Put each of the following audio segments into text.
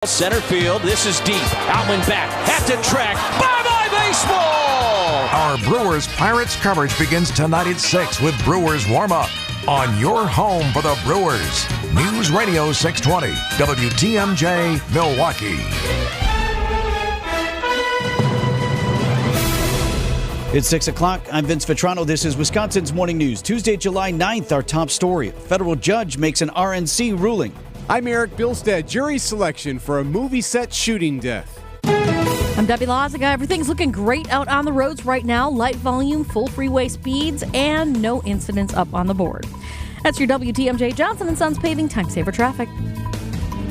Center field, this is deep. Outman back, at the track. Bye-bye baseball! Our Brewers-Pirates coverage begins tonight at 6 with Brewers Warm-Up on your home for the Brewers. News Radio 620, WTMJ, Milwaukee. It's 6 o'clock. I'm Vince Vitrano. This is Wisconsin's Morning News. Tuesday, July 9th, our top story. A federal judge makes an RNC ruling. I'm Eric Bilstead. Jury selection for a movie set shooting death. I'm Debbie Loziga. Everything's looking great out on the roads right now. Light volume, full freeway speeds, and no incidents up on the board. That's your WTMJ Johnson & Sons Paving Time Saver Traffic.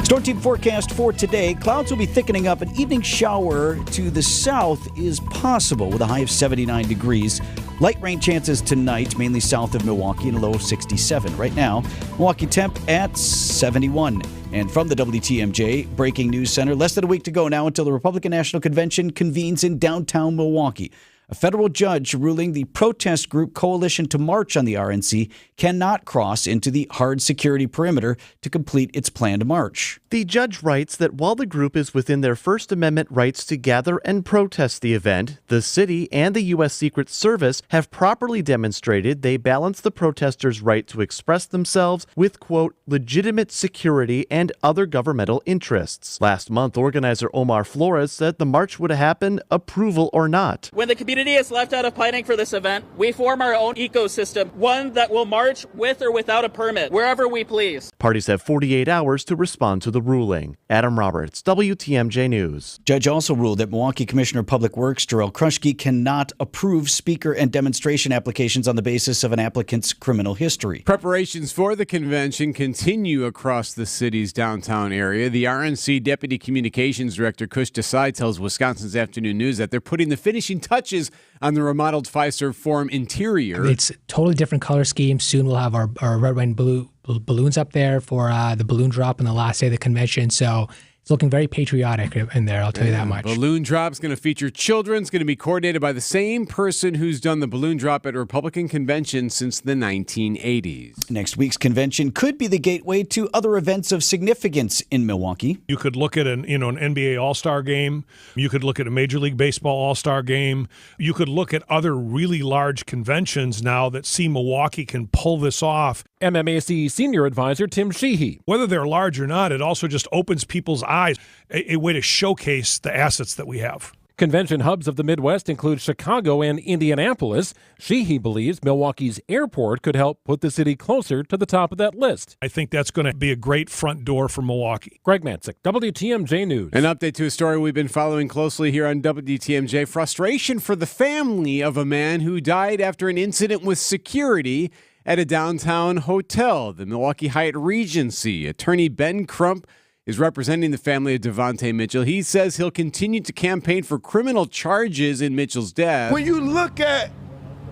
Storm team forecast for today. Clouds will be thickening up. An evening shower to the south is possible with a high of 79 degrees. Light rain chances tonight, mainly south of Milwaukee, and a low of 67. Right now, Milwaukee temp at 71. And from the WTMJ Breaking News Center, less than a week to go now until the Republican National Convention convenes in downtown Milwaukee. A federal judge ruling the protest group Coalition to March on the RNC cannot cross into the hard security perimeter to complete its planned march. The judge writes that while the group is within their First Amendment rights to gather and protest the event, the city and the U.S. Secret Service have properly demonstrated they balance the protesters' right to express themselves with, quote, legitimate security and other governmental interests. Last month, organizer Omar Flores said the march would happen, approval or not. When the community is left out of planning for this event, we form our own ecosystem, one that will march with or without a permit, wherever we please. Parties have 48 hours to respond to the ruling. Adam Roberts, WTMJ News. Judge also ruled that Milwaukee Commissioner of Public Works Jarrell Krushke cannot approve speaker and demonstration applications on the basis of an applicant's criminal history. Preparations for the convention continue across the city's downtown area. The RNC Deputy Communications Director Kush Desai tells Wisconsin's Afternoon News that they're putting the finishing touches on the remodeled Fiserv Forum interior. It's a totally different color scheme. Soon we'll have our red, white, and blue balloons up there for the balloon drop on the last day of the convention. So it's looking very patriotic in there, I'll tell you that much. Balloon drop's going to feature children. It's going to be coordinated by the same person who's done the balloon drop at a Republican convention since the 1980s. Next week's convention could be the gateway to other events of significance in Milwaukee. You could look at an NBA All-Star game. You could look at a Major League Baseball All-Star game. You could look at other really large conventions now that see Milwaukee can pull this off. MMAC Senior Advisor Tim Sheehy. Whether they're large or not, it also just opens people's eyes, a way to showcase the assets that we have. Convention hubs of the Midwest include Chicago and Indianapolis. Sheehy believes Milwaukee's airport could help put the city closer to the top of that list. I think that's going to be a great front door for Milwaukee. Greg Manzik, WTMJ News. An update to a story we've been following closely here on WTMJ. Frustration for the family of a man who died after an incident with security at a downtown hotel, the Milwaukee Hyatt Regency. Attorney Ben Crump is representing the family of Devontae Mitchell. He says he'll continue to campaign for criminal charges in Mitchell's death. When you look at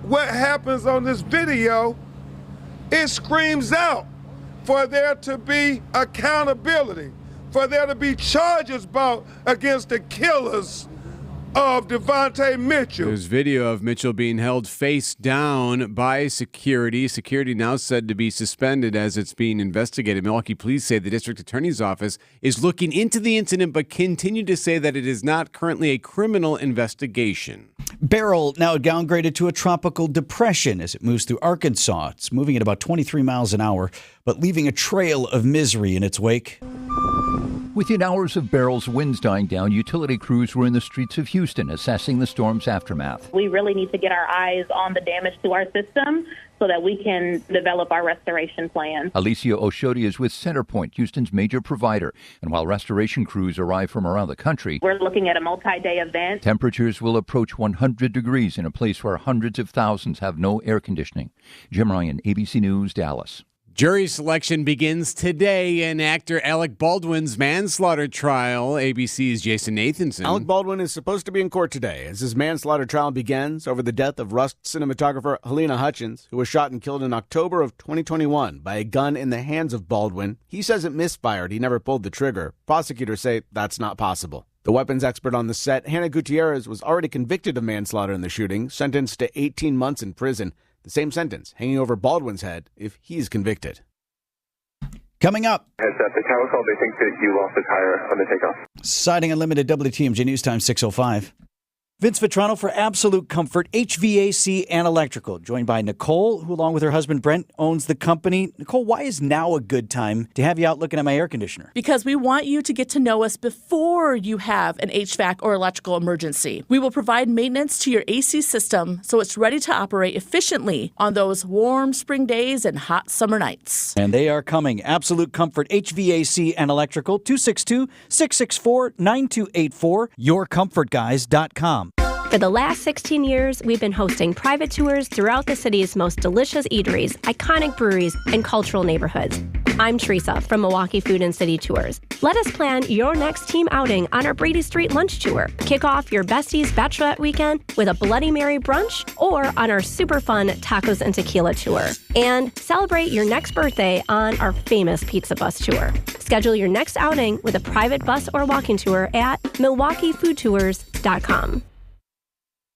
what happens on this video, it screams out for there to be accountability, for there to be charges brought against the killers of Devontae Mitchell. There's video of Mitchell being held face down by security. Security now said to be suspended as it's being investigated. Milwaukee police say the district attorney's office is looking into the incident, but continue to say that it is not currently a criminal investigation. Beryl now downgraded to a tropical depression as it moves through Arkansas. It's moving at about 23 miles an hour, but leaving a trail of misery in its wake. Within hours of Beryl's winds dying down, utility crews were in the streets of Houston assessing the storm's aftermath. We really need to get our eyes on the damage to our system so that we can develop our restoration plan. Alicia Oshodi is with CenterPoint, Houston's major provider. And while restoration crews arrive from around the country, we're looking at a multi-day event. Temperatures will approach 100 degrees in a place where hundreds of thousands have no air conditioning. Jim Ryan, ABC News, Dallas. Jury selection begins today in actor Alec Baldwin's manslaughter trial. ABC's Jason Nathanson. Alec Baldwin is supposed to be in court today as his manslaughter trial begins over the death of Rust cinematographer Helena Hutchins, who was shot and killed in October of 2021 by a gun in the hands of Baldwin. He says it misfired. He never pulled the trigger. Prosecutors say that's not possible. The weapons expert on the set, Hannah Gutierrez, was already convicted of manslaughter in the shooting, sentenced to 18 months in prison. The same sentence hanging over Baldwin's head if he's convicted. Coming up. Heads up, the tower call, they think that you lost the tire on the takeoff. Siding Unlimited, WTMJ News Time 6:05. Vince Vitrano for Absolute Comfort, HVAC and Electrical. Joined by Nicole, who along with her husband Brent owns the company. Nicole, why is now a good time to have you out looking at my air conditioner? Because we want you to get to know us before you have an HVAC or electrical emergency. We will provide maintenance to your AC system so it's ready to operate efficiently on those warm spring days and hot summer nights. And they are coming. Absolute Comfort, HVAC and Electrical, 262-664-9284, yourcomfortguys.com. For the last 16 years, we've been hosting private tours throughout the city's most delicious eateries, iconic breweries, and cultural neighborhoods. I'm Teresa from Milwaukee Food and City Tours. Let us plan your next team outing on our Brady Street lunch tour. Kick off your besties bachelorette weekend with a Bloody Mary brunch or on our super fun tacos and tequila tour. And celebrate your next birthday on our famous pizza bus tour. Schedule your next outing with a private bus or walking tour at MilwaukeeFoodTours.com.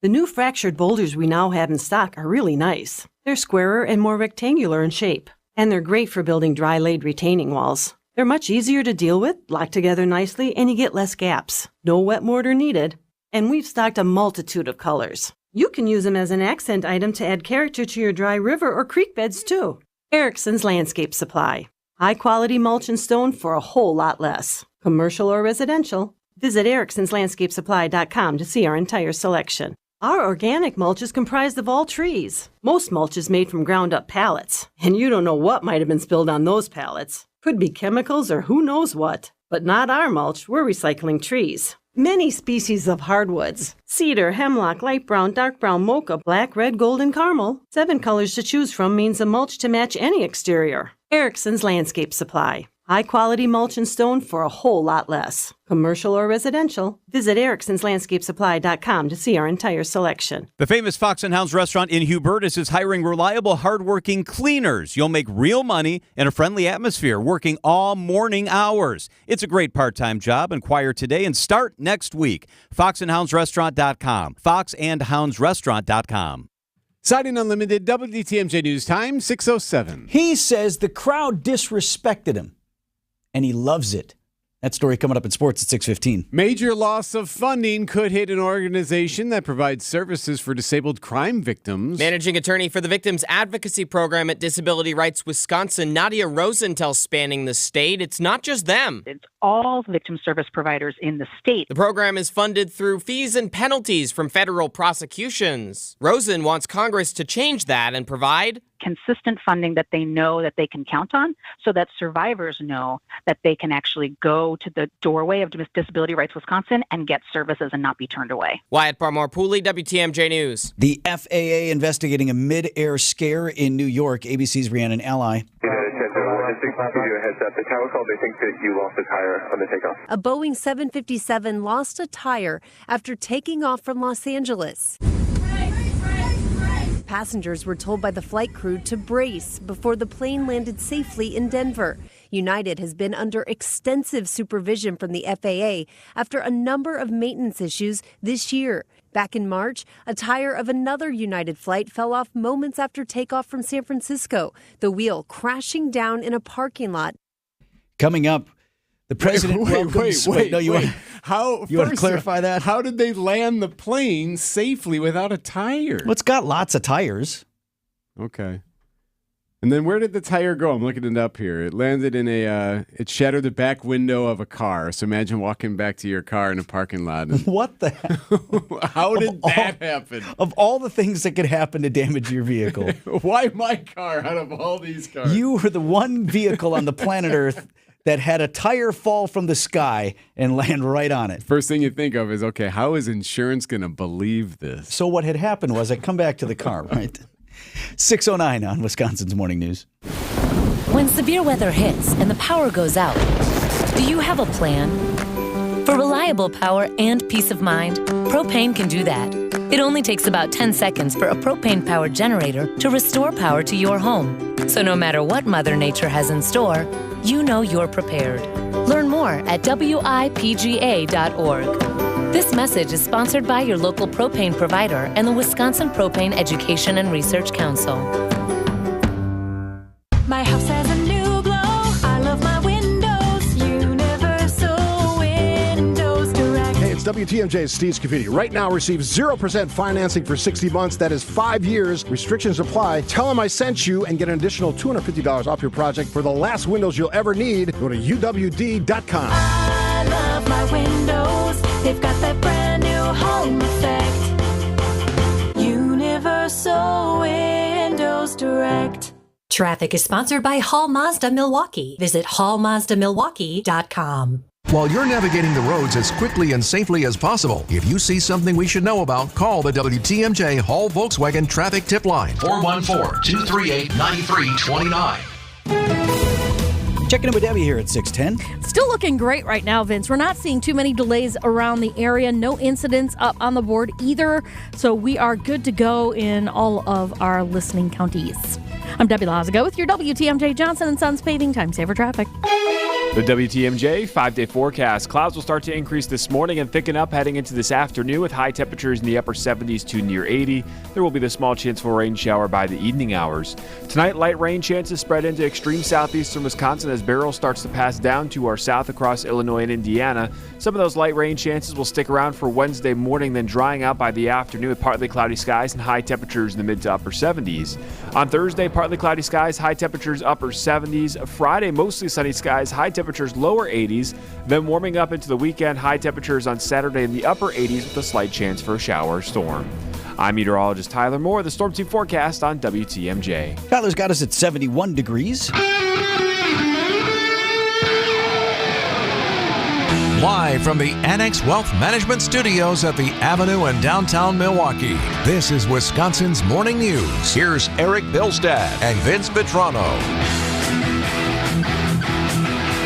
The new fractured boulders we now have in stock are really nice. They're squarer and more rectangular in shape, and they're great for building dry-laid retaining walls. They're much easier to deal with, lock together nicely, and you get less gaps. No wet mortar needed. And we've stocked a multitude of colors. You can use them as an accent item to add character to your dry river or creek beds, too. Erickson's Landscape Supply. High-quality mulch and stone for a whole lot less. Commercial or residential. Visit ericksonslandscapesupply.com to see our entire selection. Our organic mulch is comprised of all trees. Most mulch is made from ground-up pallets, and you don't know what might have been spilled on those pallets. Could be chemicals or who knows what. But not our mulch, we're recycling trees. Many species of hardwoods. Cedar, hemlock, light brown, dark brown, mocha, black, red, gold, and caramel. 7 colors to choose from means a mulch to match any exterior. Erickson's Landscape Supply. High-quality mulch and stone for a whole lot less. Commercial or residential. Visit ericksonslandscapesupply.com to see our entire selection. The famous Fox & Hounds restaurant in Hubertus is hiring reliable, hardworking cleaners. You'll make real money in a friendly atmosphere, working all morning hours. It's a great part-time job. Inquire today and start next week. foxandhoundsrestaurant.com. foxandhoundsrestaurant.com. Siding Unlimited, WTMJ News Time, 6:07. He says the crowd disrespected him, and he loves it. That story coming up in sports at 6:15. Major loss of funding could hit an organization that provides services for disabled crime victims. Managing attorney for the Victims Advocacy Program at Disability Rights Wisconsin, Nadia Rosen, tells Spanning the State it's not just them. It's all victim service providers in the state. The program is funded through fees and penalties from federal prosecutions. Rosen wants Congress to change that and provide consistent funding that they know that they can count on, so that survivors know that they can actually go to the doorway of Disability Rights Wisconsin and get services and not be turned away. Wyatt Barmore-Pooley, WTMJ News. The FAA investigating a mid-air scare in New York. ABC's Rhiannon Ally. Just to give you a heads up, the tower call, they think that you lost the tire on the takeoff. A Boeing 757 lost a tire after taking off from Los Angeles. Passengers were told by the flight crew to brace before the plane landed safely in Denver. United has been under extensive supervision from the FAA after a number of maintenance issues this year. Back in March, a tire of another United flight fell off moments after takeoff from San Francisco, the wheel crashing down in a parking lot. Coming up, the president welcomes... Wait. No, you want to clarify that? How did they land the plane safely without a tire? Well, it's got lots of tires. Okay. And then where did the tire go? I'm looking it up here. It landed in it shattered the back window of a car. So imagine walking back to your car in a parking lot. What the hell? How did that happen? Of all the things that could happen to damage your vehicle. Why my car out of all these cars? You were the one vehicle on the planet Earth that had a tire fall from the sky and land right on it. First thing you think of is, okay, how is insurance going to believe this? So what had happened was I come back to the car, right? 6:09 on Wisconsin's Morning News. When severe weather hits and the power goes out, do you have a plan? For reliable power and peace of mind, propane can do that. It only takes about 10 seconds for a propane-powered generator to restore power to your home. So no matter what Mother Nature has in store, you know you're prepared. Learn more at WIPGA.org. This message is sponsored by your local propane provider and the Wisconsin Propane Education and Research Council. My house has a new glow. I love It's WTMJ's Steve Scaffidi. Right now, receive 0% financing for 60 months. That is 5 years. Restrictions apply. Tell them I sent you and get an additional $250 off your project for the last windows you'll ever need. Go to UWD.com. I love my windows. They've got that brand new home effect. Universal Windows Direct. Traffic is sponsored by Hall Mazda Milwaukee. Visit hallmazdamilwaukee.com. While you're navigating the roads as quickly and safely as possible, if you see something we should know about, call the WTMJ Hall Volkswagen Traffic Tip Line, 414-238-9329. Checking in with Debbie here at 610. Still looking great right now, Vince. We're not seeing too many delays around the area. No incidents up on the board either. So we are good to go in all of our listening counties. I'm Debbie Lazago with your WTMJ Johnson & Sons Paving Time Saver Traffic. The WTMJ 5-day forecast. Clouds will start to increase this morning and thicken up heading into this afternoon with high temperatures in the upper 70s to near 80. There will be the small chance for a rain shower by the evening hours. Tonight, light rain chances spread into extreme southeastern Wisconsin as Beryl starts to pass down to our south across Illinois and Indiana. Some of those light rain chances will stick around for Wednesday morning, then drying out by the afternoon with partly cloudy skies and high temperatures in the mid to upper 70s. On Thursday, partly cloudy skies, high temperatures upper 70s. Friday, mostly sunny skies, high temperatures lower 80s. Then warming up into the weekend, high temperatures on Saturday in the upper 80s with a slight chance for a shower or storm. I'm meteorologist Tyler Moore, the Storm Team forecast on WTMJ. Tyler's got us at 71 degrees. Live from the Annex Wealth Management Studios at the Avenue in downtown Milwaukee, this is Wisconsin's Morning News. Here's Eric Bilstad and Vince Petrano.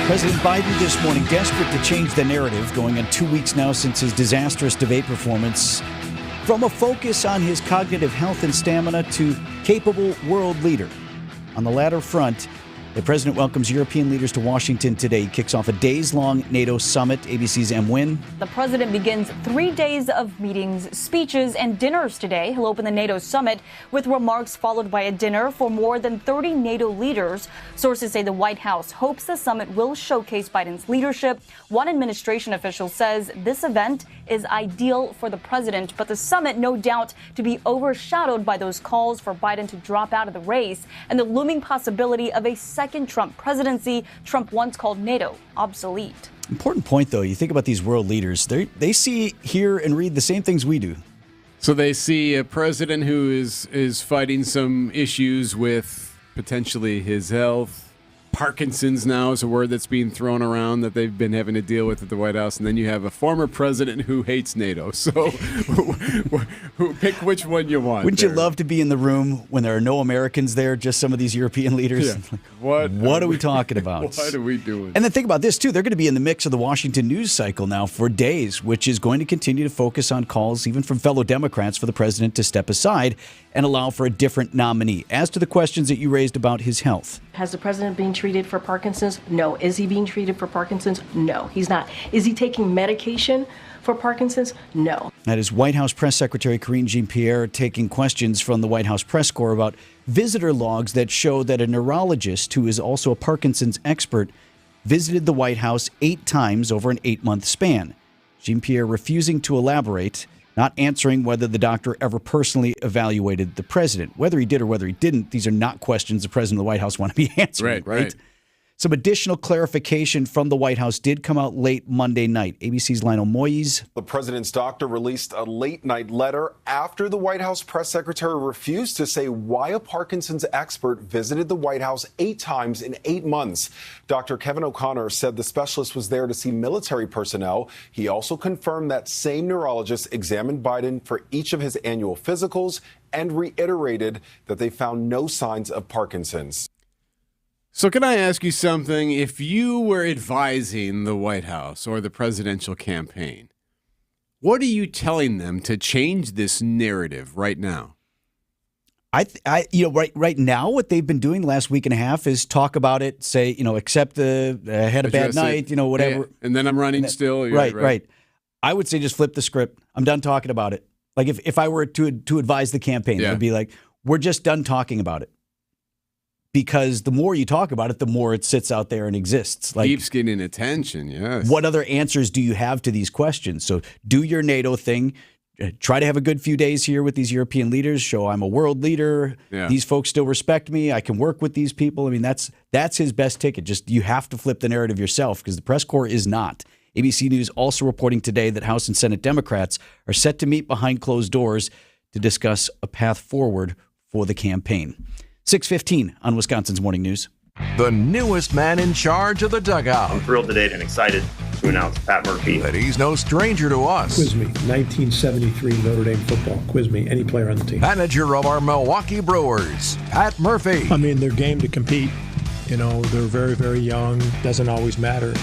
President Biden this morning desperate to change the narrative, going on 2 weeks now since his disastrous debate performance, from a focus on his cognitive health and stamina to capable world leader. On the latter front, the president welcomes European leaders to Washington today. He kicks off a days-long NATO summit. ABC's M. Wynn. The president begins 3 days of meetings, speeches, and dinners today. He'll open the NATO summit with remarks followed by a dinner for more than 30 NATO leaders. Sources say the White House hopes the summit will showcase Biden's leadership. One administration official says this event is ideal for the president, but the summit, no doubt, to be overshadowed by those calls for Biden to drop out of the race and the looming possibility of a second Trump presidency. Trump once called NATO obsolete. Important point, though. You think about these world leaders. They see, hear, and read the same things we do. So they see a president who is fighting some issues with potentially his health. Parkinson's now is a word that's being thrown around that they've been having to deal with at the White House. And then you have a former president who hates NATO. So pick which one you want. Wouldn't you love to be in the room when there are no Americans there, just some of these European leaders? Yeah. What are we talking about? What are we doing? And then think about this, too. They're going to be in the mix of the Washington news cycle now for days, which is going to continue to focus on calls, even from fellow Democrats, for the president to step aside and allow for a different nominee. As to the questions that you raised about his health. Has the president been treated for Parkinson's? No. Is he being treated for Parkinson's? No, he's not. Is he taking medication for Parkinson's? No. That is White House Press Secretary Karine Jean-Pierre taking questions from the White House press corps about visitor logs that show that a neurologist who is also a Parkinson's expert visited the White House 8 times over an 8-month span. Jean-Pierre refusing to elaborate, not answering whether the doctor ever personally evaluated the president. Whether he did or whether he didn't, these are not questions the president of the White House want to be answering, right? Some additional clarification from the White House did come out late Monday night. ABC's Lionel Moyes. The president's doctor released a late-night letter after the White House press secretary refused to say why a Parkinson's expert visited the White House 8 times in 8 months. Dr. Kevin O'Connor said the specialist was there to see military personnel. He also confirmed that same neurologist examined Biden for each of his annual physicals and reiterated that they found no signs of Parkinson's. So can I ask you something? If you were advising the White House or the presidential campaign, what are you telling them to change this narrative right now? Right now, what they've been doing the last week and a half is talk about it, say, accept had a bad night, whatever. Yeah. And then I'm running still. Right. I would say just flip the script. I'm done talking about it. Like if I were to advise the campaign, I'd be like, we're just done talking about it. because the more you talk about it, the more it sits out there and exists. Like, keeps getting attention, yes. What other answers do you have to these questions? So do your NATO thing. Try to have a good few days here with these European leaders. Show I'm a world leader. Yeah. These folks still respect me. I can work with these people. I mean, that's his best ticket. Just you have to flip the narrative yourself because the press corps is not. ABC News also reporting today that House and Senate Democrats are set to meet behind closed doors to discuss a path forward for the campaign. 6:15 on Wisconsin's Morning News. The newest man in charge of the dugout. I'm thrilled today and excited to announce Pat Murphy. That he's no stranger to us. Quiz me, 1973 Notre Dame football. Quiz me, any player on the team. Manager of our Milwaukee Brewers, Pat Murphy. I mean, they're game to compete. You know, they're very, very young. Doesn't always matter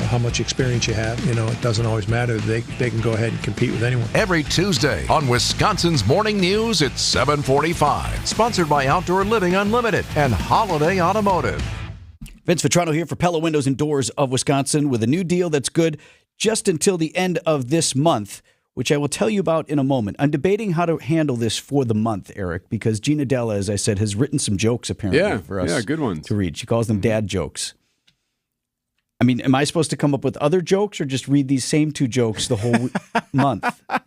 how much experience you have. You know, it doesn't always matter. They can go ahead and compete with anyone. Every Tuesday on Wisconsin's Morning News at 7:45. Sponsored by Outdoor Living Unlimited and Holiday Automotive. Vince Vitrano here for Pella Windows and Doors of Wisconsin with a new deal that's good just until the end of this month, which I will tell you about in a moment. I'm debating how to handle this for the month, Eric, because Gina Della, as I said, has written some jokes apparently for us good ones to read. She calls them dad jokes. I mean, am I supposed to come up with other jokes or just read these same two jokes the whole month? I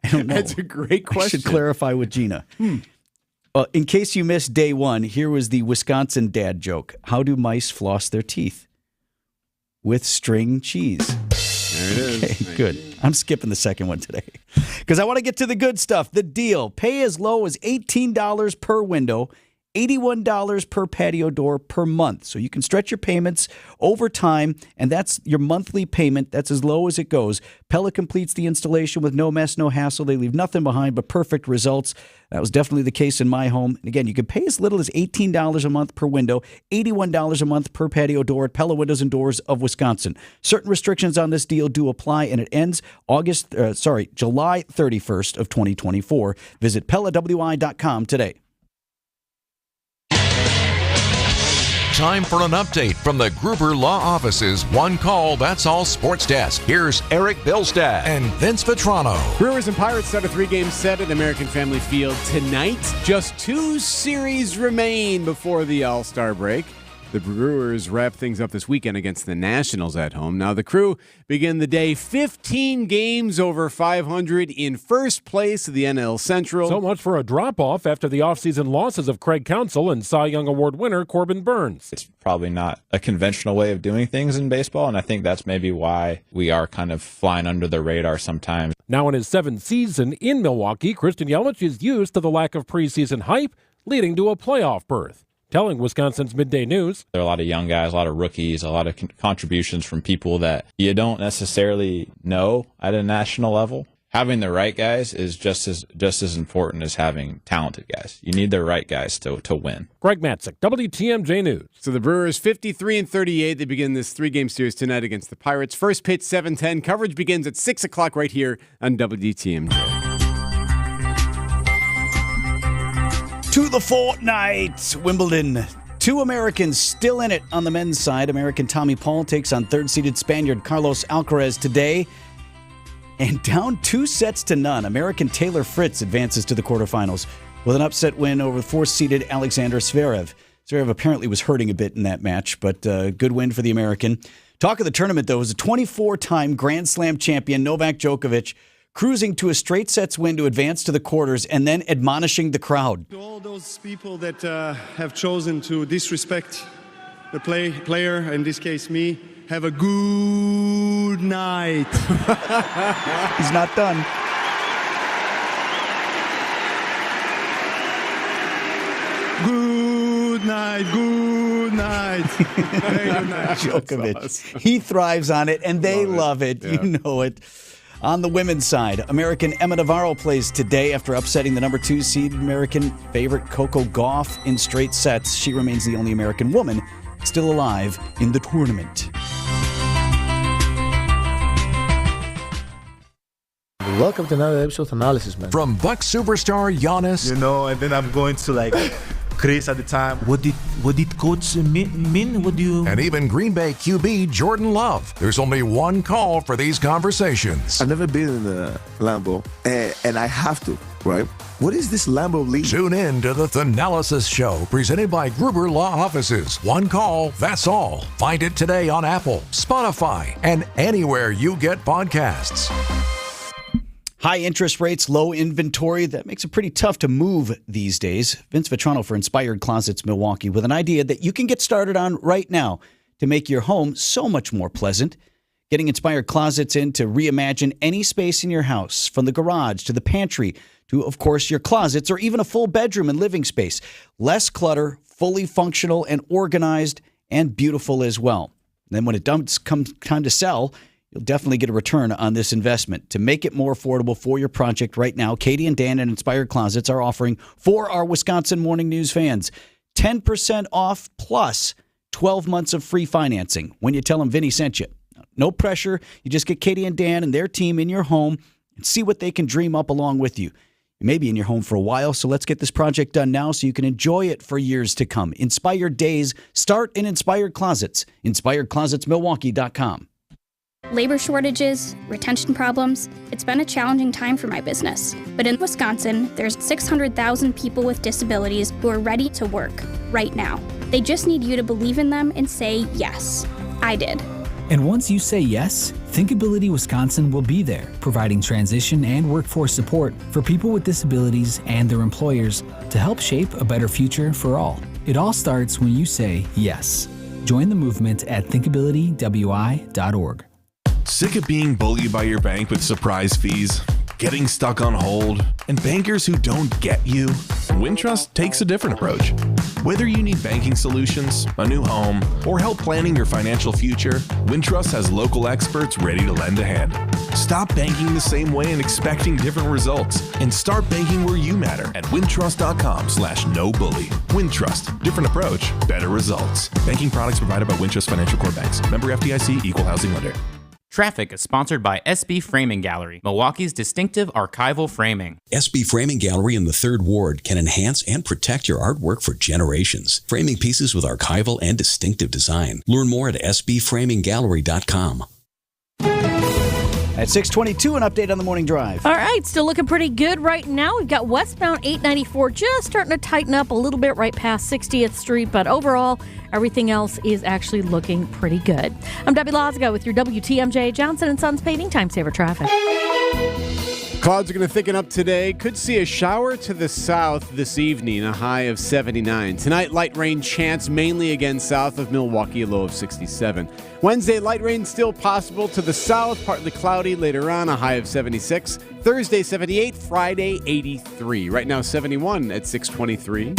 don't know. That's a great question. I should clarify with Gina. In case you missed day one, here was the Wisconsin dad joke. How do mice floss their teeth? With string cheese. There it is. Okay, good. I'm skipping the second one today because I want to get to the good stuff. The deal. Pay as low as $18 per window, $81 per patio door per month. So you can stretch your payments over time, and that's your monthly payment. That's as low as it goes. Pella completes the installation with no mess, no hassle. They leave nothing behind but perfect results. That was definitely the case in my home. And again, you can pay as little as $18 a month per window, $81 a month per patio door at Pella Windows and Doors of Wisconsin. Certain restrictions on this deal do apply, and it ends July 31st of 2024. Visit PellaWI.com today. Time for an update from the Gruber Law Office's One Call, That's All Sports Desk. Here's Eric Bilstad and Vince Vitrano. Brewers and Pirates start a 3-game set at American Family Field tonight. Just 2 series remain before the All-Star break. The Brewers wrap things up this weekend against the Nationals at home. Now, the Crew begin the day 15 games over 500 in first place of the NL Central. So much for a drop-off after the offseason losses of Craig Counsell and Cy Young Award winner Corbin Burns. It's probably not a conventional way of doing things in baseball, and I think that's maybe why we are kind of flying under the radar sometimes. Now in his 7th season in Milwaukee, Christian Yelich is used to the lack of preseason hype, leading to a playoff berth. Telling Wisconsin's Midday News, there are a lot of young guys, a lot of rookies, a lot of contributions from people that you don't necessarily know at a national level. Having the right guys is just as important as having talented guys. You need the right guys to win. Greg Matzik, WTMJ News. So the Brewers 53-38. They begin this 3-game series tonight against the Pirates. First pitch 7:10. Coverage begins at 6 o'clock right here on WTMJ. To the fortnight, Wimbledon. 2 Americans still in it on the men's side. American Tommy Paul takes on third-seeded Spaniard Carlos Alcaraz today. And down 2-0, American Taylor Fritz advances to the quarterfinals with an upset win over 4th-seeded Alexander Zverev. Zverev apparently was hurting a bit in that match, but good win for the American. Talk of the tournament, though, was a 24-time Grand Slam champion Novak Djokovic cruising to a straight sets win to advance to the quarters and then admonishing the crowd. To all those people that have chosen to disrespect the player, in this case me, have a good night. He's not done. Good night, good night. Very good night. Djokovic. Awesome. He thrives on it, and they love it. Yeah. You know it. On the women's side, American Emma Navarro plays today after upsetting the number 2 seed American favorite Coco Gauff in straight sets. She remains the only American woman still alive in the tournament. Welcome to another episode of Analysis, man. From Buck superstar Giannis. And then I'm going to Chris at the time. What did coach mean? What do you... And even Green Bay QB Jordan Love. There's only one call for these conversations. I've never been in a Lambeau, and I have to, right? What is this Lambeau league? Tune in to the Thanalysis Show, presented by Gruber Law Offices. One call, that's all. Find it today on Apple, Spotify, and anywhere you get podcasts. High interest rates, low inventory, that makes it pretty tough to move these days. Vince Vitrano for Inspired Closets Milwaukee with an idea that you can get started on right now to make your home so much more pleasant. Getting Inspired Closets in to reimagine any space in your house, from the garage to the pantry to, of course, your closets or even a full bedroom and living space. Less clutter, fully functional and organized and beautiful as well. Then when it comes time to sell, you'll definitely get a return on this investment. To make it more affordable for your project right now, Katie and Dan at Inspired Closets are offering for our Wisconsin Morning News fans 10% off plus 12 months of free financing when you tell them Vinny sent you. No pressure. You just get Katie and Dan and their team in your home and see what they can dream up along with you. You may be in your home for a while, so let's get this project done now so you can enjoy it for years to come. Inspired days start in Inspired Closets. InspiredClosetsMilwaukee.com. Labor shortages, retention problems, it's been a challenging time for my business. But in Wisconsin, there's 600,000 people with disabilities who are ready to work right now. They just need you to believe in them and say yes. I did. And once you say yes, Thinkability Wisconsin will be there, providing transition and workforce support for people with disabilities and their employers to help shape a better future for all. It all starts when you say yes. Join the movement at thinkabilitywi.org. Sick of being bullied by your bank with surprise fees, getting stuck on hold, and bankers who don't get you? Wintrust takes a different approach. Whether you need banking solutions, a new home, or help planning your financial future, Wintrust has local experts ready to lend a hand. Stop banking the same way and expecting different results, and start banking where you matter at wintrust.com/no-bully. Wintrust, different approach, better results. Banking products provided by Wintrust Financial Corp Banks. Member FDIC, Equal Housing Lender. Traffic is sponsored by SB Framing Gallery, Milwaukee's distinctive archival framing. SB Framing Gallery in the 3rd Ward can enhance and protect your artwork for generations. Framing pieces with archival and distinctive design. Learn more at sbframinggallery.com. At 6:22, an update on the morning drive. All right, still looking pretty good right now. We've got westbound 894 just starting to tighten up a little bit right past 60th Street, but overall, everything else is actually looking pretty good. I'm Debbie Lazaga with your WTMJ Johnson & Sons Paving Time Saver Traffic. Clouds are going to thicken up today. Could see a shower to the south this evening, a high of 79. Tonight, light rain chance mainly again south of Milwaukee, a low of 67. Wednesday, light rain still possible to the south, partly cloudy later on, a high of 76. Thursday, 78. Friday, 83. Right now, 71 at 6:23.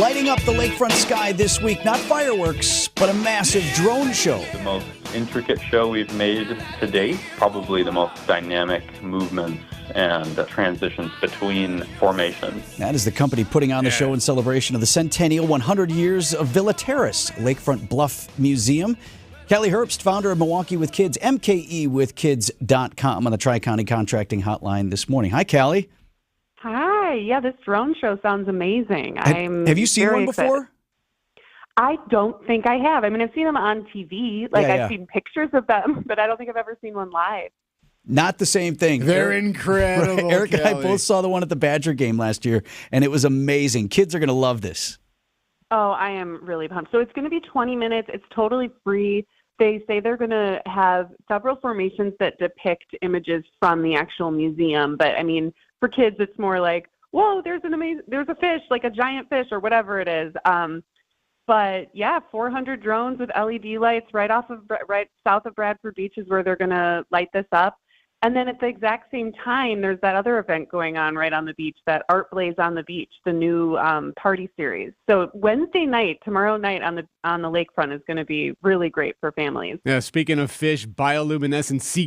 Lighting up the lakefront sky this week, not fireworks, but a massive drone show. The most intricate show we've made to date, probably the most dynamic movements and transitions between formations. That is the company putting on the show in celebration of the centennial 100 years of Villa Terrace, Lakefront Bluff Museum. Kelly Herbst, founder of Milwaukee with Kids, MKEwithkids.com on the Tri-County Contracting Hotline this morning. Hi, Kelly. Hi. Yeah, this drone show sounds amazing. Have you seen one before? I don't think I have. I mean, I've seen them on TV. I've seen pictures of them, but I don't think I've ever seen one live. Not the same thing. They're incredible. Eric and I both saw the one at the Badger game last year, and it was amazing. Kids are going to love this. Oh, I am really pumped. So it's going to be 20 minutes. It's totally free. They say they're going to have several formations that depict images from the actual museum. But, I mean, for kids, it's more like, whoa, there's a fish, like a giant fish or whatever it is. But yeah, 400 drones with LED lights right south of Bradford Beach is where they're going to light this up. And then at the exact same time, there's that other event going on right on the beach, that Art Blaze on the Beach, the new party series. So Wednesday night, tomorrow night on the lakefront is going to be really great for families. Yeah, speaking of fish, bioluminescent sea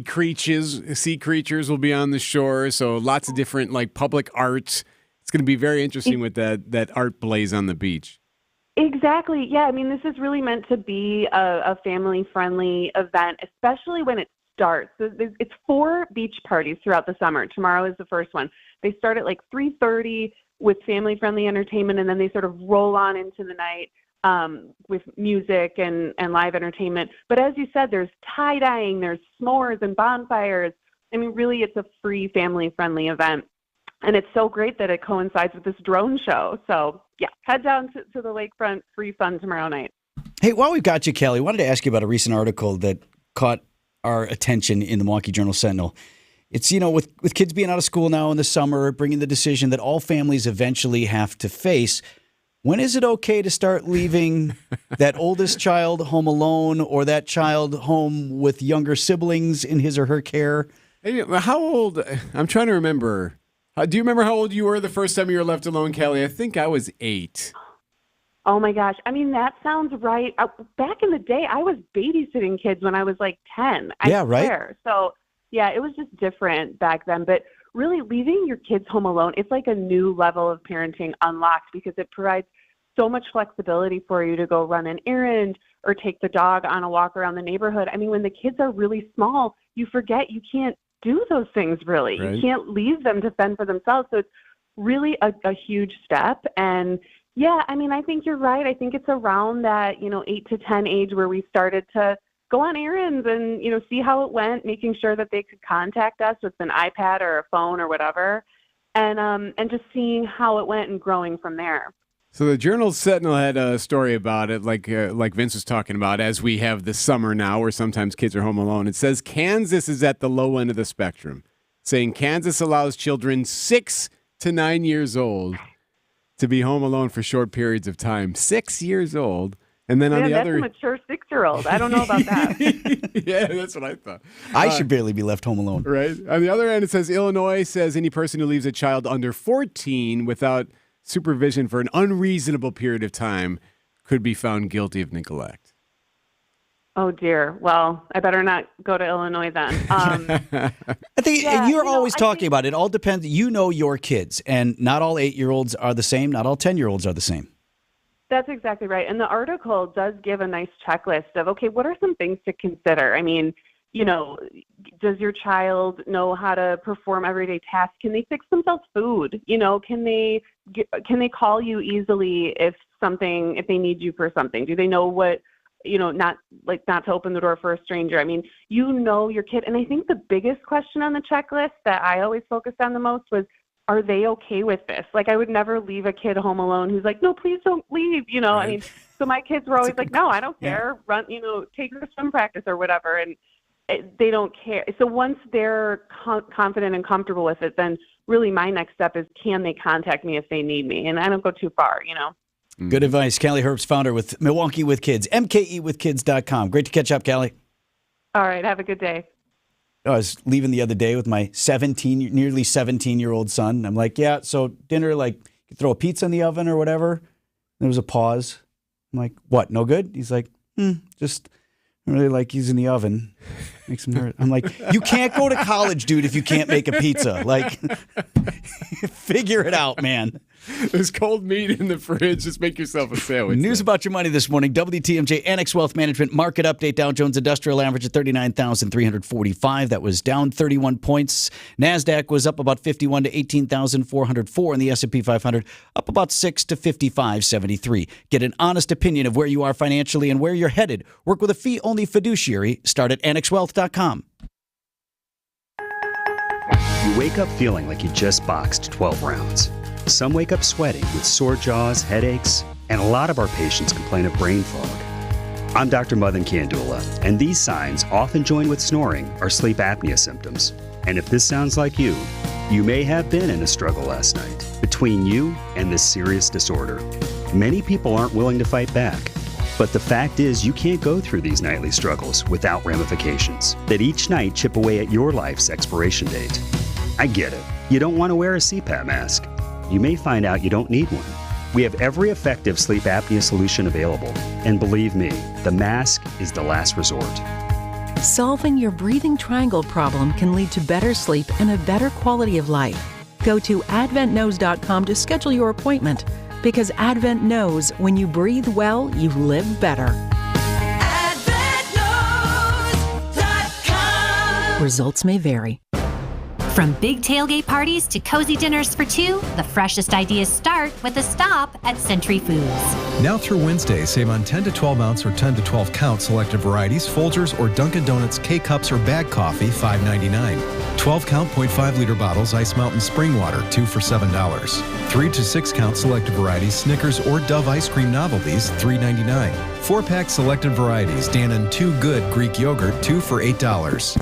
creatures will be on the shore. So lots of different public art. It's going to be very interesting with that Art Blaze on the beach. Exactly. Yeah, I mean, this is really meant to be a family-friendly event, especially when it's start. So it's 4 beach parties throughout the summer. Tomorrow is the first one. They start at like 3:30 with family-friendly entertainment, and then they sort of roll on into the night with music and live entertainment. But as you said, there's tie-dyeing, there's s'mores and bonfires. I mean, really, it's a free family-friendly event. And it's so great that it coincides with this drone show. So, yeah, head down to the lakefront, free fun tomorrow night. Hey, while we've got you, Kelly, I wanted to ask you about a recent article that caught our attention in the Milwaukee Journal-Sentinel. It's, with kids being out of school now in the summer, bringing the decision that all families eventually have to face, when is it okay to start leaving that oldest child home alone or that child home with younger siblings in his or her care? Hey, how old? I'm trying to remember. Do you remember how old you were the first time you were left alone, Kelly? I think I was 8. Oh, my gosh. I mean, that sounds right. Back in the day, I was babysitting kids when I was like 10. I swear. So, yeah, it was just different back then. But really, leaving your kids home alone, it's like a new level of parenting unlocked because it provides so much flexibility for you to go run an errand or take the dog on a walk around the neighborhood. I mean, when the kids are really small, you forget you can't do those things really. Right. You can't leave them to fend for themselves. So it's really a huge step. And yeah, I mean, I think you're right. I think it's around that, 8 to 10 age where we started to go on errands and, see how it went, making sure that they could contact us with an iPad or a phone or whatever. And just seeing how it went and growing from there. So the Journal-Sentinel had a story about it, like Vince was talking about, as we have the summer now where sometimes kids are home alone. It says Kansas is at the low end of the spectrum, saying Kansas allows children 6 to 9 years old to be home alone for short periods of time. 6 years old. And then on the other... that's a mature 6-year-old. I don't know about that. Yeah, that's what I thought. I should barely be left home alone. Right. On the other end, it says Illinois says any person who leaves a child under 14 without supervision for an unreasonable period of time could be found guilty of neglect. Oh, dear. Well, I better not go to Illinois then. I think you're always talking about it. It all depends. You know your kids, and not all 8-year-olds are the same. Not all 10-year-olds are the same. That's exactly right. And the article does give a nice checklist of, okay, what are some things to consider? I mean, does your child know how to perform everyday tasks? Can they fix themselves food? Can they call you easily if they need you for something? Do they know what, not to open the door for a stranger? I mean, your kid. And I think the biggest question on the checklist that I always focused on the most was, are they okay with this? Like, I would never leave a kid home alone who's like, no, please don't leave. Right. I mean, so my kids were always like, no, I don't care. Run, take her to swim practice or whatever. And they don't care. So once they're confident and comfortable with it, then really my next step is, can they contact me if they need me? And I don't go too far, Good advice. Callie Herbst, founder with Milwaukee with Kids, mkewithkids.com. Great to catch up, Callie. All right. Have a good day. I was leaving the other day with my nearly 17-year-old son. I'm like, yeah, so dinner, you throw a pizza in the oven or whatever. There was a pause. I'm like, what, no good? He's like, just really like using the oven. Makes him hurt. I'm like, you can't go to college, dude, if you can't make a pizza. Figure it out, man. There's cold meat in the fridge. Just make yourself a sandwich. News about your money this morning. WTMJ Annex Wealth Management Market Update. Dow Jones Industrial Average at 39,345. That was down 31 points. NASDAQ was up about 51 to 18,404. And the S&P 500 up about 6 to 5573. Get an honest opinion of where you are financially and where you're headed. Work with a fee-only fiduciary. Start at AnnexWealth.com. You wake up feeling like you just boxed 12 rounds. Some wake up sweating with sore jaws, headaches, and a lot of our patients complain of brain fog. I'm Dr. Madan Kandula, and these signs, often joined with snoring, are sleep apnea symptoms. And if this sounds like you may have been in a struggle last night between you and this serious disorder. Many people aren't willing to fight back. But the fact is, you can't go through these nightly struggles without ramifications that each night chip away at your life's expiration date. I get it. You don't want to wear a CPAP mask. You may find out you don't need one. We have every effective sleep apnea solution available. And believe me, the mask is the last resort. Solving your breathing triangle problem can lead to better sleep and a better quality of life. Go to adventknows.com to schedule your appointment, because Advent knows when you breathe well, you live better. AdventKnows.com. results may vary. From big tailgate parties to cozy dinners for two, the freshest ideas start with a stop at Century Foods. Now through Wednesday, save on 10 to 12 ounce or 10 to 12 count selected varieties, Folgers or Dunkin' Donuts K-Cups or bag coffee, $5.99. 12 count 0.5 liter bottles, Ice Mountain Spring Water, 2 for $7. 3 to 6 count selected varieties, Snickers or Dove Ice Cream Novelties, $3.99. 4-pack selected varieties, Dannon 2 Good Greek Yogurt, 2 for $8.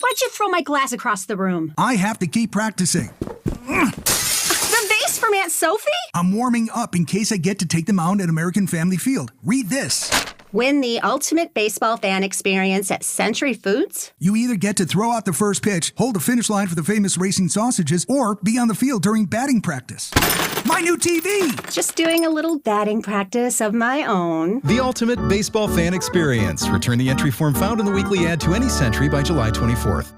Why'd you throw my glass across the room? I have to keep practicing. The vase from Aunt Sophie? I'm warming up in case I get to take them out at American Family Field. Read this. Win the ultimate baseball fan experience at Century Foods? You either get to throw out the first pitch, hold the finish line for the famous racing sausages, or be on the field during batting practice. My new TV! Just doing a little batting practice of my own. The ultimate baseball fan experience. Return the entry form found in the weekly ad to any Century by July 24th.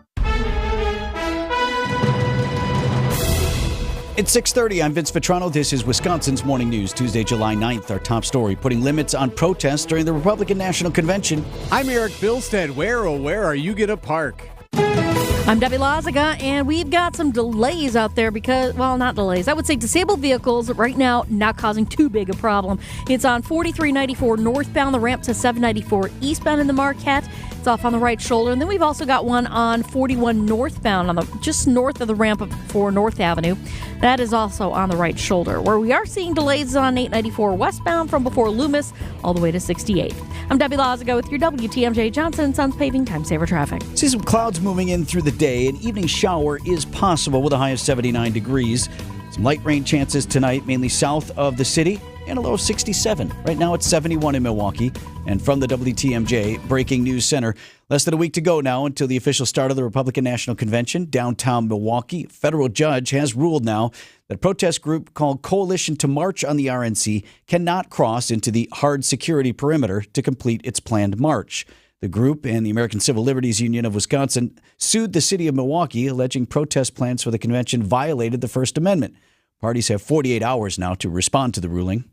It's 6:30. I'm Vince Vetrano. This is Wisconsin's Morning News, Tuesday, July 9th. Our top story, putting limits on protests during the Republican National Convention. I'm Eric Bilstead. Where, oh, where are you going to park? I'm Debbie Lazaga, and we've got some delays out there because, well, not delays. I would say disabled vehicles right now not causing too big a problem. It's on 4394 northbound, the ramp to 794 eastbound in the Marquette. It's off on the right shoulder. And then we've also got one on 41 northbound, on the just north of the ramp for North Avenue. That is also on the right shoulder. Where we are seeing delays on 894 westbound from before Loomis all the way to 68. I'm Debbie Lazaga with your WTMJ Johnson & Sons Paving Time Saver Traffic. See some clouds moving in through the day. An evening shower is possible with a high of 79 degrees. Some light rain chances tonight, mainly south of the city, and a low of 67. Right now it's 71 in Milwaukee. And from the WTMJ Breaking News Center, less than a week to go now until the official start of the Republican National Convention downtown Milwaukee. A federal judge has ruled now that a protest group called Coalition to March on the RNC cannot cross into the hard security perimeter to complete its planned march. The group and the American Civil Liberties Union of Wisconsin sued the city of Milwaukee, alleging protest plans for the convention violated the First Amendment. Parties have 48 hours now to respond to the ruling.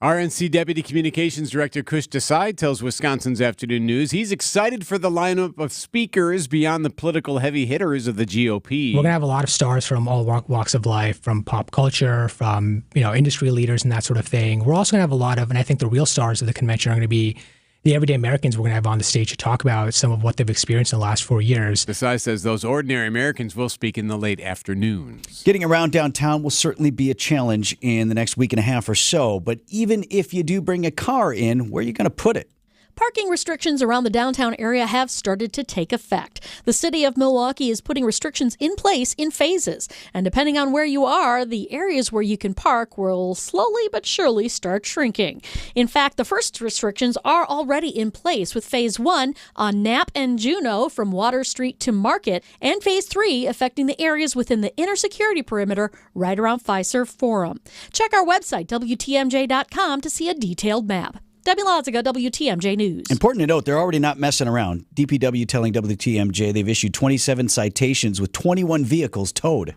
RNC Deputy Communications Director Kush Desai tells Wisconsin's Afternoon News he's excited for the lineup of speakers beyond the political heavy hitters of the GOP. We're going to have a lot of stars from all walks of life, from pop culture, from industry leaders and that sort of thing. We're also going to have a lot of, and I think the real stars of the convention are going to be the everyday Americans we're going to have on the stage to talk about some of what they've experienced in the last 4 years. Desai says those ordinary Americans will speak in the late afternoons. Getting around downtown will certainly be a challenge in the next week and a half or so. But even if you do bring a car in, where are you going to put it? Parking restrictions around the downtown area have started to take effect. The city of Milwaukee is putting restrictions in place in phases. And depending on where you are, the areas where you can park will slowly but surely start shrinking. In fact, the first restrictions are already in place with Phase 1 on Knapp and Juneau from Water Street to Market, and Phase 3 affecting the areas within the inner security perimeter right around Fiserv Forum. Check our website, WTMJ.com, to see a detailed map. Debbie Lazaga, WTMJ News. Important to note, they're already not messing around. DPW telling WTMJ they've issued 27 citations with 21 vehicles towed.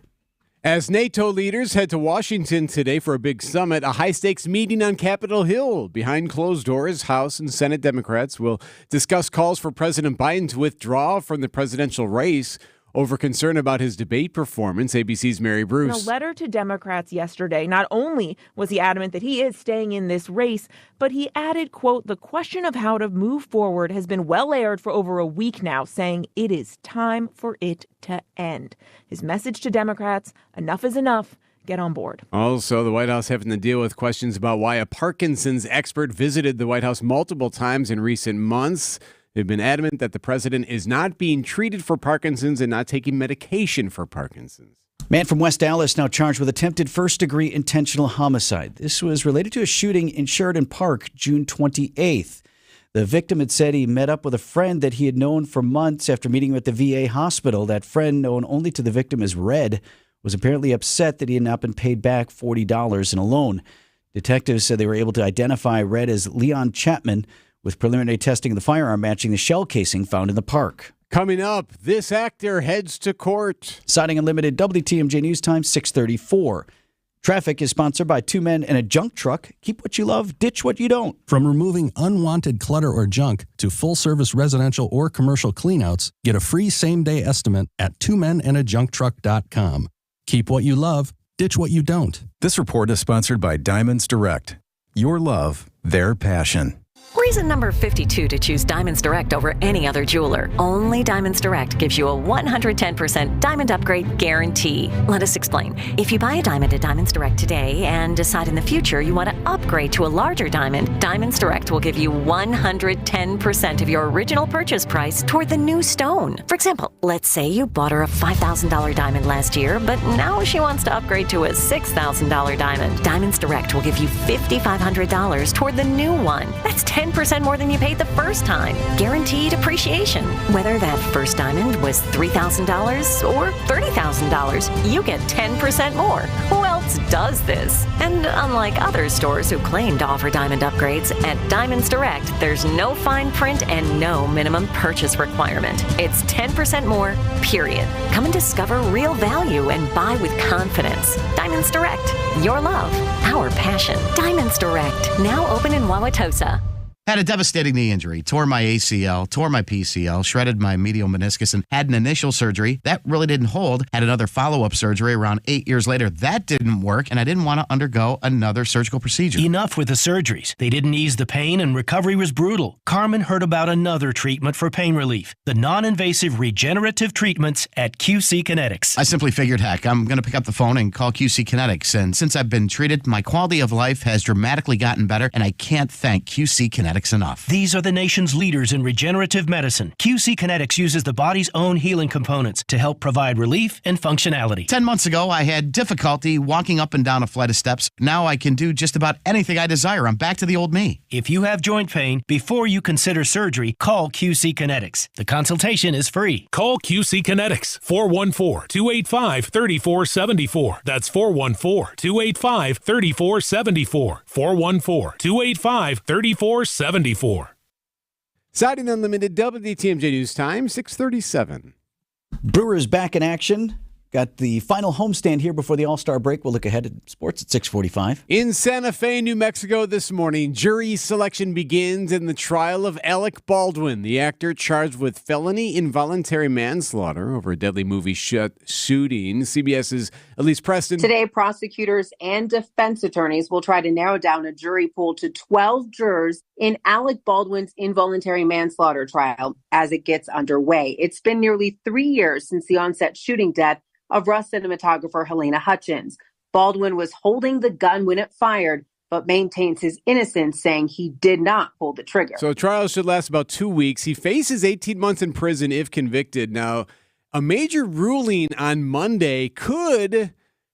As NATO leaders head to Washington today for a big summit, a high-stakes meeting on Capitol Hill. Behind closed doors, House and Senate Democrats will discuss calls for President Biden to withdraw from the presidential race over concern about his debate performance. ABC's Mary Bruce. In a letter to Democrats yesterday, not only was he adamant that he is staying in this race, but he added, quote, the question of how to move forward has been well aired for over a week now, saying it is time for it to end. His message to Democrats, enough is enough. Get on board. Also, the White House having to deal with questions about why a Parkinson's expert visited the White House multiple times in recent months. They've been adamant that the president is not being treated for Parkinson's and not taking medication for Parkinson's. Man from West Allis now charged with attempted first-degree intentional homicide. This was related to a shooting in Sheridan Park, June 28th. The victim had said he met up with a friend that he had known for months after meeting him at the VA hospital. That friend, known only to the victim as Red, was apparently upset that he had not been paid back $40 in a loan. Detectives said they were able to identify Red as Leon Chapman, with preliminary testing of the firearm matching the shell casing found in the park. Coming up, this actor heads to court. Siding Unlimited, WTMJ News Time, 6:34. Traffic is sponsored by Two Men and a Junk Truck. Keep what you love, ditch what you don't. From removing unwanted clutter or junk to full-service residential or commercial cleanouts, get a free same-day estimate at twomenandajuncktruck.com. Keep what you love, ditch what you don't. This report is sponsored by Diamonds Direct. Your love, their passion. Reason number 52 to choose Diamonds Direct over any other jeweler. Only Diamonds Direct gives you a 110% diamond upgrade guarantee. Let us explain. If you buy a diamond at Diamonds Direct today and decide in the future you want to upgrade to a larger diamond, Diamonds Direct will give you 110% of your original purchase price toward the new stone. For example, let's say you bought her a $5,000 diamond last year, but now she wants to upgrade to a $6,000 diamond. Diamonds Direct will give you $5,500 toward the new one. That's 10% more than you paid the first time. Guaranteed appreciation. Whether that first diamond was $3,000 or $30,000, you get 10% more. Who else does this? And unlike other stores who claim to offer diamond upgrades, at Diamonds Direct, there's no fine print and no minimum purchase requirement. It's 10% more, period. Come and discover real value and buy with confidence. Diamonds Direct. Your love, our passion. Diamonds Direct. Now open in Wauwatosa. Had a devastating knee injury, tore my ACL, tore my PCL, shredded my medial meniscus, and had an initial surgery. That really didn't hold. Had another follow-up surgery around 8 years later. That didn't work, and I didn't want to undergo another surgical procedure. Enough with the surgeries. They didn't ease the pain, and recovery was brutal. Carmen heard about another treatment for pain relief, the non-invasive regenerative treatments at QC Kinetics. I simply figured, heck, I'm going to pick up the phone and call QC Kinetics, and since I've been treated, my quality of life has dramatically gotten better, and I can't thank QC Kinetics enough. These are the nation's leaders in regenerative medicine. QC Kinetics uses the body's own healing components to help provide relief and functionality. 10 months ago, I had difficulty walking up and down a flight of steps. Now I can do just about anything I desire. I'm back to the old me. If you have joint pain, before you consider surgery, call QC Kinetics. The consultation is free. Call QC Kinetics, 414-285-3474. That's 414-285-3474. 414-285-3474. Siding Unlimited, WTMJ News Time, 6:37. Brewers back in action. Got the final homestand here before the All-Star break. We'll look ahead at sports at 6:45. In Santa Fe, New Mexico this morning, jury selection begins in the trial of Alec Baldwin, the actor charged with felony involuntary manslaughter over a deadly movie shooting. CBS's Elise Preston. Today, prosecutors and defense attorneys will try to narrow down a jury pool to 12 jurors in Alec Baldwin's involuntary manslaughter trial as it gets underway. It's been nearly 3 years since the on-set shooting death of Rust cinematographer Helena Hutchins. Baldwin was holding the gun when it fired, but maintains his innocence, saying he did not pull the trigger. So trial should last about 2 weeks. He faces 18 months in prison if convicted. Now, a major ruling on Monday could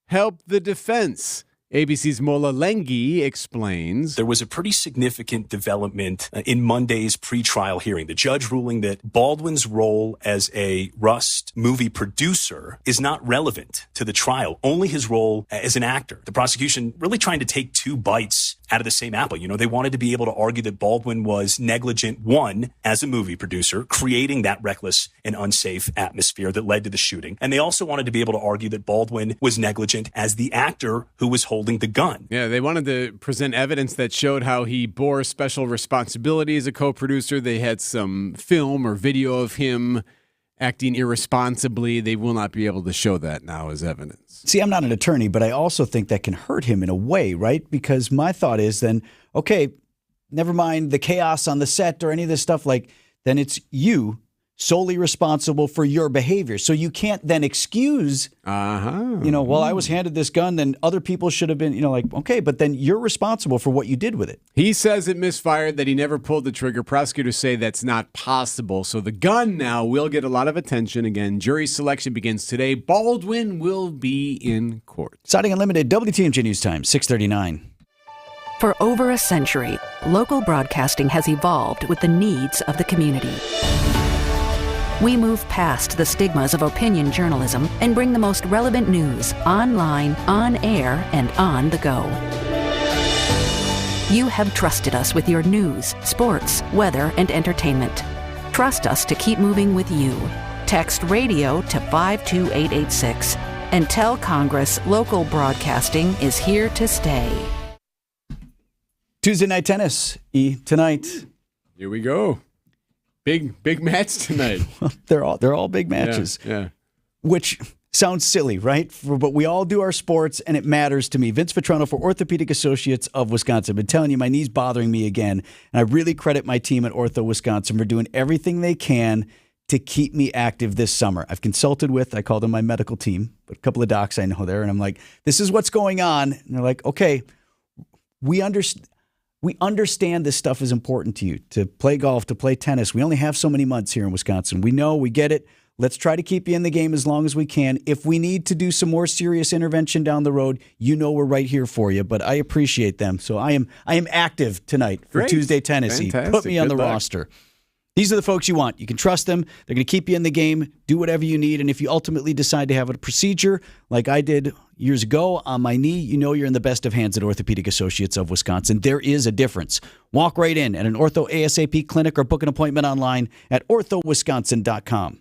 help the defense. ABC's Mola Lenghi explains. There was a pretty significant development in Monday's pretrial hearing. The judge ruling that Baldwin's role as a Rust movie producer is not relevant to the trial, only his role as an actor. The prosecution really trying to take two bites out of the same apple. You know, they wanted to be able to argue that Baldwin was negligent, one, as a movie producer, creating that reckless and unsafe atmosphere that led to the shooting. And they also wanted to be able to argue that Baldwin was negligent as the actor who was holding the gun. Yeah, they wanted to present evidence that showed how he bore special responsibility as a co-producer. They had some film or video of him acting irresponsibly. They will not be able to show that now as evidence. See, I'm not an attorney, but I also think that can hurt him in a way, right? Because my thought is then, okay, never mind the chaos on the set or any of this stuff, like, then it's you solely responsible for your behavior. So you can't then excuse, well, I was handed this gun, then other people should have been, okay, but then you're responsible for what you did with it. He says it misfired, that he never pulled the trigger. Prosecutors say that's not possible. So the gun now will get a lot of attention. Again, jury selection begins today. Baldwin will be in court. Siding Unlimited, WTMJ News Time, 6:39. For over a century, local broadcasting has evolved with the needs of the community. We move past the stigmas of opinion journalism and bring the most relevant news online, on air, and on the go. You have trusted us with your news, sports, weather, and entertainment. Trust us to keep moving with you. Text RADIO to 52886. and tell Congress local broadcasting is here to stay. Tuesday night tennis, tonight. Here we go. Big match tonight. They're all big matches. Yeah. Which sounds silly, right? But we all do our sports, and it matters to me. Vince Vitrano for Orthopedic Associates of Wisconsin. I've been telling you, my knee's bothering me again, and I really credit my team at Ortho Wisconsin for doing everything they can to keep me active this summer. I've consulted with, I call them my medical team, but a couple of docs I know there, and I'm like, this is what's going on. And they're like, okay, we understand this stuff is important to you, to play golf, to play tennis. We only have so many months here in Wisconsin. We know, we get it. Let's try to keep you in the game as long as we can. If we need to do some more serious intervention down the road, you know we're right here for you. But I appreciate them. So I am active tonight for Great. Tuesday Tennessee. Fantastic. Put me on Good the luck. roster. These are the folks you want. You can trust them. They're going to keep you in the game, do whatever you need. And if you ultimately decide to have a procedure like I did years ago on my knee, you know you're in the best of hands at Orthopedic Associates of Wisconsin. There is a difference. Walk right in at an Ortho ASAP clinic or book an appointment online at orthowisconsin.com.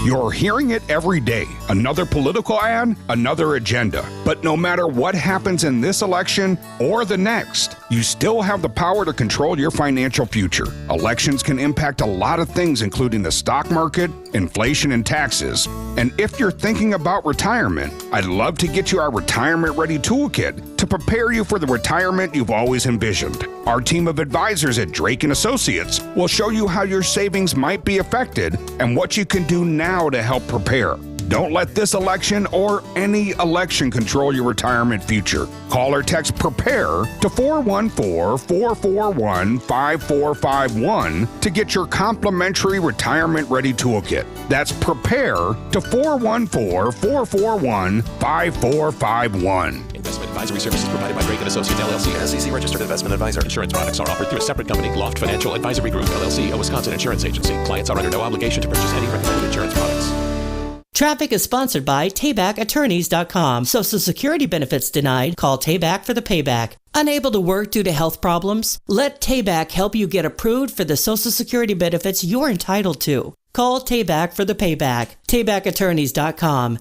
You're hearing it every day. Another political ad, another agenda. But no matter what happens in this election or the next, you still have the power to control your financial future. Elections can impact a lot of things, including the stock market, inflation, and taxes. And if you're thinking about retirement, I'd love to get you our Retirement Ready Toolkit to prepare you for the retirement you've always envisioned. Our team of advisors at Drake & Associates will show you how your savings might be affected and what you can do now to help prepare. Don't let this election or any election control your retirement future. Call or text PREPARE to 414-441-5451 to get your complimentary Retirement Ready Toolkit. That's PREPARE to 414-441-5451. Investment advisory services provided by Drake & Associates, LLC, an SEC registered investment advisor. Insurance products are offered through a separate company, Loft Financial Advisory Group, LLC, a Wisconsin insurance agency. Clients are under no obligation to purchase any recommended insurance products. Traffic is sponsored by TaybackAttorneys.com. Social Security benefits denied? Call Tayback for the payback. Unable to work due to health problems? Let Tayback help you get approved for the Social Security benefits you're entitled to. Call Tayback for the payback. TaybackAttorneys.com.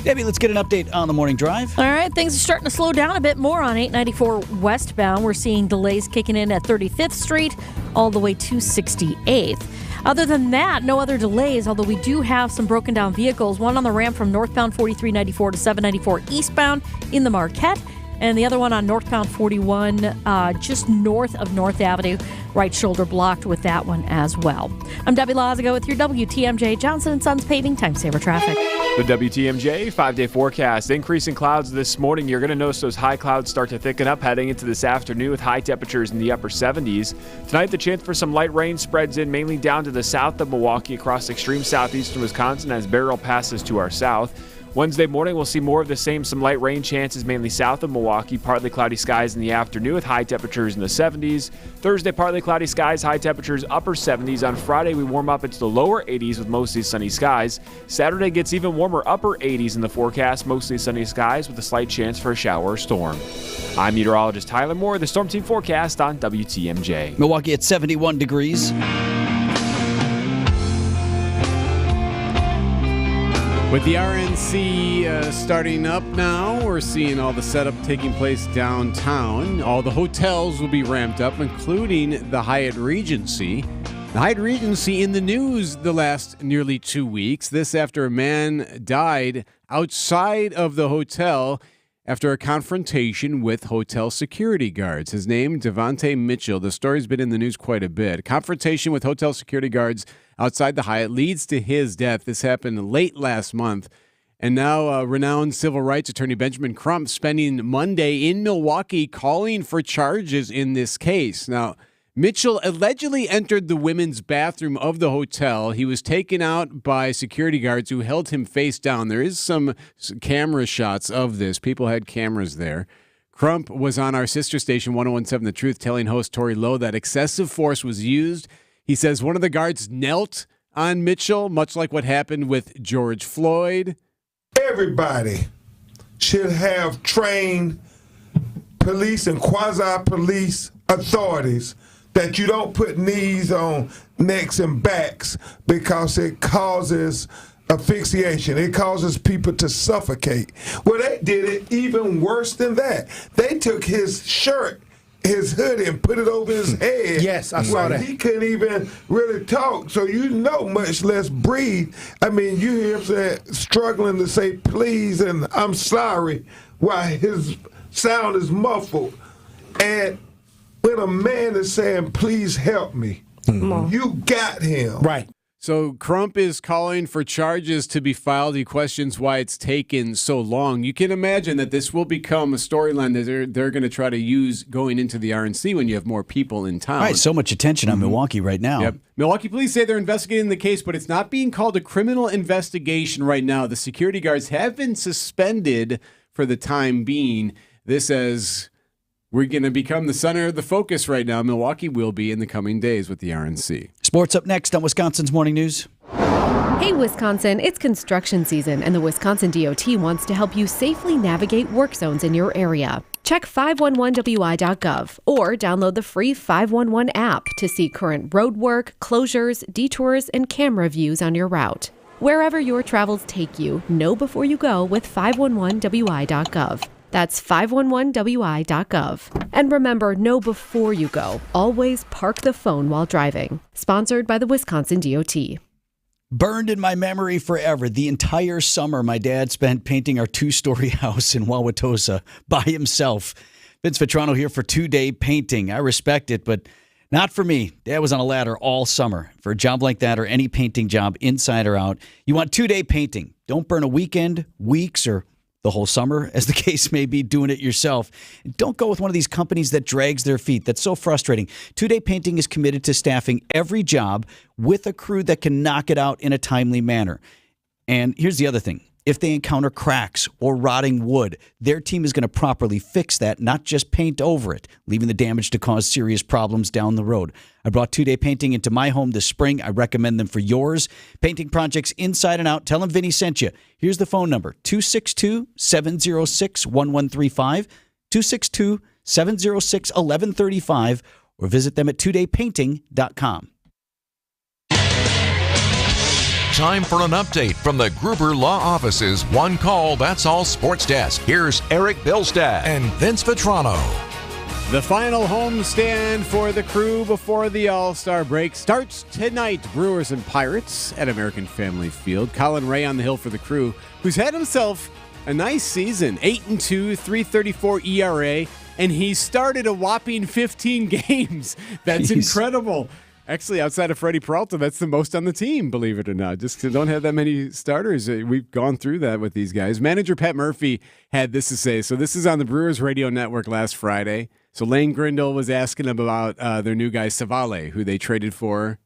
Debbie, let's get an update on the morning drive. All right, things are starting to slow down a bit more on 894 westbound. We're seeing delays kicking in at 35th Street all the way to 68th. Other than that, no other delays, although we do have some broken down vehicles. One on the ramp from northbound 4394 to 794 eastbound in the Marquette, and the other one on northbound 41 just north of North Avenue. Right shoulder blocked with that one as well. I'm Debbie Lazago with your WTMJ Johnson & Sons Paving Time Saver Traffic. The WTMJ 5-day forecast. Increasing clouds this morning. You're going to notice those high clouds start to thicken up heading into this afternoon with high temperatures in the upper 70s. Tonight, the chance for some light rain spreads in mainly down to the south of Milwaukee across extreme southeastern Wisconsin as Beryl passes to our south. Wednesday morning, we'll see more of the same, some light rain chances mainly south of Milwaukee, partly cloudy skies in the afternoon with high temperatures in the 70s. Thursday, partly cloudy skies, high temperatures upper 70s. On Friday, we warm up into the lower 80s with mostly sunny skies. Saturday gets even warmer, upper 80s in the forecast, mostly sunny skies with a slight chance for a shower or storm. I'm meteorologist Tyler Moore, the Storm Team forecast on WTMJ. Milwaukee at 71 degrees. With the RNC starting up now, we're seeing all the setup taking place downtown. All the hotels will be ramped up, including the Hyatt Regency. The Hyatt Regency in the news the last nearly 2 weeks. This after a man died outside of the hotel after a confrontation with hotel security guards. His name, Devontae Mitchell. The story's been in the news quite a bit. A confrontation with hotel security guards outside the Hyatt leads to his death. This happened late last month. And now renowned civil rights attorney Benjamin Crump spending Monday in Milwaukee calling for charges in this case. Now, Mitchell allegedly entered the women's bathroom of the hotel. He was taken out by security guards who held him face down. There is some camera shots of this. People had cameras there. Crump was on our sister station, 1017 The Truth, telling host Tori Lowe that excessive force was used. He says one of the guards knelt on Mitchell, much like what happened with George Floyd. Everybody should have trained police and quasi-police authorities that you don't put knees on necks and backs because it causes asphyxiation. It causes people to suffocate. Well, they did it even worse than that. They took his shirt, his hoodie, and put it over his head. Yes, I saw that. He couldn't even really talk, so much less breathe. I mean, you hear him struggling to say please and I'm sorry while his sound is muffled. And when a man is saying, please help me, you got him. Right. So Crump is calling for charges to be filed. He questions why it's taken so long. You can imagine that this will become a storyline that they're going to try to use going into the RNC when you have more people in town. Right, so much attention on Milwaukee right now. Yep. Milwaukee police say they're investigating the case, but it's not being called a criminal investigation right now. The security guards have been suspended for the time being. This as we're going to become the center of the focus right now. Milwaukee will be in the coming days with the RNC. Sports up next on Wisconsin's Morning News. Hey, Wisconsin, it's construction season, and the Wisconsin DOT wants to help you safely navigate work zones in your area. Check 511wi.gov or download the free 511 app to see current road work, closures, detours, and camera views on your route. Wherever your travels take you, know before you go with 511wi.gov. That's 511wi.gov. And remember, know before you go. Always park the phone while driving. Sponsored by the Wisconsin DOT. Burned in my memory forever. The entire summer my dad spent painting our 2-story house in Wauwatosa by himself. Vince Vitrano here for 2-day painting. I respect it, but not for me. Dad was on a ladder all summer. For a job like that or any painting job, inside or out, you want 2-day painting. Don't burn a weekend, weeks, or the whole summer, as the case may be, doing it yourself. And don't go with one of these companies that drags their feet. That's so frustrating. 2-day Painting is committed to staffing every job with a crew that can knock it out in a timely manner. And here's the other thing. If they encounter cracks or rotting wood, their team is going to properly fix that, not just paint over it, leaving the damage to cause serious problems down the road. I brought 2-day Painting into my home this spring. I recommend them for yours. Painting projects inside and out. Tell them Vinny sent you. Here's the phone number, 262-706-1135, 262-706-1135, or visit them at 2daypainting.com. Time for an update from the Gruber Law Office's One Call, That's All Sports Desk. Here's Eric Bilstad and Vince Vitrano. The final homestand for the crew before the All-Star break starts tonight. Brewers and Pirates at American Family Field. Colin Ray on the hill for the crew, who's had himself a nice season. 8-2, 3.34 ERA, and he started a whopping 15 games. That's incredible. Actually, outside of Freddie Peralta, that's the most on the team, believe it or not. Just don't have that many starters. We've gone through that with these guys. Manager Pat Murphy had this to say. So this is on the Brewers radio network last Friday. So Lane Grindle was asking about their new guy, Savale, who they traded from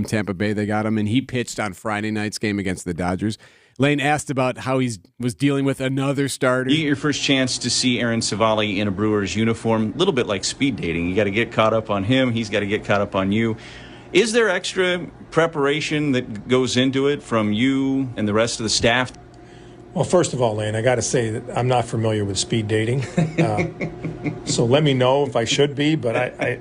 Tampa Bay. They got him, and he pitched on Friday night's game against the Dodgers. Lane asked about how he was dealing with another starter. You get your first chance to see Aaron Savale in a Brewers uniform, a little bit like speed dating. You got to get caught up on him. He's got to get caught up on you. Is there extra preparation that goes into it from you and the rest of the staff? Well, first of all, Lane, I got to say that I'm not familiar with speed dating. So let me know if I should be, but I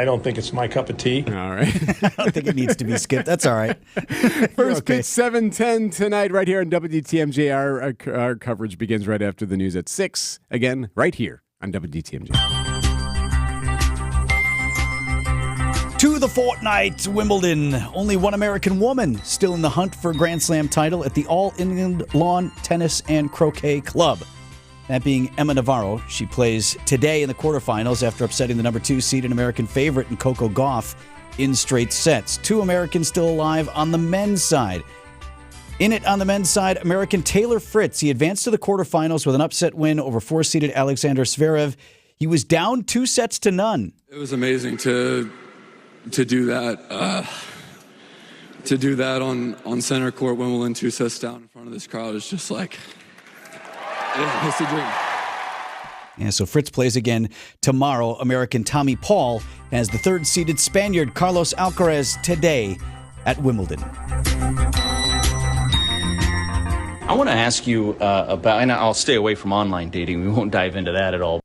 don't think it's my cup of tea. All right. I don't think it needs to be skipped. That's all right. First pitch, 7:10 tonight right here on WTMJ. Our coverage begins right after the news at 6. Again, right here on WTMJ. To the fortnight, Wimbledon. Only one American woman still in the hunt for a Grand Slam title at the All England Lawn Tennis and Croquet Club. That being Emma Navarro. She plays today in the quarterfinals after upsetting the number 2 seed and American favorite in Coco Gauff in straight sets. 2 Americans still alive on the men's side. In it on the men's side, American Taylor Fritz. He advanced to the quarterfinals with an upset win over 4-seeded Alexander Zverev. He was down 2-0. It was amazing to do that. To do that on center court, Wimbledon, 2 sets down in front of this crowd is just like, it's a dream. Yeah, so Fritz plays again tomorrow. American Tommy Paul has the 3rd-seeded Spaniard Carlos Alcaraz today at Wimbledon. I want to ask you about, and I'll stay away from online dating. We won't dive into that at all.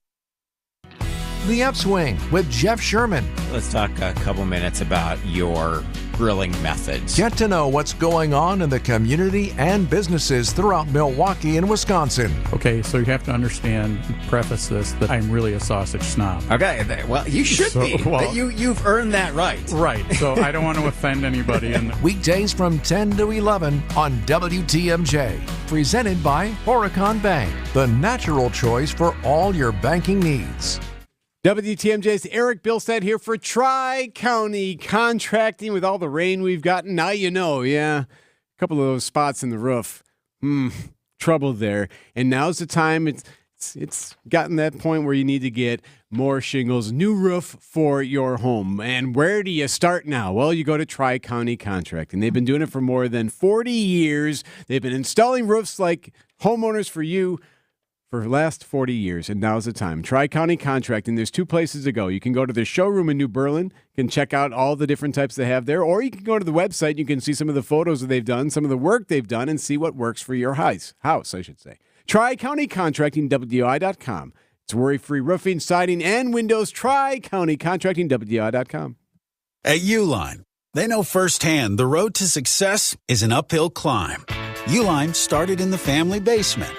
The Upswing with Jeff Sherman. Let's talk a couple minutes about your grilling methods. Get to know what's going on in the community and businesses throughout Milwaukee and Wisconsin. Okay, so you have to understand, preface this, that I'm really a sausage snob. Okay, well, you should be. But you've earned that right. Right, so I don't want to offend anybody. Weekdays from 10 to 11 on WTMJ. Presented by Horicon Bank, the natural choice for all your banking needs. WTMJ's Eric Bilstead here for Tri-County Contracting. With all the rain we've gotten, now you know, a couple of those spots in the roof. Trouble there. And now's the time. It's gotten that point where you need to get more shingles, new roof for your home. And where do you start now? Well, you go to Tri-County Contracting. They've been doing it for more than 40 years. They've been installing roofs like homeowners for you for the last 40 years, and now's the time. Tri-County Contracting, there's two places to go. You can go to their showroom in New Berlin, you can check out all the different types they have there, or you can go to the website, you can see some of the photos that they've done, some of the work they've done, and see what works for your house, I should say. Tri-County Contracting, WDI.com. It's worry-free roofing, siding, and windows. Tri-County Contracting, WDI.com. At Uline, they know firsthand the road to success is an uphill climb. Uline started in the family basement,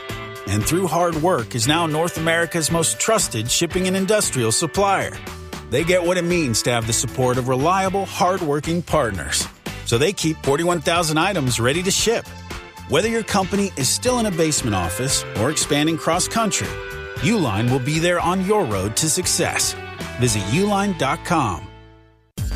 and through hard work is now North America's most trusted shipping and industrial supplier. They get what it means to have the support of reliable, hard-working partners. So they keep 41,000 items ready to ship. Whether your company is still in a basement office or expanding cross-country, Uline will be there on your road to success. Visit uline.com.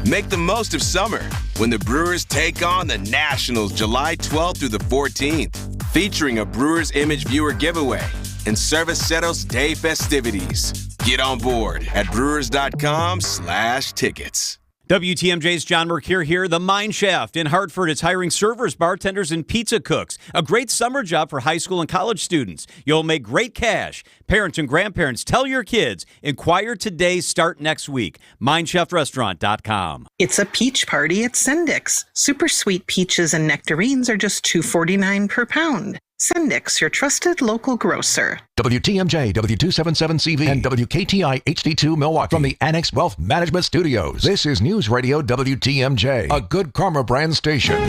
Make the most of summer when the Brewers take on the Nationals July 12th through the 14th. Featuring a Brewers Image Viewer giveaway and Cerveceros Day festivities. Get on board at brewers.com/tickets. WTMJ's John Mercure here. The Mine Shaft in Hartford is hiring servers, bartenders, and pizza cooks. A great summer job for high school and college students. You'll make great cash. Parents and grandparents, tell your kids. Inquire today, start next week. MineshaftRestaurant.com. It's a peach party at Sendix. Super sweet peaches and nectarines are just $2.49 per pound. Sendix, your trusted local grocer. WTMJ, W277CV, and WKTI HD2 Milwaukee from the Annex Wealth Management Studios. This is News Radio WTMJ, a good karma brand station.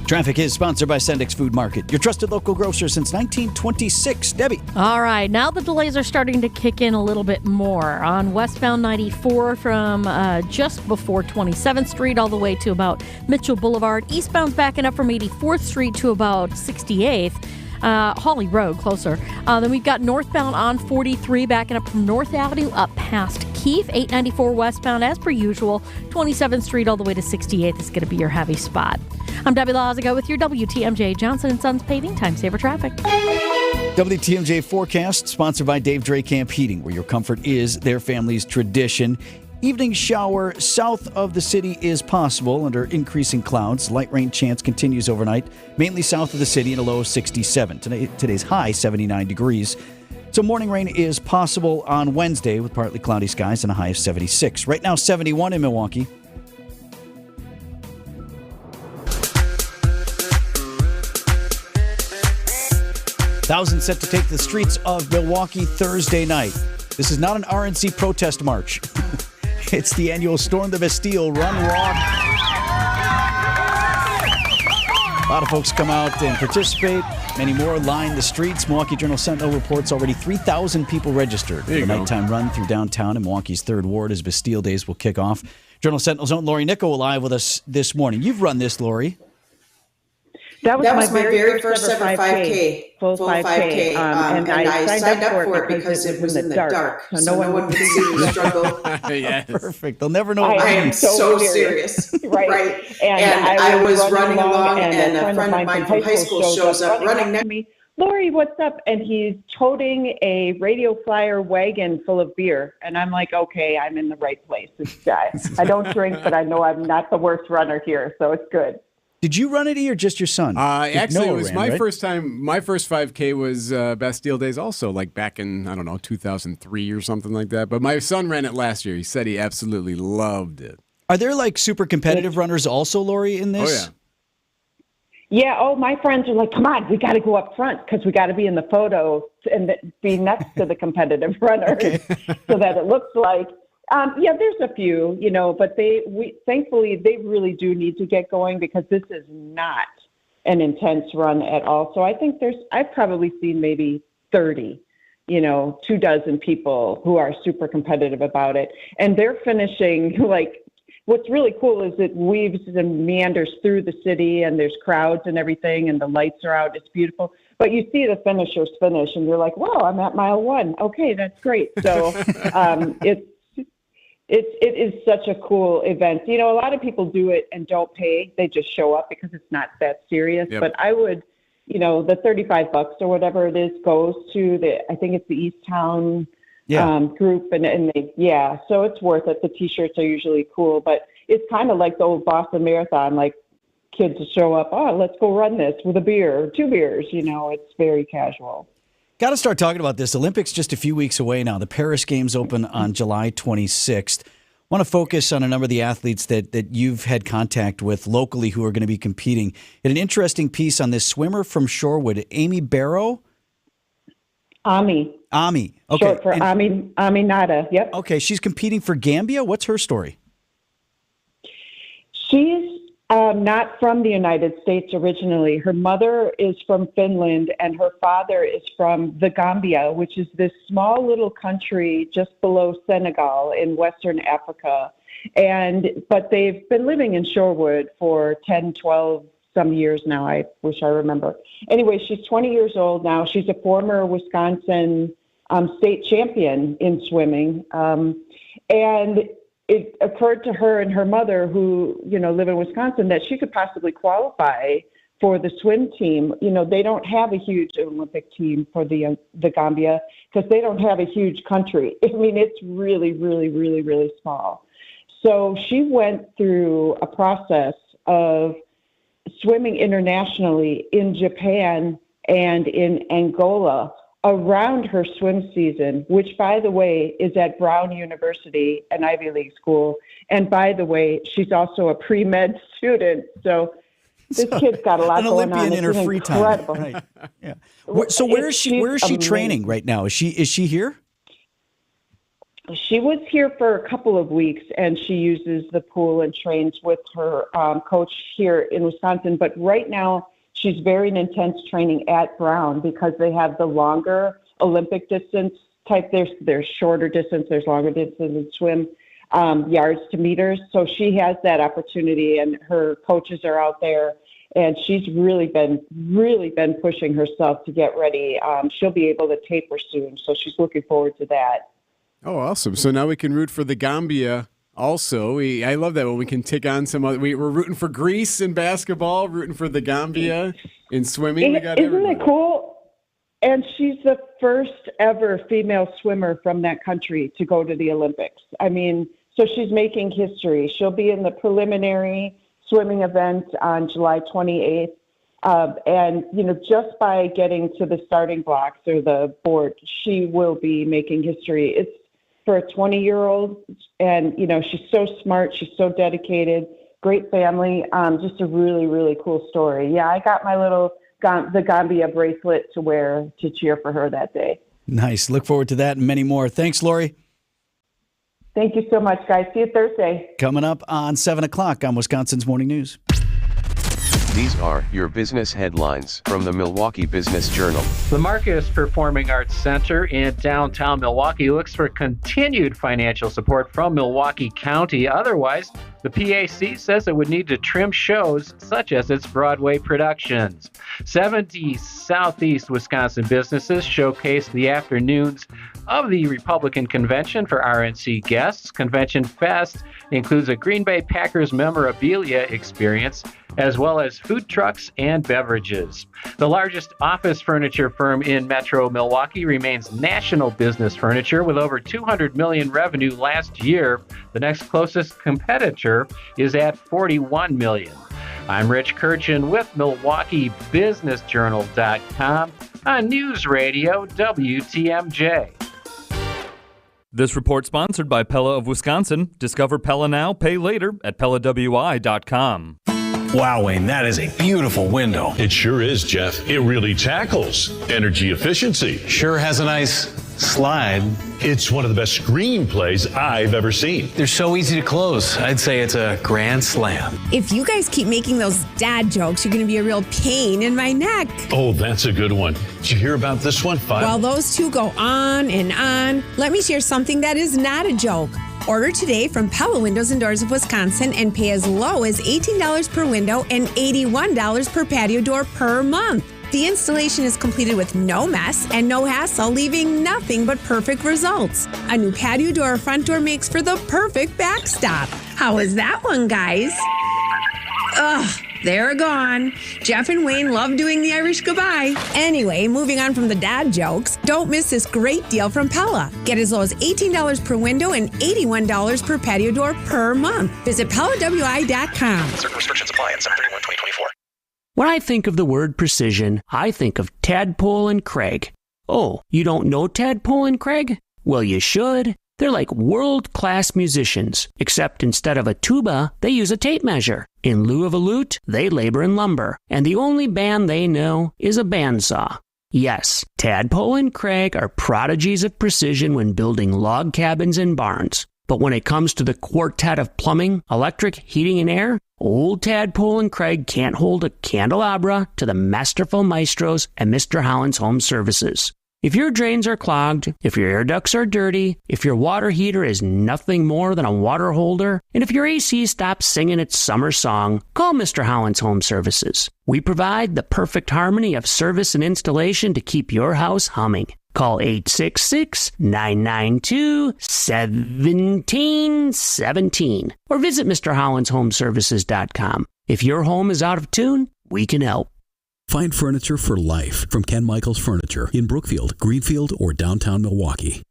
Traffic is sponsored by Sendix Food Market, your trusted local grocer since 1926. Debbie. All right, now the delays are starting to kick in a little bit more. On westbound 94 from just before 27th Street all the way to about Mitchell Boulevard. Eastbound's backing up from 84th Street to about 68th. Hawley Road, closer. Then we've got northbound on 43 backing up from North Avenue up past Keefe. 894 westbound as per usual. 27th Street all the way to 68th is going to be your heavy spot. I'm Debbie Lazago with your WTMJ Johnson & Sons Paving Time Saver Traffic. WTMJ forecast sponsored by Dave Dre Camp Heating, where your comfort is their family's tradition. Evening shower south of the city is possible under increasing clouds. Light rain chance continues overnight, mainly south of the city, in a low of 67. Today's high, 79 degrees. So morning rain is possible on Wednesday with partly cloudy skies and a high of 76. Right now, 71 in Milwaukee. Thousands set to take the streets of Milwaukee Thursday night. This is not an RNC protest march. It's the annual Storm the Bastille Run Walk. A lot of folks come out and participate. Many more line the streets. Milwaukee Journal-Sentinel reports already 3,000 people registered for the nighttime run through downtown in Milwaukee's 3rd Ward as Bastille Days will kick off. Journal-Sentinel's own Lori Nickel live with us this morning. You've run this, Lori. That was my very first ever 5K, full 5K. And I signed up for it because it was in the dark. So no one would see me struggle. Yes. Perfect. They'll never know. I am so serious. Right. And I was running along, and a friend of mine from high school shows up running next to me. Lori, what's up? And he's toting a Radio Flyer wagon full of beer. And I'm like, okay, I'm in the right place. I don't drink, but I know I'm not the worst runner here, so it's good. Did you run it, or just your son? Actually, Noah it was ran, my right? first time. My first 5K was Bastille Days also, like back in, 2003 or something like that. But my son ran it last year. He said he absolutely loved it. Are there like super competitive runners also, Lori, in this? Oh, yeah. Yeah. Oh, my friends are like, come on, we got to go up front because we got to be in the photo and be next to the competitive runners so that it looks like. Yeah, there's a few, but thankfully they really do need to get going because this is not an intense run at all. So I think I've probably seen maybe 30, 24 people who are super competitive about it, and they're finishing like. What's really cool is it weaves and meanders through the city, and there's crowds and everything, and the lights are out. It's beautiful. But you see the finishers finish, and you're like, "Wow, I'm at mile 1. Okay, that's great." So it is such a cool event. A lot of people do it and don't pay; they just show up because it's not that serious. Yep. But I would, the $35 or whatever it is goes to I think it's the East Town. Group and so it's worth it. The T-shirts are usually cool, but it's kind of like the old Boston Marathon, like kids show up, let's go run this with a beer, 2 beers, it's very casual. Got to start talking about this. Olympics just a few weeks away now. The Paris Games open on July 26th. Want to focus on a number of the athletes that you've had contact with locally who are going to be competing. You had an interesting piece on this swimmer from Shorewood, Amy Barrow. Ami. Okay. Short for Aminata. Yep. Okay, she's competing for Gambia. What's her story? She's not from the United States originally. Her mother is from Finland, and her father is from the Gambia, which is this small little country just below Senegal in Western Africa. But they've been living in Shorewood for 10, 12 some years now. I wish I remember. Anyway, she's 20 years old now. She's a former Wisconsin state champion in swimming. And it occurred to her and her mother, who, live in Wisconsin, that she could possibly qualify for the swim team. They don't have a huge Olympic team for the Gambia because they don't have a huge country. I mean, it's really, really, really, really small. So she went through a process of swimming internationally in Japan and in Angola around her swim season, which, by the way, is at Brown University, an Ivy League school. And by the way, she's also a pre-med student. So this kid's got a lot going on. An Olympian in her free time. Right. Yeah. So where is she training right now? Is she here? She was here for a couple of weeks, and she uses the pool and trains with her coach here in Wisconsin. But right now, she's very intense training at Brown because they have the longer Olympic distance type. There's shorter distance, there's longer distance in swim, yards to meters. So she has that opportunity, and her coaches are out there. And she's really been pushing herself to get ready. She'll be able to taper soon, so she's looking forward to that. Oh, awesome. So now we can root for the Gambia also. I love that when we can take on some other. We're rooting for Greece in basketball, rooting for the Gambia in swimming. Isn't it cool? And she's the first ever female swimmer from that country to go to the Olympics. I mean, so she's making history. She'll be in the preliminary swimming event on July 28th. And, just by getting to the starting blocks or the board, she will be making history. It's for a 20-year-old, and, she's so smart. She's so dedicated, great family. Just a really, really cool story. Yeah, I got my little the Gambia bracelet to wear to cheer for her that day. Nice. Look forward to that and many more. Thanks, Lori. Thank you so much, guys. See you Thursday. Coming up on 7 o'clock on Wisconsin's Morning News. These are your business headlines from the Milwaukee Business Journal. The Marcus Performing Arts Center in downtown Milwaukee looks for continued financial support from Milwaukee County. Otherwise, the PAC says it would need to trim shows such as its Broadway productions. 70 Southeast Wisconsin businesses showcase the afternoons of the Republican Convention for RNC guests. Convention Fest includes a Green Bay Packers memorabilia experience, as well as food trucks and beverages. The largest office furniture firm in Metro Milwaukee remains National Business Furniture with over $200 million revenue last year. The next closest competitor is at $41 million. I'm Rich Kirchin with MilwaukeeBusinessJournal.com on News Radio WTMJ. This report sponsored by Pella of Wisconsin. Discover Pella now, pay later at PellaWI.com. Wow, Wayne, that is a beautiful window. It sure is, Jeff. It really tackles energy efficiency. Sure has a nice slide. It's one of the best screenplays I've ever seen. They're so easy to close. I'd say it's a grand slam. If you guys keep making those dad jokes, you're going to be a real pain in my neck. Oh, that's a good one. Did you hear about this one? Well, those two go on and on. Let me share something that is not a joke. Order today from Pella Windows and Doors of Wisconsin and pay as low as $18 per window and $81 per patio door per month. The installation is completed with no mess and no hassle, leaving nothing but perfect results. A new patio door or front door makes for the perfect backstop. How was that one, guys? Ugh, they're gone. Jeff and Wayne love doing the Irish goodbye. Anyway, moving on from the dad jokes, don't miss this great deal from Pella. Get as low as $18 per window and $81 per patio door per month. Visit PellaWI.com. Certain restrictions apply at 7/31/2024. When I think of the word precision, I think of Tadpole and Craig. Oh, you don't know Tadpole and Craig? Well, you should. They're like world-class musicians, except instead of a tuba, they use a tape measure. In lieu of a lute, they labor in lumber, and the only band they know is a bandsaw. Yes, Tadpole and Craig are prodigies of precision when building log cabins and barns. But when it comes to the quartet of plumbing, electric, heating, and air, old Tadpole and Craig can't hold a candelabra to the masterful maestros at Mr. Holland's Home Services. If your drains are clogged, if your air ducts are dirty, if your water heater is nothing more than a water holder, and if your AC stops singing its summer song, call Mr. Holland's Home Services. We provide the perfect harmony of service and installation to keep your house humming. Call 866-992-1717 or visit MrHollandsHomeservices.com. If your home is out of tune, we can help. Find furniture for life from Ken Michaels Furniture in Brookfield, Greenfield, or downtown Milwaukee.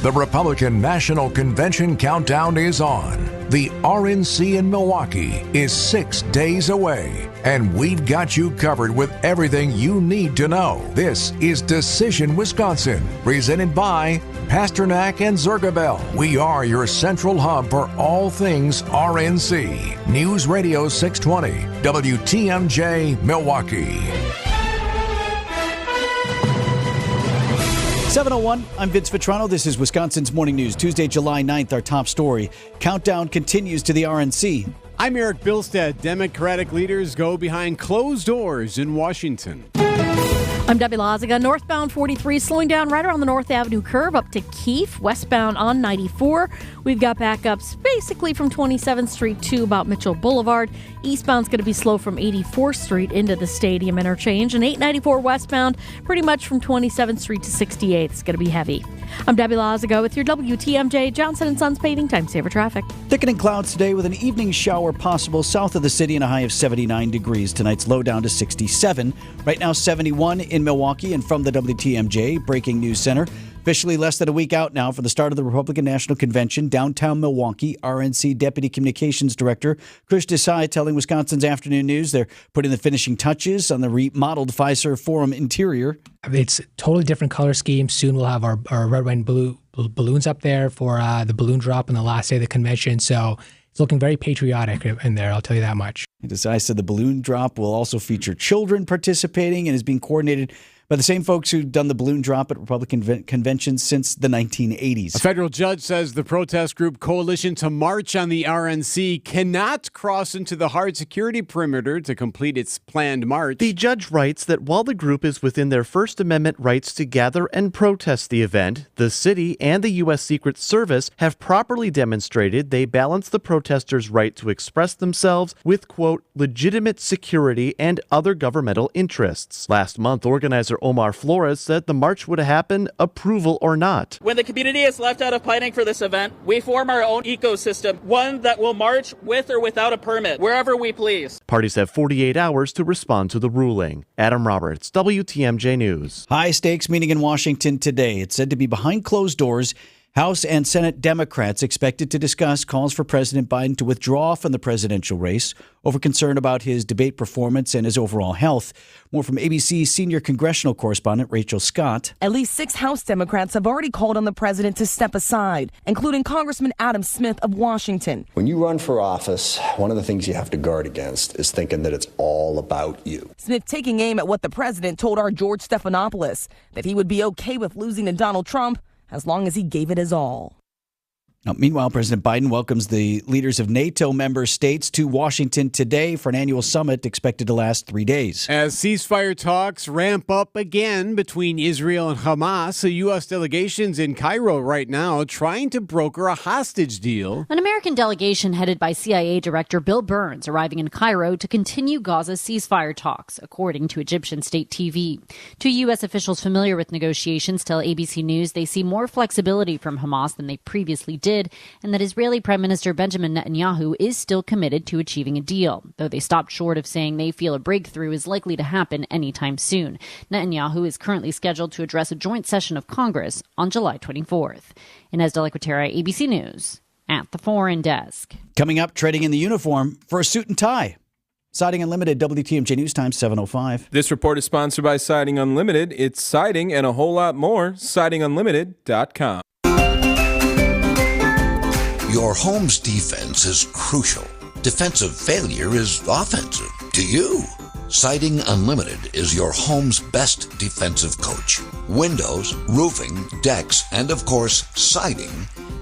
The Republican National Convention countdown is on. The RNC in Milwaukee is 6 days away, and we've got you covered with everything you need to know. This is Decision Wisconsin, presented by Pasternak and Zergabel. We are your central hub for all things RNC. News Radio 620, WTMJ, Milwaukee. 7:01, I'm Vince Vitrano. This is Wisconsin's Morning News. Tuesday, July 9th, our top story. Countdown continues to the RNC. I'm Eric Bilstead. Democratic leaders go behind closed doors in Washington. I'm Debbie Lazaga. Northbound 43 slowing down right around the North Avenue curve up to Keefe. Westbound on 94. We've got backups basically from 27th Street to about Mitchell Boulevard. Eastbound's going to be slow from 84th Street into the Stadium interchange. And 894 westbound pretty much from 27th Street to 68th. It's going to be heavy. I'm Debbie Lazaga with your WTMJ Johnson & Sons Paving Time Saver Traffic. Thickening clouds today with an evening shower possible south of the city and a high of 79 degrees. Tonight's low down to 67. Right now 71 in Milwaukee. And from the WTMJ Breaking News Center, officially less than a week out now for the start of the Republican National Convention, downtown Milwaukee. RNC Deputy Communications Director Krish Desai telling Wisconsin's Afternoon News they're putting the finishing touches on the remodeled Fiserv Forum interior. It's a totally different color scheme. Soon we'll have our red, white, and blue balloons up there for the balloon drop on the last day of the convention. So it's looking very patriotic in there, I'll tell you that much. Desai said the balloon drop will also feature children participating and is being coordinated by the same folks who've done the balloon drop at Republican conventions since the 1980s. A federal judge says the protest group Coalition to March on the RNC cannot cross into the hard security perimeter to complete its planned march. The judge writes that while the group is within their First Amendment rights to gather and protest the event, the city and the U.S. Secret Service have properly demonstrated they balance the protesters' right to express themselves with, quote, legitimate security and other governmental interests. Last month, organizer Omar Flores said the march would happen, approval or not. When the community is left out of planning for this event, we form our own ecosystem, one that will march with or without a permit, wherever we please. Parties have 48 hours to respond to the ruling. Adam Roberts, WTMJ News. High stakes meeting in Washington today. It's said to be behind closed doors. House and Senate Democrats expected to discuss calls for President Biden to withdraw from the presidential race over concern about his debate performance and his overall health. More from ABC senior congressional correspondent Rachel Scott. At least 6 House Democrats have already called on the president to step aside, including Congressman Adam Smith of Washington. When you run for office, one of the things you have to guard against is thinking that it's all about you. Smith taking aim at what the president told our George Stephanopoulos, that he would be okay with losing to Donald Trump as long as he gave it his all. Now, meanwhile, President Biden welcomes the leaders of NATO member states to Washington today for an annual summit expected to last 3 days. As ceasefire talks ramp up again between Israel and Hamas, a U.S. delegation's in Cairo right now trying to broker a hostage deal. An American delegation headed by CIA Director Bill Burns arriving in Cairo to continue Gaza's ceasefire talks, according to Egyptian state TV. 2 U.S. officials familiar with negotiations tell ABC News they see more flexibility from Hamas than they previously did, and that Israeli Prime Minister Benjamin Netanyahu is still committed to achieving a deal, though they stopped short of saying they feel a breakthrough is likely to happen anytime soon. Netanyahu is currently scheduled to address a joint session of Congress on July 24th. Inez de la Cuetera, ABC News, at the Foreign Desk. Coming up, trading in the uniform for a suit and tie. Siding Unlimited, WTMJ News Time, 7:05. This report is sponsored by Siding Unlimited. It's siding and a whole lot more. SidingUnlimited.com. Your home's defense is crucial. Defensive failure is offensive to you. Siding Unlimited is your home's best defensive coach. Windows, roofing, decks, and of course, siding.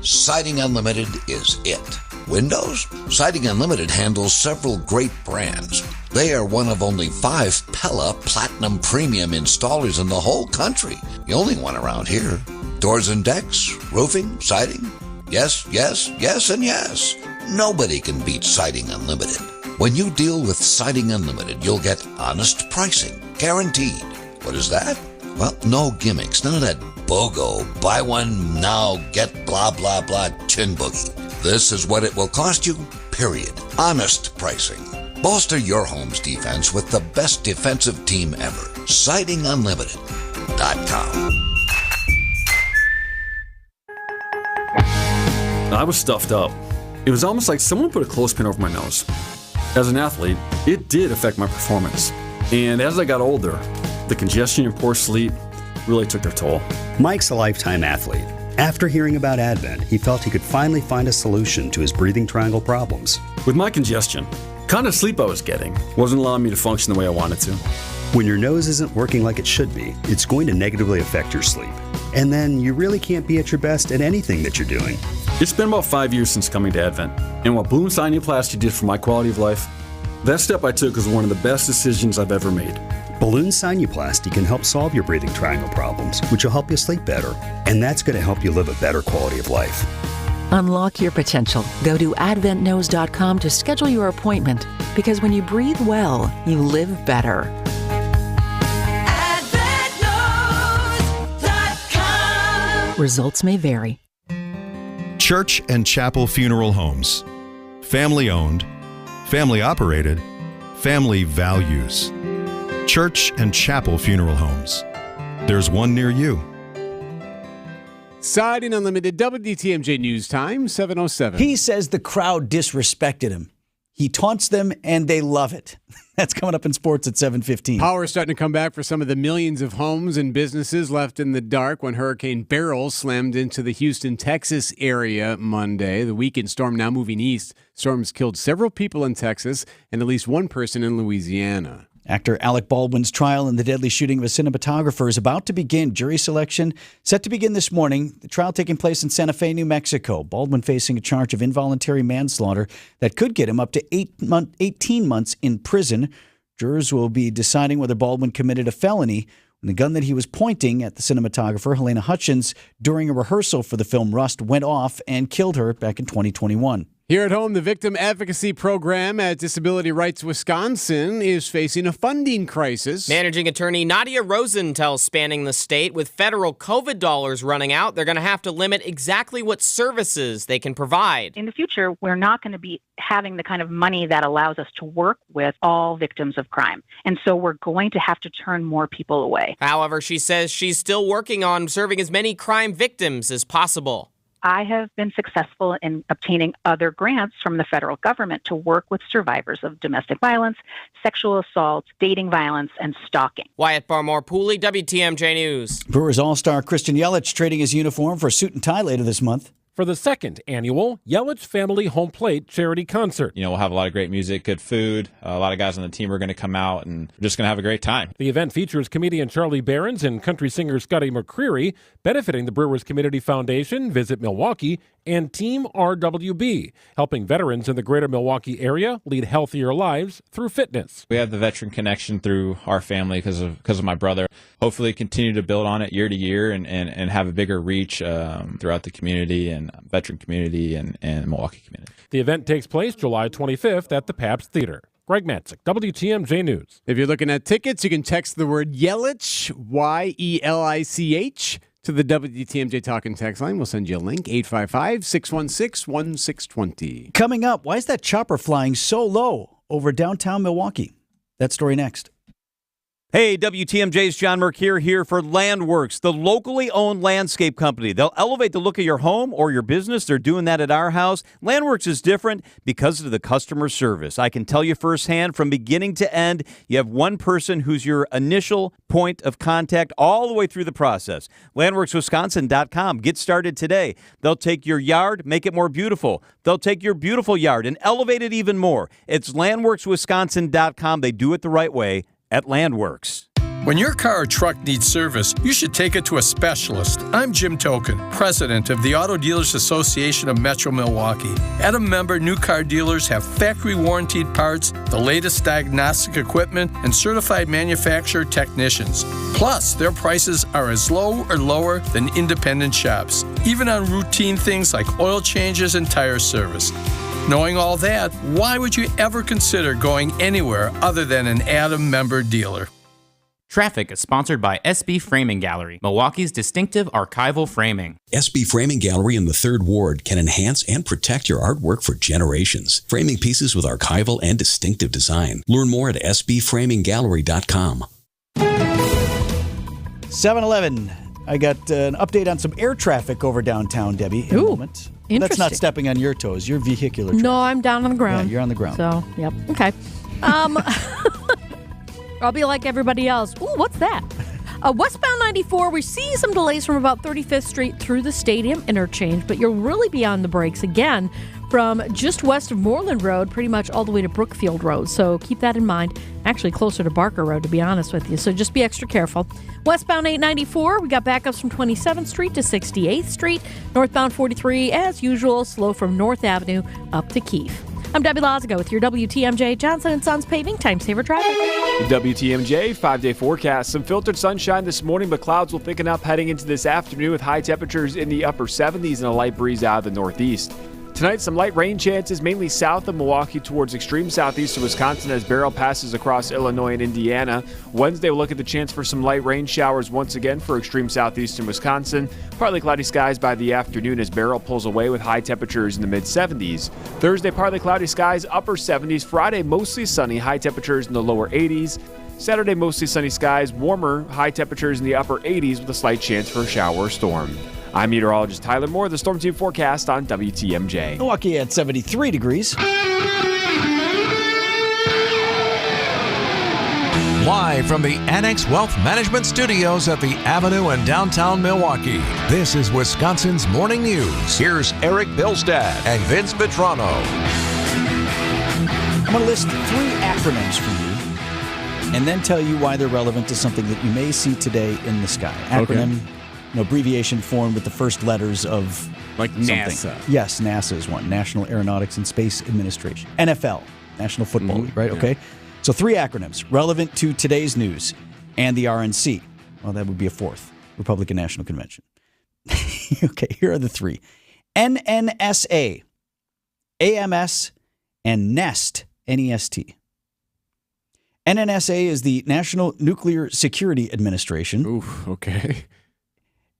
Siding Unlimited is it. Windows? Siding Unlimited handles several great brands. They are one of only 5 Pella Platinum Premium installers in the whole country. The only one around here. Doors and decks, roofing, siding. Yes, yes, yes, and yes. Nobody can beat Siding Unlimited. When you deal with Siding Unlimited, you'll get honest pricing, guaranteed. What is that? Well, no gimmicks, none of that BOGO, buy one now, get blah, blah, blah, chin boogie. This is what it will cost you, period. Honest pricing. Bolster your home's defense with the best defensive team ever. SidingUnlimited.com. I was stuffed up. It was almost like someone put a clothespin over my nose. As an athlete, it did affect my performance. And as I got older, the congestion and poor sleep really took their toll. Mike's a lifetime athlete. After hearing about Advent, he felt he could finally find a solution to his breathing triangle problems. With my congestion, the kind of sleep I was getting wasn't allowing me to function the way I wanted to. When your nose isn't working like it should be, it's going to negatively affect your sleep. And then you really can't be at your best at anything that you're doing. It's been about 5 years since coming to Advent, and what balloon sinuplasty did for my quality of life, that step I took was one of the best decisions I've ever made. Balloon sinuplasty can help solve your breathing triangle problems, which will help you sleep better, and that's going to help you live a better quality of life. Unlock your potential. Go to adventknows.com to schedule your appointment, because when you breathe well, you live better. Results may vary. Church and Chapel Funeral Homes. Family owned, family operated, family values. Church and Chapel Funeral Homes. There's one near you. Siding Unlimited, WTMJ News Time, 7:07. He says the crowd disrespected him. He taunts them, and they love it. That's coming up in sports at 7:15. Power starting to come back for some of the millions of homes and businesses left in the dark when Hurricane Beryl slammed into the Houston, Texas area Monday. The weekend storm now moving east. Storms killed several people in Texas and at least one person in Louisiana. Actor Alec Baldwin's trial in the deadly shooting of a cinematographer is about to begin. Jury selection set to begin this morning. The trial taking place in Santa Fe, New Mexico. Baldwin facing a charge of involuntary manslaughter that could get him up to 18 months in prison. Jurors will be deciding whether Baldwin committed a felony when the gun that he was pointing at the cinematographer, Helena Hutchins, during a rehearsal for the film Rust went off and killed her back in 2021. Here at home, the Victim Advocacy Program at Disability Rights Wisconsin is facing a funding crisis. Managing attorney Nadia Rosen tells Spanning the State with federal COVID dollars running out, they're going to have to limit exactly what services they can provide. In the future, we're not going to be having the kind of money that allows us to work with all victims of crime. And so we're going to have to turn more people away. However, she says she's still working on serving as many crime victims as possible. I have been successful in obtaining other grants from the federal government to work with survivors of domestic violence, sexual assault, dating violence, and stalking. Wyatt Barmore-Pooley, WTMJ News. Brewers All-Star Christian Yelich trading his uniform for a suit and tie later this month. For the second annual Yelich Family Home Plate Charity Concert. We'll have a lot of great music, good food. A lot of guys on the team are going to come out, and we're just going to have a great time. The event features comedian Charlie Barons and country singer Scotty McCreery, benefiting the Brewers Community Foundation, Visit Milwaukee, and Team RWB, helping veterans in the greater Milwaukee area lead healthier lives through fitness. We have the veteran connection through our family because of my brother. Hopefully continue to build on it year to year and have a bigger reach throughout the community and veteran community and Milwaukee community. The event takes place July 25th at the Pabst Theater. Greg Matzik, WTMJ News. If you're looking at tickets, you can text the word Yelich, Yelich, to the WTMJ Talk and Text line. We'll send you a link, 855-616-1620. Coming up, why is that chopper flying so low over downtown Milwaukee? That story next. Hey, WTMJ's John Mercure here for Landworks, the locally owned landscape company. They'll elevate the look of your home or your business. They're doing that at our house. Landworks is different because of the customer service. I can tell you firsthand, from beginning to end, you have one person who's your initial point of contact all the way through the process. LandworksWisconsin.com. Get started today. They'll take your yard, make it more beautiful. They'll take your beautiful yard and elevate it even more. It's LandworksWisconsin.com. They do it the right way at Landworks. When your car or truck needs service, you should take it to a specialist. I'm Jim Token, president of the Auto Dealers Association of Metro Milwaukee. At a member, new car dealers have factory warranted parts, the latest diagnostic equipment, and certified manufacturer technicians. Plus, their prices are as low or lower than independent shops, even on routine things like oil changes and tire service. Knowing all that, why would you ever consider going anywhere other than an Adam member dealer? Traffic is sponsored by SB Framing Gallery, Milwaukee's distinctive archival framing. SB Framing Gallery in the 3rd Ward can enhance and protect your artwork for generations. Framing pieces with archival and distinctive design. Learn more at sbframinggallery.com. 7-Eleven. I got an update on some air traffic over downtown, Debbie, in a moment. That's not stepping on your toes. You're vehicular traffic. No, I'm down on the ground. Yeah, you're on the ground. So, yep. Okay. I'll be like everybody else. Ooh, what's that? Westbound 94, we see some delays from about 35th Street through the Stadium interchange, but you'll really be on the brakes again from just west of Moreland Road, pretty much all the way to Brookfield Road. So keep that in mind. Actually, closer to Barker Road, to be honest with you. So just be extra careful. Westbound 894, we got backups from 27th Street to 68th Street. Northbound 43, as usual, slow from North Avenue up to Keefe. I'm Debbie Lazago with your WTMJ Johnson & Sons Paving Time Saver Traffic. WTMJ 5-day forecast. Some filtered sunshine this morning, but clouds will thicken up heading into this afternoon with high temperatures in the upper 70s and a light breeze out of the northeast. Tonight, some light rain chances, mainly south of Milwaukee towards extreme southeast of Wisconsin as Beryl passes across Illinois and Indiana. Wednesday, we'll look at the chance for some light rain showers once again for extreme southeastern Wisconsin. Partly cloudy skies by the afternoon as Beryl pulls away with high temperatures in the mid-70s. Thursday, partly cloudy skies, upper 70s. Friday, mostly sunny, high temperatures in the lower 80s. Saturday, mostly sunny skies, warmer, high temperatures in the upper 80s with a slight chance for a shower or storm. I'm meteorologist Tyler Moore, the Storm Team forecast on WTMJ. Milwaukee at 73 degrees. Live from the Annex Wealth Management Studios at the Avenue in downtown Milwaukee, this is Wisconsin's Morning News. Here's Eric Bilstad and Vince Vitrano. I'm going to list 3 acronyms for you and then tell you why they're relevant to something that you may see today in the sky. Acronym, an abbreviation formed with the first letters of like something. NASA. Yes, NASA is one. National Aeronautics and Space Administration. NFL, National Football League, right? Yeah. Okay. So 3 acronyms relevant to today's news and the RNC. Well, that would be a 4th, Republican National Convention. Okay, here are the 3. NNSA, AMS, and NEST, N-E-S-T. NNSA is the National Nuclear Security Administration. Oof, okay.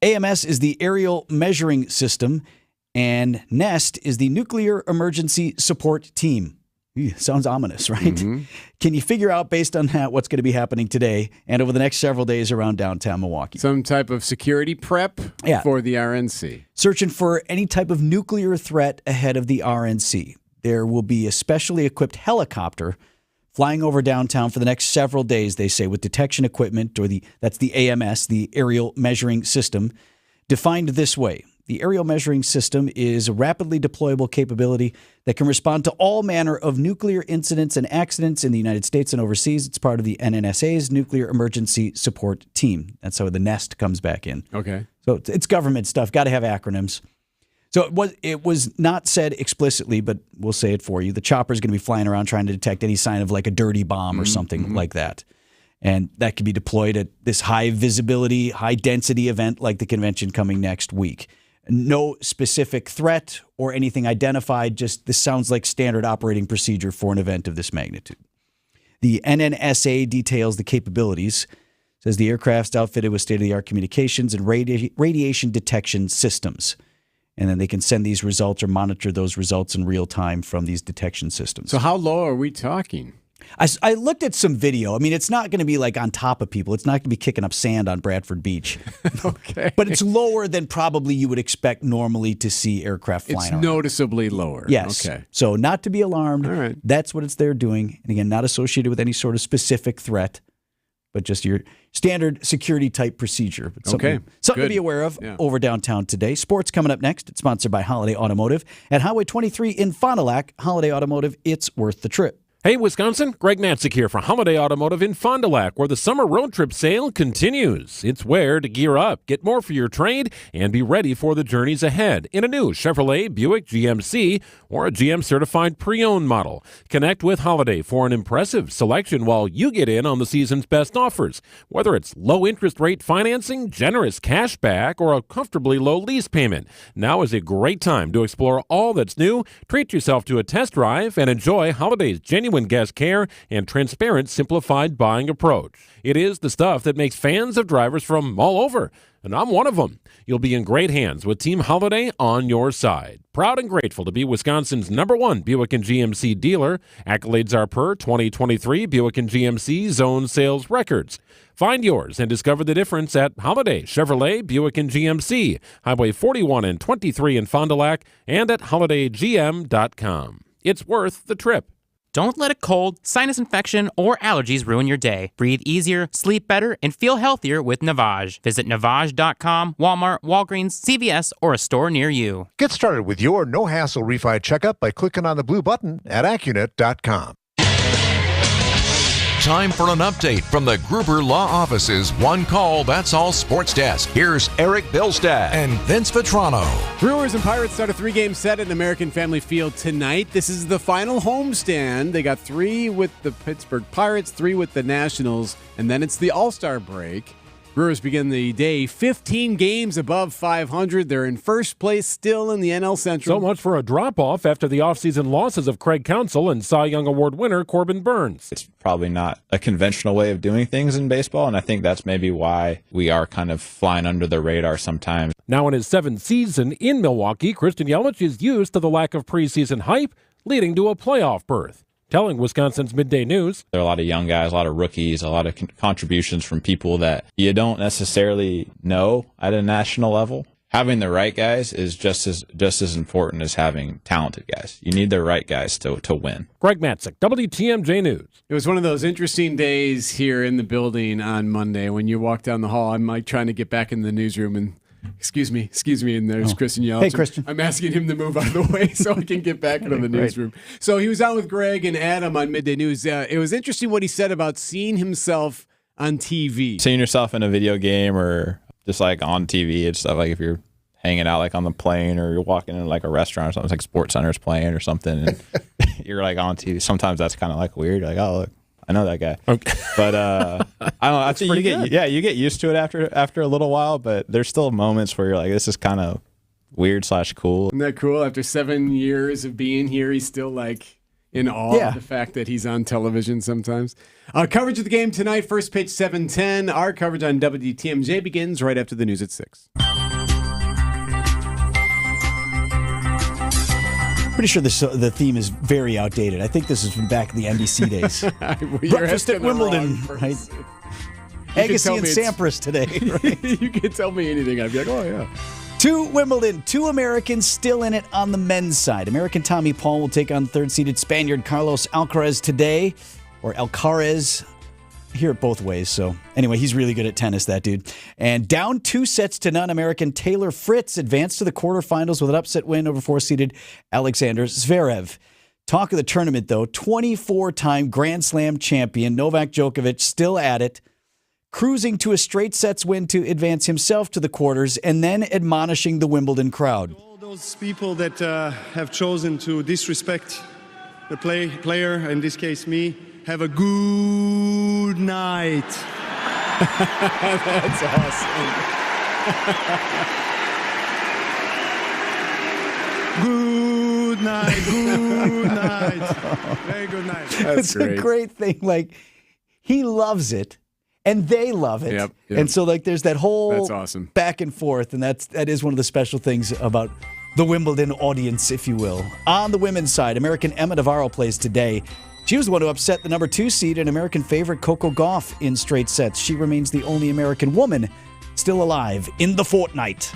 AMS is the Aerial Measuring System, and NEST is the Nuclear Emergency Support Team. Sounds ominous, right? Can you figure out, based on that, what's going to be happening today and over the next several days around downtown Milwaukee? Some type of security prep for the RNC. Searching for any type of nuclear threat ahead of the RNC. There will be a specially equipped helicopter flying over downtown for the next several days, they say, with detection equipment, or that's the AMS, the Aerial Measuring System, defined this way. The aerial measuring system is a rapidly deployable capability that can respond to all manner of nuclear incidents and accidents in the United States and overseas. It's part of the NNSA's Nuclear Emergency Support Team. That's how the NEST comes back in. Okay. So it's government stuff. Got to have acronyms. So it was not said explicitly, but we'll say it for you. The chopper is going to be flying around trying to detect any sign of like a dirty bomb or something like that. And that can be deployed at this high visibility, high density event like the convention coming next week. No specific threat or anything identified, just this sounds like standard operating procedure for an event of this magnitude. The NNSA details the capabilities, says the aircraft's outfitted with state-of-the-art communications and radiation detection systems. And then they can send these results or monitor those results in real time from these detection systems. So how low are we talking? I looked at some video. I mean, it's not going to be like on top of people. It's not going to be kicking up sand on Bradford Beach. Okay. But it's lower than probably you would expect normally to see aircraft flying around. It's noticeably lower. Yes. Okay. So not to be alarmed. All right. That's what it's there doing. And again, not associated with any sort of specific threat, but just your standard security type procedure. But something to be aware of over downtown today. Sports coming up next. It's sponsored by Holiday Automotive. At Highway 23 in Fond du Lac, Holiday Automotive, it's worth the trip. Hey, Wisconsin, Greg Natzik here for Holiday Automotive in Fond du Lac, where the summer road trip sale continues. It's where to gear up, get more for your trade, and be ready for the journeys ahead in a new Chevrolet, Buick, GMC, or a GM-certified pre-owned model. Connect with Holiday for an impressive selection while you get in on the season's best offers. Whether it's low interest rate financing, generous cash back, or a comfortably low lease payment, now is a great time to explore all that's new, treat yourself to a test drive, and enjoy Holiday's genuine guest care and transparent, simplified buying approach. It is the stuff that makes fans of drivers from all over, and I'm one of them. You'll be in great hands with Team Holiday on your side. Proud and grateful to be Wisconsin's #1 Buick and GMC dealer. Accolades are per 2023 Buick and GMC Zone Sales Records. Find yours and discover the difference at Holiday Chevrolet, Buick and GMC, Highway 41 and 23 in Fond du Lac, and at holidaygm.com. It's worth the trip. Don't let a cold, sinus infection, or allergies ruin your day. Breathe easier, sleep better, and feel healthier with Navage. Visit Navage.com, Walmart, Walgreens, CVS, or a store near you. Get started with your no-hassle refi checkup by clicking on the blue button at Accunet.com. Time for an update from the Gruber Law Office's One Call, That's All Sports Desk. Here's Eric Bilstad and Vince Vitrano. Brewers and Pirates start a 3-game set at American Family Field tonight. This is the final homestand. They got 3 with the Pittsburgh Pirates, 3 with the Nationals, and then it's the All-Star break. Brewers begin the day 15 games above 500. They're in first place still in the NL Central. So much for a drop-off after the offseason losses of Craig Counsell and Cy Young Award winner Corbin Burns. It's probably not a conventional way of doing things in baseball, and I think that's maybe why we are kind of flying under the radar sometimes. Now in his 7th season in Milwaukee, Christian Yelich is used to the lack of preseason hype, leading to a playoff berth. Telling Wisconsin's Midday News, there are a lot of young guys, a lot of rookies, a lot of contributions from people that you don't necessarily know at a national level. Having the right guys is just as important as having talented guys. You need the right guys to win. Greg Matzik, WTMJ News. It was one of those interesting days here in the building on Monday when you walk down the hall. I'm like trying to get back in the newsroom and excuse me, and there's Christian Yelich. Hey, Christian. I'm asking him to move out of the way so I can get back into the newsroom. So he was on with Greg and Adam on Midday News. It was interesting what he said about seeing himself on TV. Seeing yourself in a video game or just like on TV and stuff, like if you're hanging out like on the plane or you're walking in like a restaurant or something, like SportsCenter's playing or something, and you're like on TV. Sometimes that's kind of like weird. You're like, oh, look, I know that guy. Okay. But I don't know. I think you get used to it after a little while, but there's still moments where you're like, this is kind of weird / cool. Isn't that cool? After 7 years of being here, he's still like in awe of the fact that he's on television sometimes. Coverage of the game tonight, first pitch 7:10. Our coverage on WTMJ begins right after the news at 6. Pretty Pretty sure the theme is very outdated. I think this is from back in the NBC days. Breakfast at Wimbledon, right? Agassi and Sampras today. Right? You can tell me anything. I'd be like, oh, yeah. To Wimbledon, 2 Americans still in it on the men's side. American Tommy Paul will take on third-seeded Spaniard Carlos Alcaraz today, or Alcaraz. I hear it both ways, so anyway, he's really good at tennis, that dude. And down 2-0, American Taylor Fritz advanced to the quarterfinals with an upset win over 4-seeded Alexander Zverev. Talk of the tournament, though, 24-time Grand Slam champion Novak Djokovic still at it, cruising to a straight sets win to advance himself to the quarters, and then admonishing the Wimbledon crowd. All those people that have chosen to disrespect the player, in this case me, have a good night. That's awesome. Good night, good night. Very good night. It's a great thing. Like, he loves it. And they love it. Yep. And so, like, there's that whole That's awesome. back and forth, and that is one of the special things about the Wimbledon audience, if you will. On the women's side, American Emma Navarro plays today. She was the one who upset the number 2 seed and American favorite Coco Gauff in straight sets. She remains the only American woman still alive in the fortnight.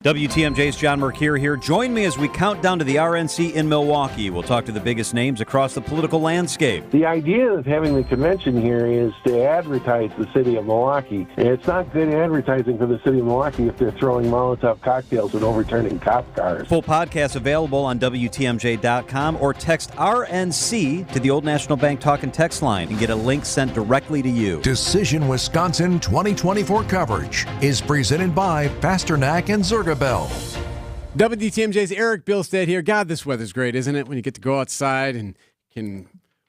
WTMJ's John Mercure here. Join me as we count down to the RNC in Milwaukee. We'll talk to the biggest names across the political landscape. The idea of having the convention here is to advertise the city of Milwaukee. And it's not good advertising for the city of Milwaukee if they're throwing Molotov cocktails and overturning cop cars. Full podcast available on WTMJ.com or text RNC to the Old National Bank talk and text line and get a link sent directly to you. Decision Wisconsin 2024 coverage is presented by Pasternak and Zerga Bell. WTMJ's Eric Bilstead here. God, this weather's great, isn't it? When you get to go outside and can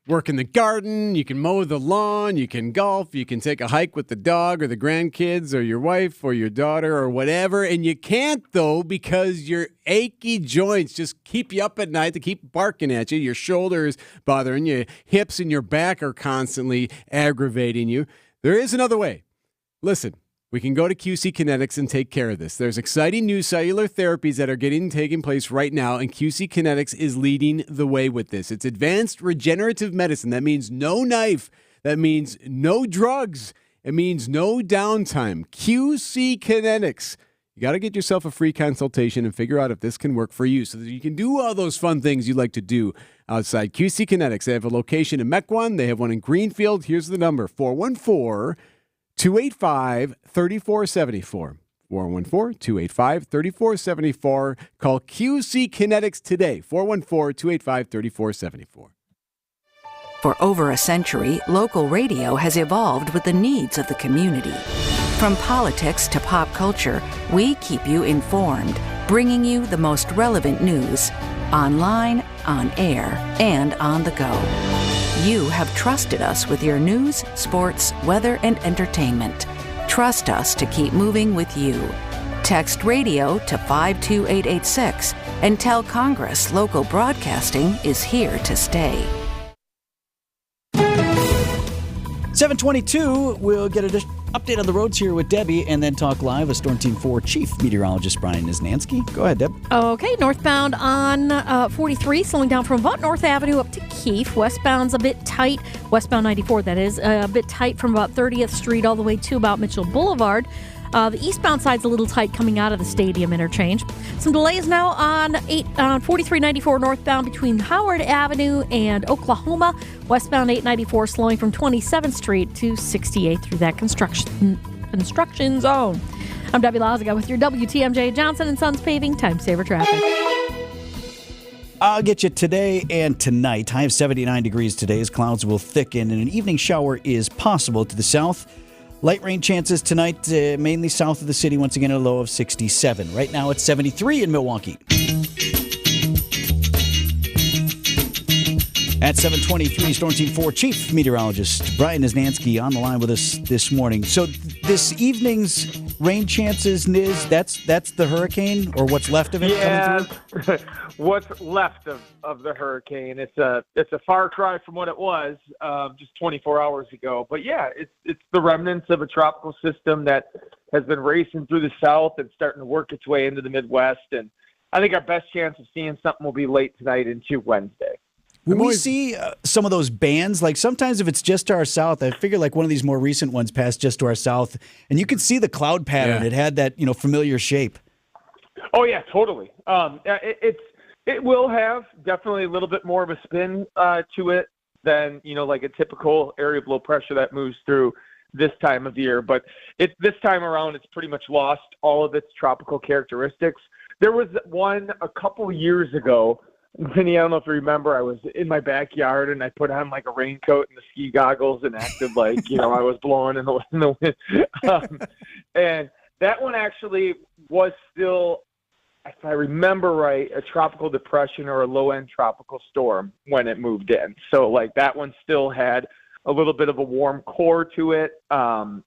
work in the garden, you can mow the lawn, you can golf, you can take a hike with the dog or the grandkids or your wife or your daughter or whatever. And you can't, though, because your achy joints just keep you up at night. They keep barking at you. Your shoulders bothering you. Hips and your back are constantly aggravating you. There is another way. Listen. We can go to QC Kinetics and take care of this. There's exciting new cellular therapies that are taking place right now, and QC Kinetics is leading the way with this. It's advanced regenerative medicine. That means no knife. That means no drugs. It means no downtime. QC Kinetics. You got to get yourself a free consultation and figure out if this can work for you so that you can do all those fun things you like to do outside. QC Kinetics. They have a location in Mequon. They have one in Greenfield. Here's the number, 414-285-3474. 414-285-3474. Call QC Kinetics today. 414-285-3474. For over a century, local radio has evolved with the needs of the community. From politics to pop culture, we keep you informed, bringing you the most relevant news, online, on air, and on the go. You have trusted us with your news, sports, weather, and entertainment. Trust us to keep moving with you. Text radio to 52886 and tell Congress local broadcasting is here to stay. 722, we'll get an update on the roads here with Debbie and then talk live with Storm Team 4 Chief Meteorologist Brian Niznansky. Go ahead, Deb. Okay, northbound on 43, slowing down from about North Avenue up to Keefe. Westbound's a bit tight. Westbound 94, that is, a bit tight from about 30th Street all the way to about Mitchell Boulevard. The eastbound side's a little tight coming out of the Stadium interchange. Some delays now on 4394 northbound between Howard Avenue and Oklahoma. Westbound 894 slowing from 27th Street to 68th through that construction zone. I'm Debbie Lazaga with your WTMJ Johnson & Sons Paving Time Saver Traffic. I'll get you today and tonight. High of 79 degrees today as clouds will thicken and an evening shower is possible to the south. Light rain chances tonight, mainly south of the city. Once again, a low of 67. Right now, it's 73 in Milwaukee. At 7:23, Storm Team 4 Chief Meteorologist Brian Niznansky on the line with us this morning. So this evening's rain chances, Niz, that's the hurricane or what's left of it coming through? What's left of the hurricane. It's a far cry from what it was just 24 hours ago. But yeah, it's the remnants of a tropical system that has been racing through the South and starting to work its way into the Midwest. And I think our best chance of seeing something will be late tonight into Wednesday. When we see some of those bands, like sometimes if it's just to our south, I figure like one of these more recent ones passed just to our south, and you could see the cloud pattern. Yeah. It had that, familiar shape. Oh yeah, totally. It will have definitely a little bit more of a spin to it than like a typical area of low pressure that moves through this time of year. But this time around, it's pretty much lost all of its tropical characteristics. There was one a couple years ago. Vinny, I don't know if you remember, I was in my backyard and I put on like a raincoat and the ski goggles and acted like, I was blowing in the wind. And that one actually was still, if I remember right, a tropical depression or a low-end tropical storm when it moved in. So like that one still had a little bit of a warm core to it. Some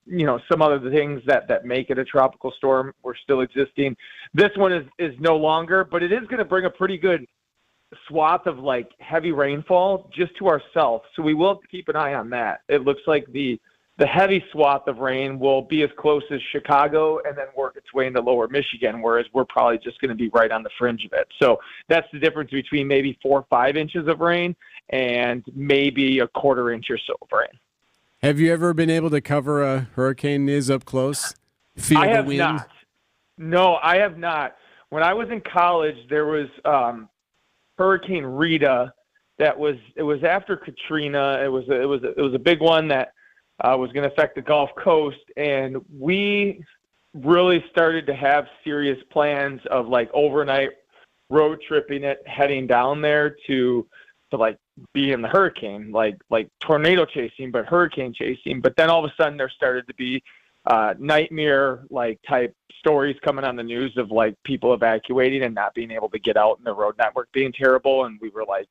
other things that make it a tropical storm were still existing. This one is no longer, but it is going to bring a pretty good swath of like heavy rainfall just to our south. So we will have to keep an eye on that. It looks like the heavy swath of rain will be as close as Chicago and then work its way into lower Michigan, whereas we're probably just going to be right on the fringe of it. So that's the difference between maybe 4 or 5 inches of rain and maybe a quarter inch or so of rain. Have you ever been able to cover a Hurricane Niz up close? Feel I the have wind? not. No, I have not. When I was in college, there was Hurricane Rita. It was after Katrina. It was a big one that was going to affect the Gulf Coast, and we really started to have serious plans of like overnight road tripping it, heading down there to like be in the hurricane, like tornado chasing, but hurricane chasing. But then all of a sudden there started to be nightmare like type stories coming on the news of like people evacuating and not being able to get out and the road network being terrible. And we were like,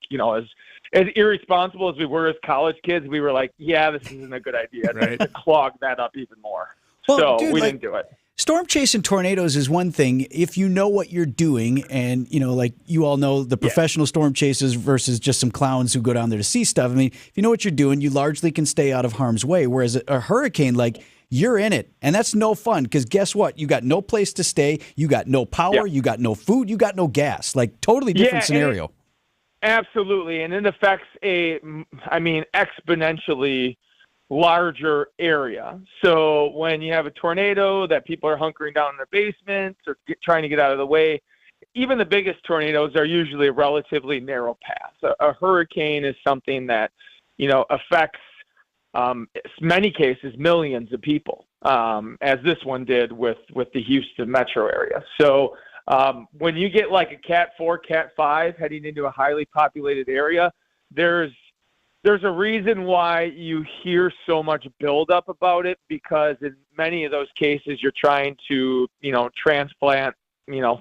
as irresponsible as we were as college kids, we were like, yeah, this isn't a good idea to clog that up even more. Well, so dude, we didn't do it. Storm chasing tornadoes is one thing if you know what you're doing, and like you all know the professional storm chasers versus just some clowns who go down there to see stuff. I mean, if you know what you're doing, you largely can stay out of harm's way. Whereas a hurricane, like you're in it, and that's no fun because guess what? You got no place to stay, you got no power, you got no food, you got no gas. Like totally different scenario. Absolutely, and it affects exponentially larger area. So when you have a tornado that people are hunkering down in their basements or trying to get out of the way, even the biggest tornadoes are usually a relatively narrow path. A hurricane is something that, affects, many cases, millions of people, as this one did with the Houston metro area. So when you get like a Cat 4, Cat 5 heading into a highly populated area, there's a reason why you hear so much buildup about it, because in many of those cases you're trying to, transplant,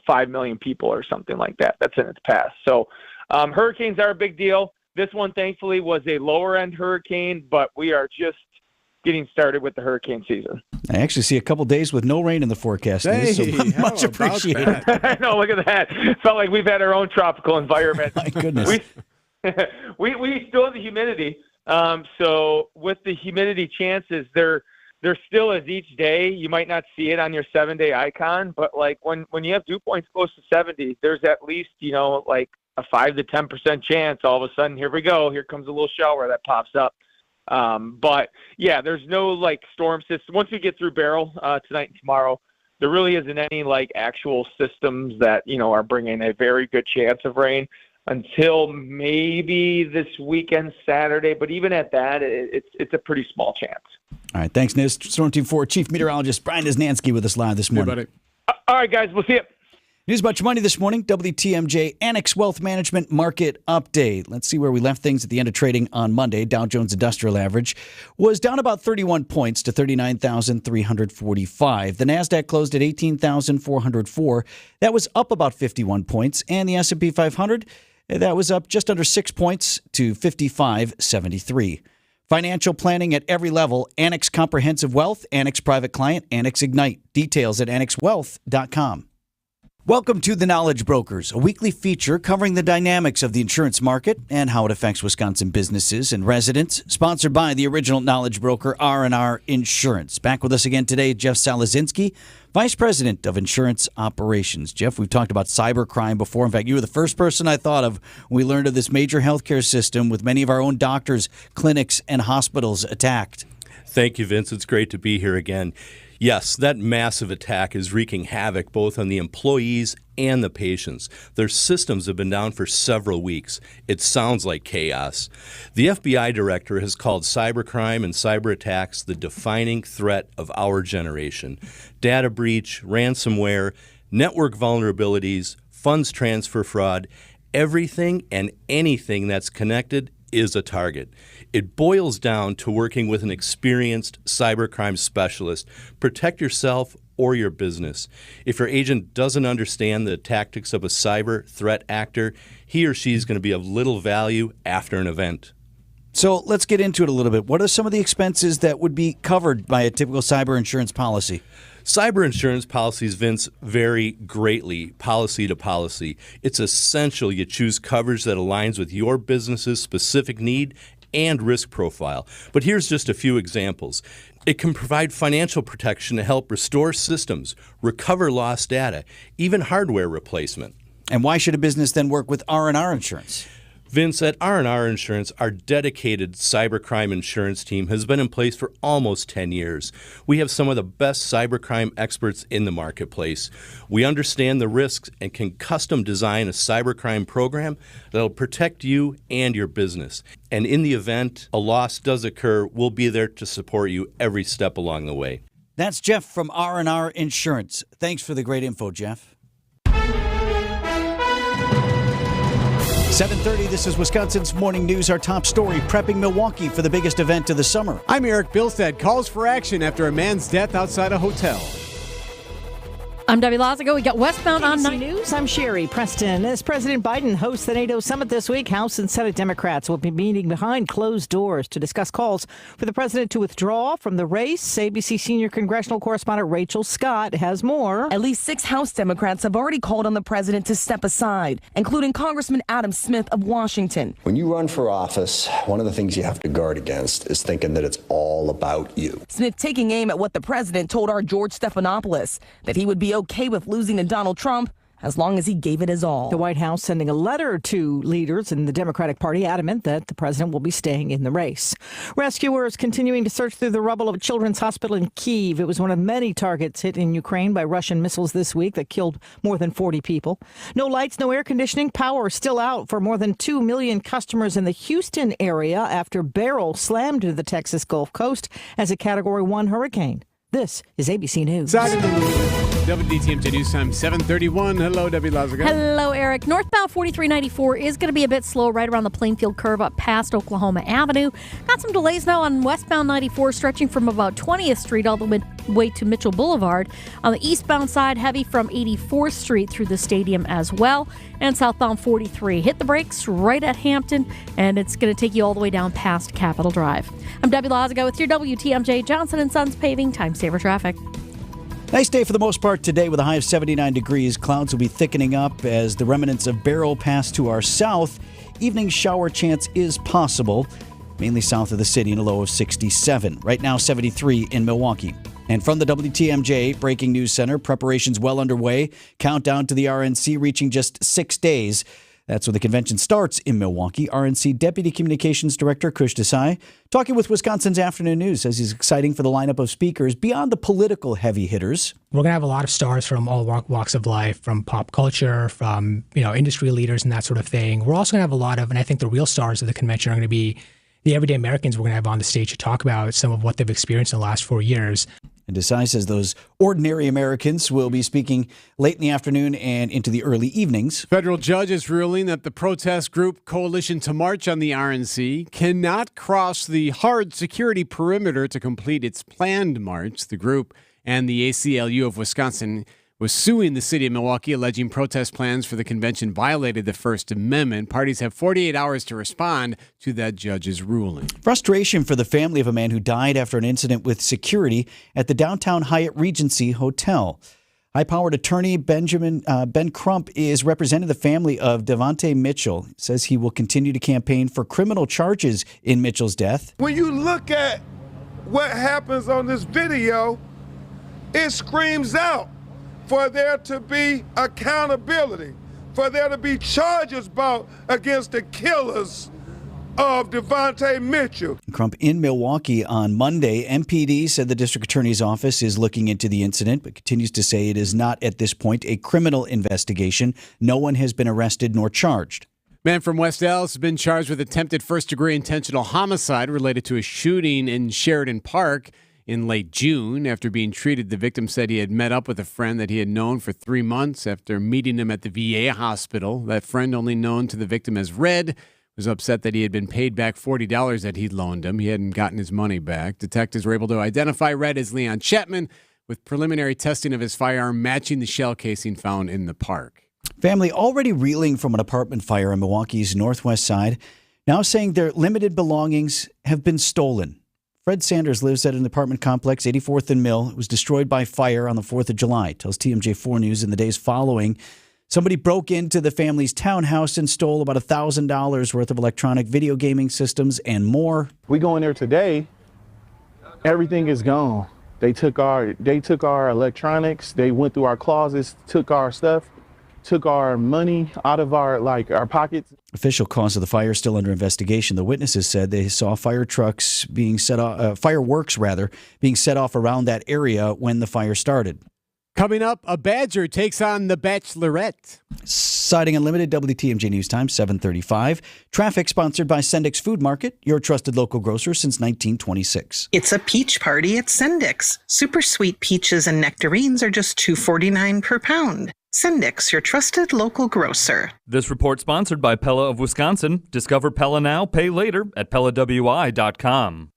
5 million people or something like that. That's in its path. So hurricanes are a big deal. This one, thankfully, was a lower-end hurricane, but we are just getting started with the hurricane season. I actually see a couple days with no rain in the forecast. So much appreciated. I know, look at that. Felt like we've had our own tropical environment. My goodness. We still have the humidity. So with the humidity chances, there still is each day. You might not see it on your 7-day icon, but like when you have dew points close to 70, there's at least, like a 5 to 10% chance all of a sudden, here we go. Here comes a little shower that pops up. But yeah, there's no like storm system. Once we get through Beryl tonight and tomorrow, there really isn't any like actual systems that, are bringing a very good chance of rain until maybe this weekend, Saturday. But even at that, it's a pretty small chance. All right. Thanks, Niz. Storm Team 4 Chief Meteorologist Brian Isnansky with us live this morning. All right, guys. We'll see you. News about your money this morning. WTMJ Annex Wealth Management Market Update. Let's see where we left things at the end of trading on Monday. Dow Jones Industrial Average was down about 31 points to 39,345. The NASDAQ closed at 18,404. That was up about 51 points. And the S&P 500, that was up just under 6 points to 5573. Financial planning at every level. Annex Comprehensive Wealth, Annex Private Client, Annex Ignite. Details at annexwealth.com. Welcome to The Knowledge Brokers, a weekly feature covering the dynamics of the insurance market and how it affects Wisconsin businesses and residents. Sponsored by the original knowledge broker, R&R Insurance. Back with us again today, Jeff Salazinski, Vice President of Insurance Operations. Jeff, we've talked about cybercrime before. In fact, you were the first person I thought of when we learned of this major healthcare system with many of our own doctors, clinics, and hospitals attacked. Thank you, Vince. It's great to be here again. Yes, that massive attack is wreaking havoc both on the employees and the patients. Their systems have been down for several weeks. It sounds like chaos. The FBI director has called cybercrime and cyber attacks the defining threat of our generation. Data breach, ransomware, network vulnerabilities, funds transfer fraud, everything and anything that's connected is a target. It boils down to working with an experienced cybercrime specialist. Protect yourself or your business. If your agent doesn't understand the tactics of a cyber threat actor, he or she is going to be of little value after an event. So let's get into it a little bit. What are some of the expenses that would be covered by a typical cyber insurance policy? Cyber insurance policies, Vince, vary greatly policy to policy. It's essential you choose coverage that aligns with your business's specific need and risk profile. But here's just a few examples. It can provide financial protection to help restore systems, recover lost data, even hardware replacement. And why should a business then work with R&R Insurance? Vince, at R&R Insurance, our dedicated cybercrime insurance team has been in place for almost 10 years. We have some of the best cybercrime experts in the marketplace. We understand the risks and can custom design a cybercrime program that'll protect you and your business. And in the event a loss does occur, we'll be there to support you every step along the way. That's Jeff from R&R Insurance. Thanks for the great info, Jeff. 7:30, this is Wisconsin's Morning News. Our top story, prepping Milwaukee for the biggest event of the summer. I'm Eric Bilstead. Calls for action after a man's death outside a hotel. I'm Debbie Lazago. We got westbound on ABC News. I'm Sherry Preston. As President Biden hosts the NATO summit this week, House and Senate Democrats will be meeting behind closed doors to discuss calls for the president to withdraw from the race. ABC senior congressional correspondent Rachel Scott has more. At least 6 House Democrats have already called on the president to step aside, including Congressman Adam Smith of Washington. When you run for office, one of the things you have to guard against is thinking that it's all about you. Smith taking aim at what the president told our George Stephanopoulos, that he would be okay with losing to Donald Trump as long as he gave it his all. The White House sending a letter to leaders in the Democratic Party adamant that the president will be staying in the race. Rescuers continuing to search through the rubble of a children's hospital in Kyiv. It was one of many targets hit in Ukraine by Russian missiles this week that killed more than 40 people. No lights, no air conditioning. Power still out for more than 2 million customers in the Houston area after Beryl slammed into the Texas Gulf Coast as a Category 1 hurricane. This is ABC News. WTMJ News Time 7:31. Hello, Debbie Lazago. Hello, Eric. Northbound 4394 is going to be a bit slow right around the Plainfield curve up past Oklahoma Avenue. Got some delays now on westbound 94 stretching from about 20th Street all the way to Mitchell Boulevard. On the eastbound side, heavy from 84th Street through the stadium as well. And southbound 43. Hit the brakes right at Hampton, and it's going to take you all the way down past Capitol Drive. I'm Debbie Lazago with your WTMJ Johnson & Sons Paving Time Saver Traffic. Nice day for the most part today with a high of 79 degrees. Clouds will be thickening up as the remnants of Beryl pass to our south. Evening shower chance is possible, mainly south of the city, and a low of 67. Right now, 73 in Milwaukee. And from the WTMJ Breaking News Center, preparations well underway. Countdown to the RNC reaching just 6 days. That's when the convention starts in Milwaukee. RNC Deputy Communications Director Kush Desai talking with Wisconsin's Afternoon News says he's exciting for the lineup of speakers beyond the political heavy hitters. We're going to have a lot of stars from all walks of life, from pop culture, from industry leaders and that sort of thing. We're also going to have a lot of, and I think the real stars of the convention are going to be the everyday Americans we're going to have on the stage to talk about some of what they've experienced in the last 4 years. And Desai says those ordinary Americans will be speaking late in the afternoon and into the early evenings. Federal judge is ruling that the protest group Coalition to March on the RNC cannot cross the hard security perimeter to complete its planned march. The group and the ACLU of Wisconsin was suing the city of Milwaukee, alleging protest plans for the convention violated the First Amendment. Parties have 48 hours to respond to that judge's ruling. Frustration for the family of a man who died after an incident with security at the downtown Hyatt Regency Hotel. High-powered attorney Ben Crump is representing the family of Devontae Mitchell. He says he will continue to campaign for criminal charges in Mitchell's death. When you look at what happens on this video, it screams out for there to be accountability, for there to be charges brought against the killers of Devontae Mitchell. Crump in Milwaukee on Monday. MPD said the district attorney's office is looking into the incident, but continues to say it is not at this point a criminal investigation. No one has been arrested nor charged. Man from West Dallas has been charged with attempted first-degree intentional homicide related to a shooting in Sheridan Park in late June. After being treated, the victim said he had met up with a friend that he had known for 3 months. After meeting him at the VA hospital, that friend, only known to the victim as Red, was upset that he had been paid back $40 that he'd loaned him. He hadn't gotten his money back. Detectives were able to identify Red as Leon Chapman, with preliminary testing of his firearm matching the shell casing found in the park. Family already reeling from an apartment fire on Milwaukee's northwest side, now saying their limited belongings have been stolen. Fred Sanders lives at an apartment complex, 84th and Mill. It was destroyed by fire on the 4th of July, tells TMJ4 News. In the days following, somebody broke into the family's townhouse and stole about $1,000 worth of electronic video gaming systems and more. We go in there today, everything is gone. They took our electronics, they went through our closets, took our stuff, took our money out of our pockets. Official cause of the fire still under investigation. The witnesses said they saw fireworks being set off around that area when the fire started. Coming up, a Badger takes on the Bachelorette. Siding Unlimited, WTMJ News Time, 7:35. Traffic sponsored by Sendik's Food Market, your trusted local grocer since 1926. It's a peach party at Sendik's. Super sweet peaches and nectarines are just $2.49 per pound. Sendik's, your trusted local grocer. This report sponsored by Pella of Wisconsin. Discover Pella now, pay later at PellaWI.com.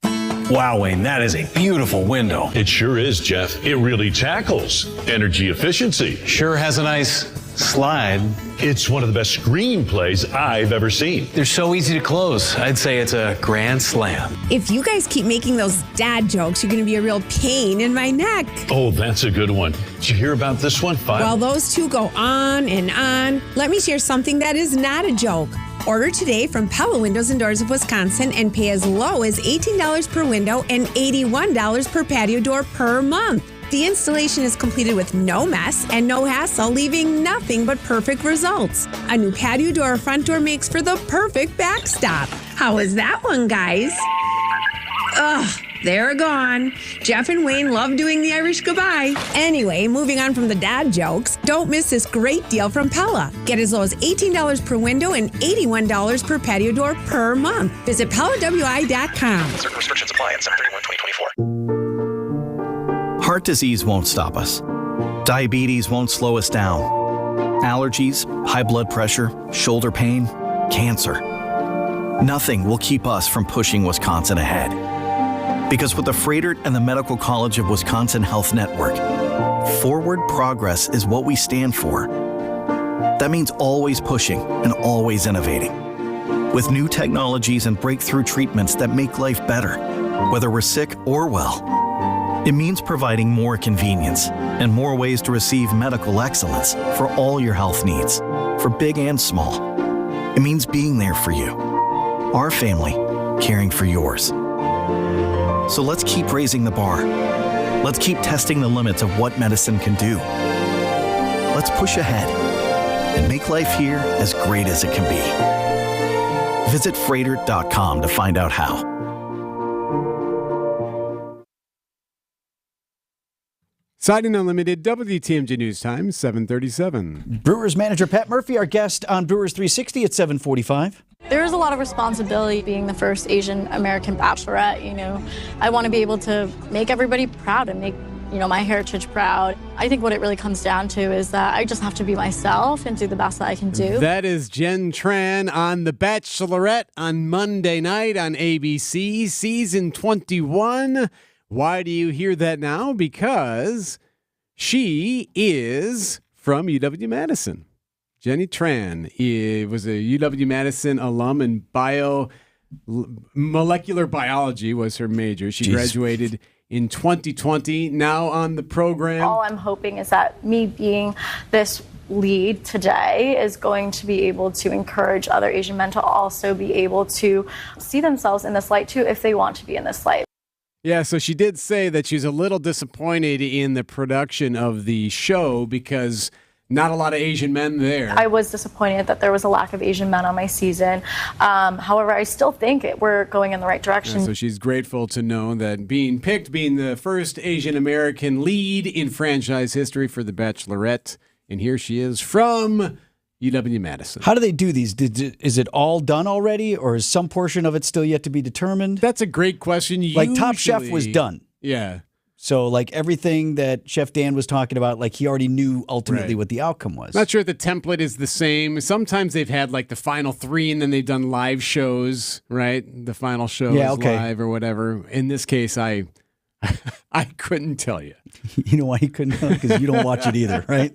Wow, Wayne, that is a beautiful window. It sure is, Jeff. It really tackles energy efficiency. Sure has a nice slide. It's one of the best screenplays I've ever seen. They're so easy to close. I'd say it's a grand slam. If you guys keep making those dad jokes, you're going to be a real pain in my neck. Oh, that's a good one. Did you hear about this one? While those two go on and on, let me share something that is not a joke. Order today from Pella Windows and Doors of Wisconsin and pay as low as $18 per window and $81 per patio door per month. The installation is completed with no mess and no hassle, leaving nothing but perfect results. A new patio door or front door makes for the perfect backstop. How was that one, guys? Ugh, they're gone. Jeff and Wayne love doing the Irish goodbye. Anyway, moving on from the dad jokes, don't miss this great deal from Pella. Get as low as $18 per window and $81 per patio door per month. Visit PellaWI.com. Certain restrictions apply at 7/31/2024. Heart disease won't stop us. Diabetes won't slow us down. Allergies, high blood pressure, shoulder pain, cancer. Nothing will keep us from pushing Wisconsin ahead. Because with the Freighter and the Medical College of Wisconsin Health Network, forward progress is what we stand for. That means always pushing and always innovating. With new technologies and breakthrough treatments that make life better, whether we're sick or well. It means providing more convenience and more ways to receive medical excellence for all your health needs, for big and small. It means being there for you, our family, caring for yours. So let's keep raising the bar. Let's keep testing the limits of what medicine can do. Let's push ahead and make life here as great as it can be. Visit Freighter.com to find out how. Siding Unlimited, WTMJ News Time, 7:37. Brewers manager Pat Murphy, our guest on Brewers 360 at 7:45. There's a lot of responsibility being the first Asian American bachelorette. I want to be able to make everybody proud and make, my heritage proud. I think what it really comes down to is that I just have to be myself and do the best that I can do. That is Jen Tran on The Bachelorette on Monday night on ABC, season 21. Why do you hear that now? Because she is from UW-Madison. Jenny Tran was a UW-Madison alum in molecular biology was her major. She graduated in 2020. Now on the program. All I'm hoping is that me being this lead today is going to be able to encourage other Asian men to also be able to see themselves in this light too, if they want to be in this light. Yeah, so she did say that she's a little disappointed in the production of the show because not a lot of Asian men there. I was disappointed that there was a lack of Asian men on my season. However, I still think we're going in the right direction. Yeah, so she's grateful to know that being the first Asian American lead in franchise history for The Bachelorette. And here she is from UW-Madison. How do they do these? Is it all done already, or is some portion of it still yet to be determined? That's a great question. Like Top Chef was done. Yeah. So, like, everything that Chef Dan was talking about, like, he already knew ultimately what the outcome was. Not sure if the template is the same. Sometimes they've had, like, the final 3, and then they've done live shows, right? The final show is live or whatever. In this case, I couldn't tell you. You know why you couldn't tell? Because you don't watch it either, right?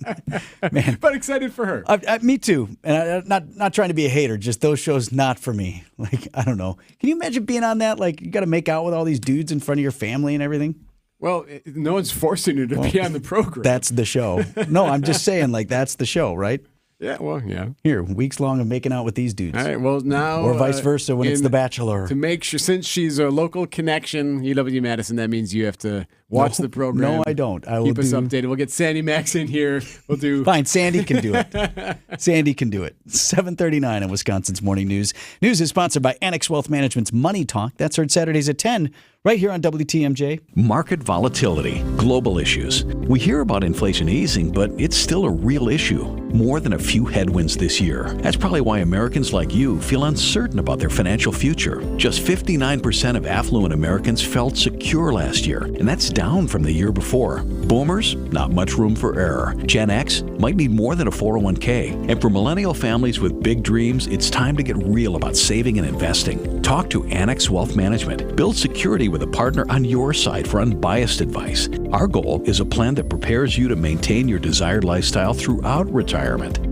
Man. But excited for her. Me too. And not trying to be a hater, just those shows not for me. Like, I don't know. Can you imagine being on that? Like, you got to make out with all these dudes in front of your family and everything? Well, no one's forcing you to be on the program. That's the show. No, I'm just saying, like, that's the show, right? Yeah, well, yeah. Here, weeks long of making out with these dudes. All right, well, now... Or vice versa when it's The Bachelor. To make sure, since she's a local connection, UW-Madison, that means you have to watch the program. No, I don't. Keep us updated. We'll get Sandy Max in here. We'll do... Fine, Sandy can do it. Sandy can do it. 7:39 in Wisconsin's Morning News. News is sponsored by Annex Wealth Management's Money Talk. That's heard Saturdays at 10, right here on WTMJ. Market volatility, global issues. We hear about inflation easing, but it's still a real issue. More than a few headwinds this year. That's probably why Americans like you feel uncertain about their financial future. Just 59% of affluent Americans felt secure last year, and that's down from the year before. Boomers, not much room for error. Gen X might need more than a 401k. And for millennial families with big dreams, it's time to get real about saving and investing. Talk to Annex Wealth Management. Build security with a partner on your side for unbiased advice. Our goal is a plan that prepares you to maintain your desired lifestyle throughout retirement.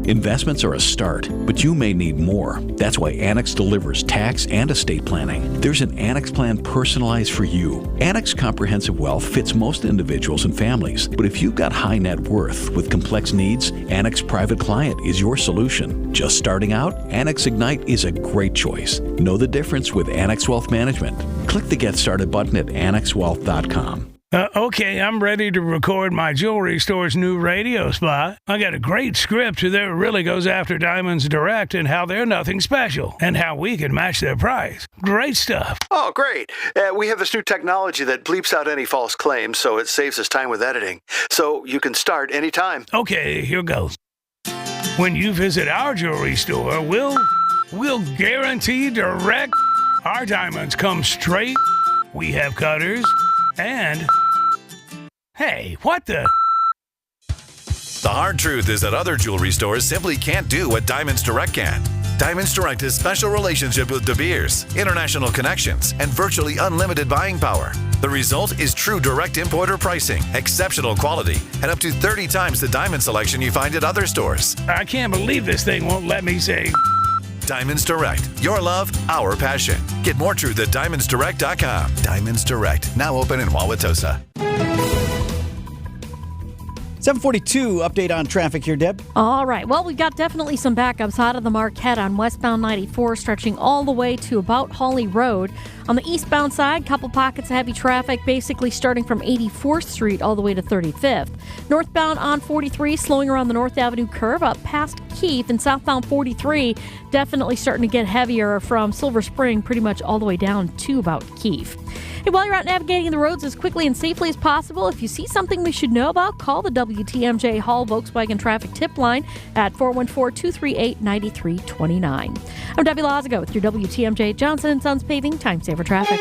Investments are a start, but you may need more. That's why Annex delivers tax and estate planning. There's an Annex plan personalized for you. Annex Comprehensive Wealth fits most individuals and families, but if you've got high net worth with complex needs, Annex Private Client is your solution. Just starting out? Annex Ignite is a great choice. Know the difference with Annex Wealth Management. Click the Get Started button at annexwealth.com. Okay, I'm ready to record my jewelry store's new radio spot. I got a great script that really goes after Diamonds Direct and how they're nothing special and how we can match their price. Great stuff. Oh, great. We have this new technology that bleeps out any false claims, so it saves us time with editing. So you can start anytime. Okay, here goes. When you visit our jewelry store, we'll guarantee direct. Our diamonds come straight. We have cutters. And, hey, what the? The hard truth is that other jewelry stores simply can't do what Diamonds Direct can. Diamonds Direct has special relationship with De Beers, international connections, and virtually unlimited buying power. The result is true direct importer pricing, exceptional quality, and up to 30 times the diamond selection you find at other stores. I can't believe this thing won't let me say... Diamonds Direct. Your love, our passion. Get more truth at DiamondsDirect.com. Diamonds Direct. Now open in Wauwatosa. 7:42 update on traffic here, Deb. All right. Well, we've got definitely some backups out of the Marquette on westbound 94, stretching all the way to about Hawley Road. On the eastbound side, couple pockets of heavy traffic, basically starting from 84th Street all the way to 35th. Northbound on 43, slowing around the North Avenue curve up past Keith, and southbound 43, definitely starting to get heavier from Silver Spring pretty much all the way down to about Keith. Hey, while you're out navigating the roads as quickly and safely as possible, if you see something we should know about, call the WTMJ Hall Volkswagen Traffic Tip Line at 414-238-9329. I'm Debbie Lazago with your WTMJ Johnson & Sons Paving Time Saver Traffic.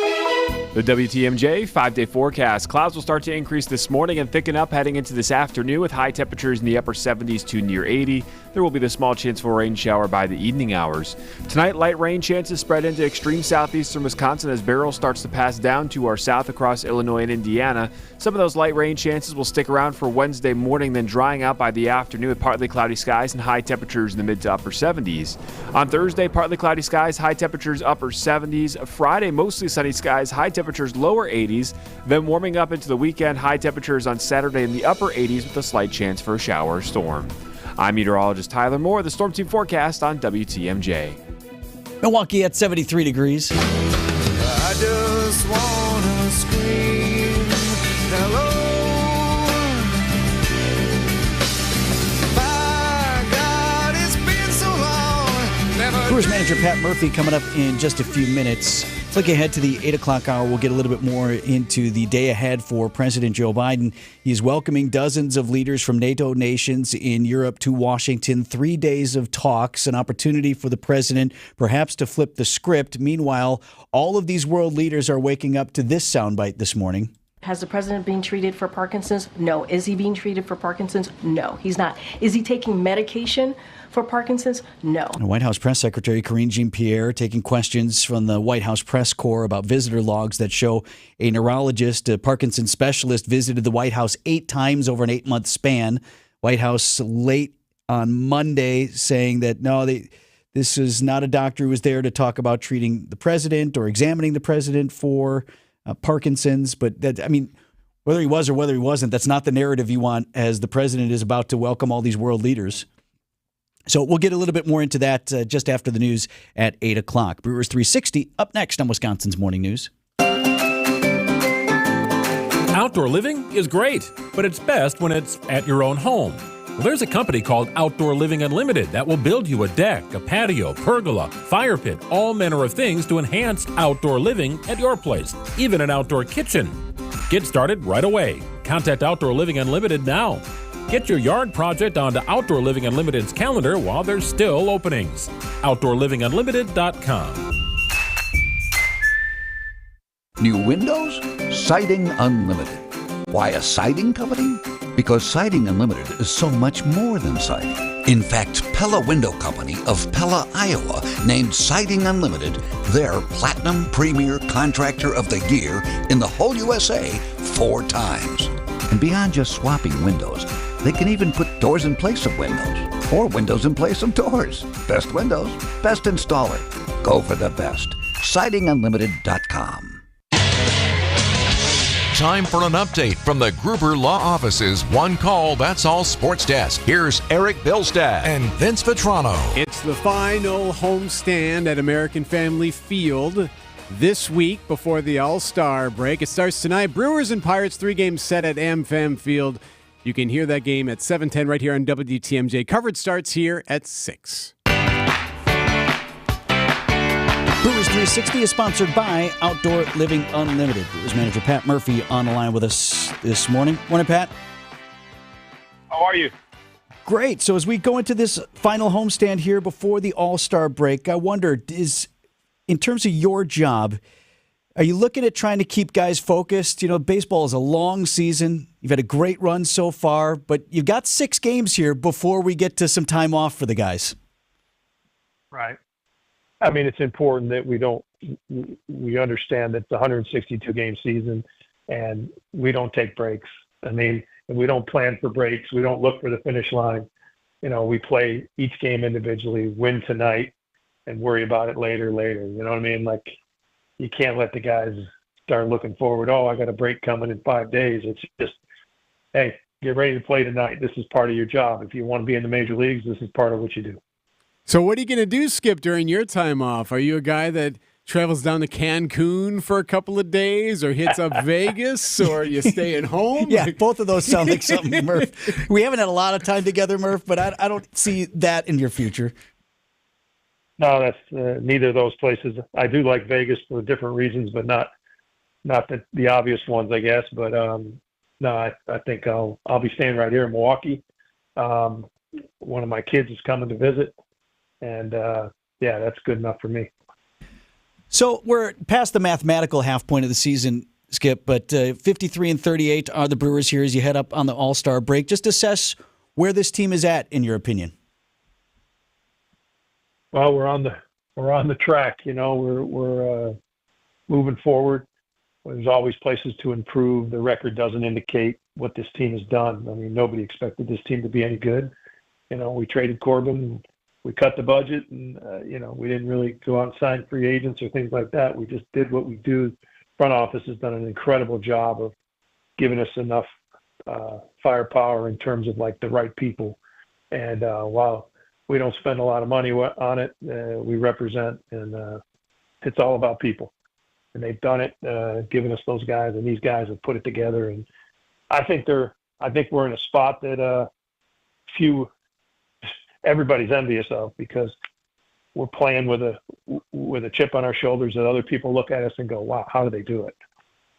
The WTMJ 5-day forecast. Clouds will start to increase this morning and thicken up heading into this afternoon with high temperatures in the upper 70s to near 80. There will be the small chance for a rain shower by the evening hours. Tonight, light rain chances spread into extreme southeastern Wisconsin as Beryl starts to pass down to our south across Illinois and Indiana. Some of those light rain chances will stick around for Wednesday morning, then drying out by the afternoon with partly cloudy skies and high temperatures in the mid to upper 70s. On Thursday, partly cloudy skies, high temperatures upper 70s. Friday, mostly sunny skies, high temperatures temperatures lower 80s, then warming up into the weekend, high temperatures on Saturday in the upper 80s with a slight chance for a shower or storm. I'm meteorologist Tyler Moore, the Storm Team forecast on WTMJ. Milwaukee at 73 degrees. I just wanna scream hello. My God, it's been so long. Never Brewers manager Pat Murphy coming up in just a few minutes. Let's look ahead to the 8 o'clock hour. We'll get a little bit more into the day ahead for President Joe Biden. He is welcoming dozens of leaders from NATO nations in Europe to Washington. 3 days of talks, an opportunity for the president perhaps to flip the script. Meanwhile, all of these world leaders are waking up to this soundbite this morning. Has the president been treated for Parkinson's? No. Is he being treated for Parkinson's? No, he's not. Is he taking medication for Parkinson's? No. White House Press Secretary Karine Jean-Pierre taking questions from the White House Press Corps about visitor logs that show a neurologist, a Parkinson's specialist, visited the White House 8 times over an 8-month span. White House late on Monday saying that this is not a doctor who was there to talk about treating the president or examining the president for Parkinson's. But that, I mean, whether he was or whether he wasn't, that's not the narrative you want as the president is about to welcome all these world leaders. So we'll get a little bit more into that just after the news at 8 o'clock. Brewers 360 up next on Wisconsin's Morning News. Outdoor living is great, but it's best when it's at your own home. Well, there's a company called Outdoor Living Unlimited that will build you a deck, a patio, pergola, fire pit, all manner of things to enhance outdoor living at your place, even an outdoor kitchen. Get started right away. Contact Outdoor Living Unlimited now. Get your yard project onto Outdoor Living Unlimited's calendar while there's still openings. OutdoorLivingUnlimited.com. New windows? Siding Unlimited. Why a siding company? Because Siding Unlimited is so much more than siding. In fact, Pella Window Company of Pella, Iowa, named Siding Unlimited their Platinum Premier Contractor of the Year in the whole USA 4 times. And beyond just swapping windows, they can even put doors in place of windows, or windows in place of doors. Best windows, best installer. Go for the best. SidingUnlimited.com. Time for an update from the Gruber Law Office's One Call, That's All Sports Desk. Here's Eric Bilstad and Vince Vitrano. It's the final homestand at American Family Field this week before the All-Star break. It starts tonight. Brewers and Pirates 3-game set at AmFam Field. You can hear that game at 7:10 right here on WTMJ. Coverage starts here at 6. Brewers 360 is sponsored by Outdoor Living Unlimited. Brewers manager Pat Murphy on the line with us this morning. Morning, Pat. How are you? Great. So as we go into this final homestand here before the All-Star break, I wonder, in terms of your job, are you looking at trying to keep guys focused? You know, baseball is a long season. You've had a great run so far, but you've got 6 games here before we get to some time off for the guys. Right. I mean, it's important that we understand that it's a 162-game season, and we don't take breaks. I mean, and we don't plan for breaks. We don't look for the finish line. You know, we play each game individually, win tonight, and worry about it later. You know what I mean? Like, you can't let the guys start looking forward. Oh, I got a break coming in 5 days. It's just, hey, get ready to play tonight. This is part of your job. If you want to be in the major leagues, this is part of what you do. So what are you going to do, Skip, during your time off? Are you a guy that travels down to Cancun for a couple of days or hits up Vegas, or you stay at home? Yeah, both of those sound like something, Murph. We haven't had a lot of time together, Murph, but I don't see that in your future. No, that's neither of those places. I do like Vegas for different reasons, but not the obvious ones, I guess. But no, I think I'll be staying right here in Milwaukee. One of my kids is coming to visit, and yeah, that's good enough for me. So we're past the mathematical half point of the season, Skip, but 53-38 are the Brewers here as you head up on the All-Star break. Just assess where this team is at, in your opinion. Well, we're on the track. You know, we're moving forward. There's always places to improve. The record doesn't indicate what this team has done. I mean, nobody expected this team to be any good. You know, we traded Corbin, we cut the budget, and you know, we didn't really go out and sign free agents or things like that. We just did what we do front office has done an incredible job of giving us enough firepower in terms of like the right people. And while we don't spend a lot of money on it, we represent, and it's all about people. And they've done it, giving us those guys, and these guys have put it together. And I think we're in a spot that everybody's envious of, because we're playing with a chip on our shoulders that other people look at us and go, wow, how do they do it?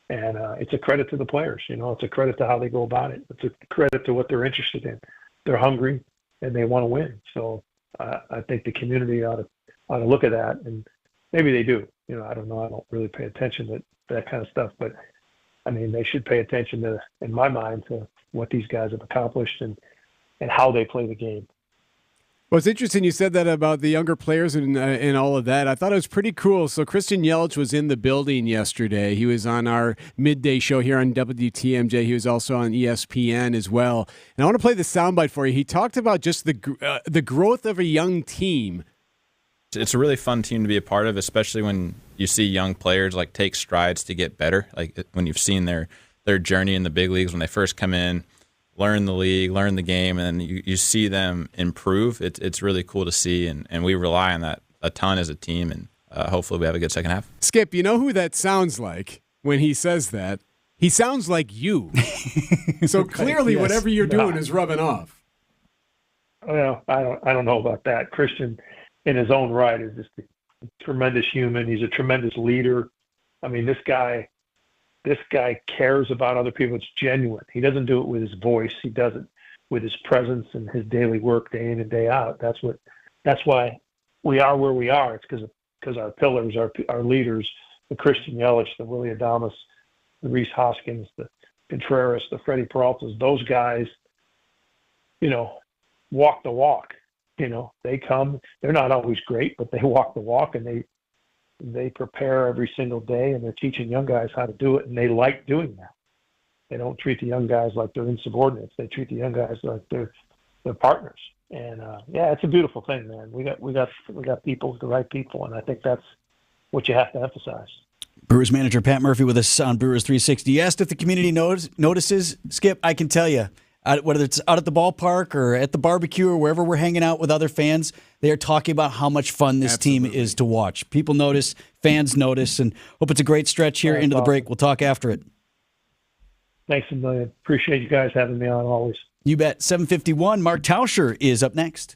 And it's a credit to the players. It's a credit to how they go about it. It's a credit to what they're interested in. They're hungry and they want to win. So I think the community ought to look at that, and maybe they do. I don't know. I don't really pay attention to that kind of stuff, but I mean, they should pay attention to, in my mind, to what these guys have accomplished and how they play the game. Well, it's interesting you said that about the younger players and all of that. I thought it was pretty cool. So Christian Yelich was in the building yesterday. He was on our midday show here on WTMJ. He was also on ESPN as well. And I want to play the soundbite for you. He talked about just the growth of a young team. It's a really fun team to be a part of, especially when you see young players like take strides to get better. Like when you've seen their journey in the big leagues when they first come in, learn the league, learn the game, and then you see them improve. It's really cool to see, and we rely on that a ton as a team, and hopefully we have a good second half. Skip, you know who that sounds like when he says that? He sounds like you. So clearly yes. Whatever you're doing is rubbing off. Well, I don't know about that. Christian, in his own right, is just a tremendous human. He's a tremendous leader. I mean, this guy cares about other people. It's genuine. He doesn't do it with his voice. He does it with his presence and his daily work, day in and day out. That's why we are where we are. It's because our pillars, our leaders, the Christian Yelich, the Willie Adames, the Rhys Hoskins, the Contreras, the Freddie Peraltas, those guys, walk the walk. They come. They're not always great, but they walk the walk, and they prepare every single day, and they're teaching young guys how to do it, and they like doing that. They don't treat the young guys like they're insubordinates. They treat the young guys like they're partners. And it's a beautiful thing, man. We got people, the right people, and I think that's what you have to emphasize. Brewers manager Pat Murphy with us on Brewers 360. You asked if the community notices. Skip, I can tell you, whether it's out at the ballpark or at the barbecue or wherever we're hanging out with other fans, they are talking about how much fun this team is to watch. People notice, fans notice, and hope it's a great stretch here into the break. We'll talk after it. Thanks a million. Appreciate you guys having me on always. You bet. 7:51, Mark Tauscher is up next.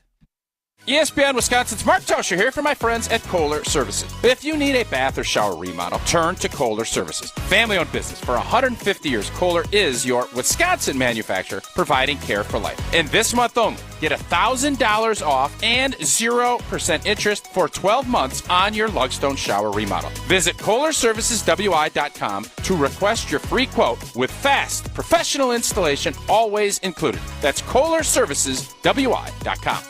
ESPN Wisconsin's Mark Tauscher here for my friends at Kohler Services. If you need a bath or shower remodel, turn to Kohler Services. Family-owned business for 150 years, Kohler is your Wisconsin manufacturer providing care for life. And this month only, get $1,000 off and 0% interest for 12 months on your Lugstone shower remodel. Visit KohlerServicesWI.com to request your free quote with fast, professional installation always included. That's KohlerServicesWI.com.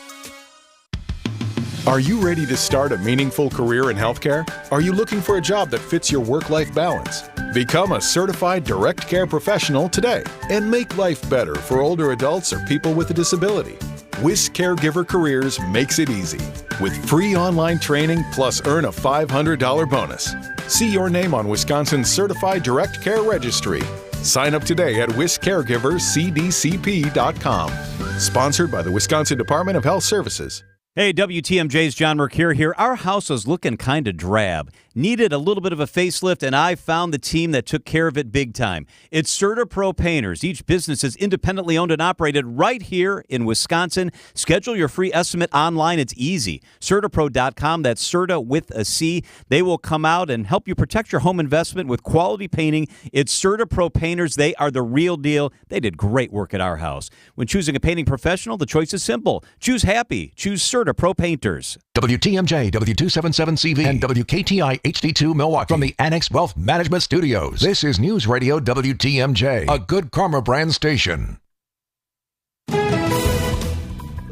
Are you ready to start a meaningful career in healthcare? Are you looking for a job that fits your work-life balance? Become a certified direct care professional today and make life better for older adults or people with a disability. WIS Caregiver Careers makes it easy with free online training plus earn a $500 bonus. See your name on Wisconsin's Certified Direct Care Registry. Sign up today at wiscaregivercdcp.com. Sponsored by the Wisconsin Department of Health Services. Hey, WTMJ's John Mercure here. Our house was looking kind of drab. Needed a little bit of a facelift, and I found the team that took care of it big time. It's CertaPro Painters. Each business is independently owned and operated right here in Wisconsin. Schedule your free estimate online. It's easy. CertaPro.com. That's Certa with a C. They will come out and help you protect your home investment with quality painting. It's CertaPro Painters. They are the real deal. They did great work at our house. When choosing a painting professional, the choice is simple. Choose happy. Choose CertaPro Painters. WTMJ, W277CV, and WKTI HD2 Milwaukee from the Annex Wealth Management Studios. This is News Radio WTMJ, a Good Karma brand station.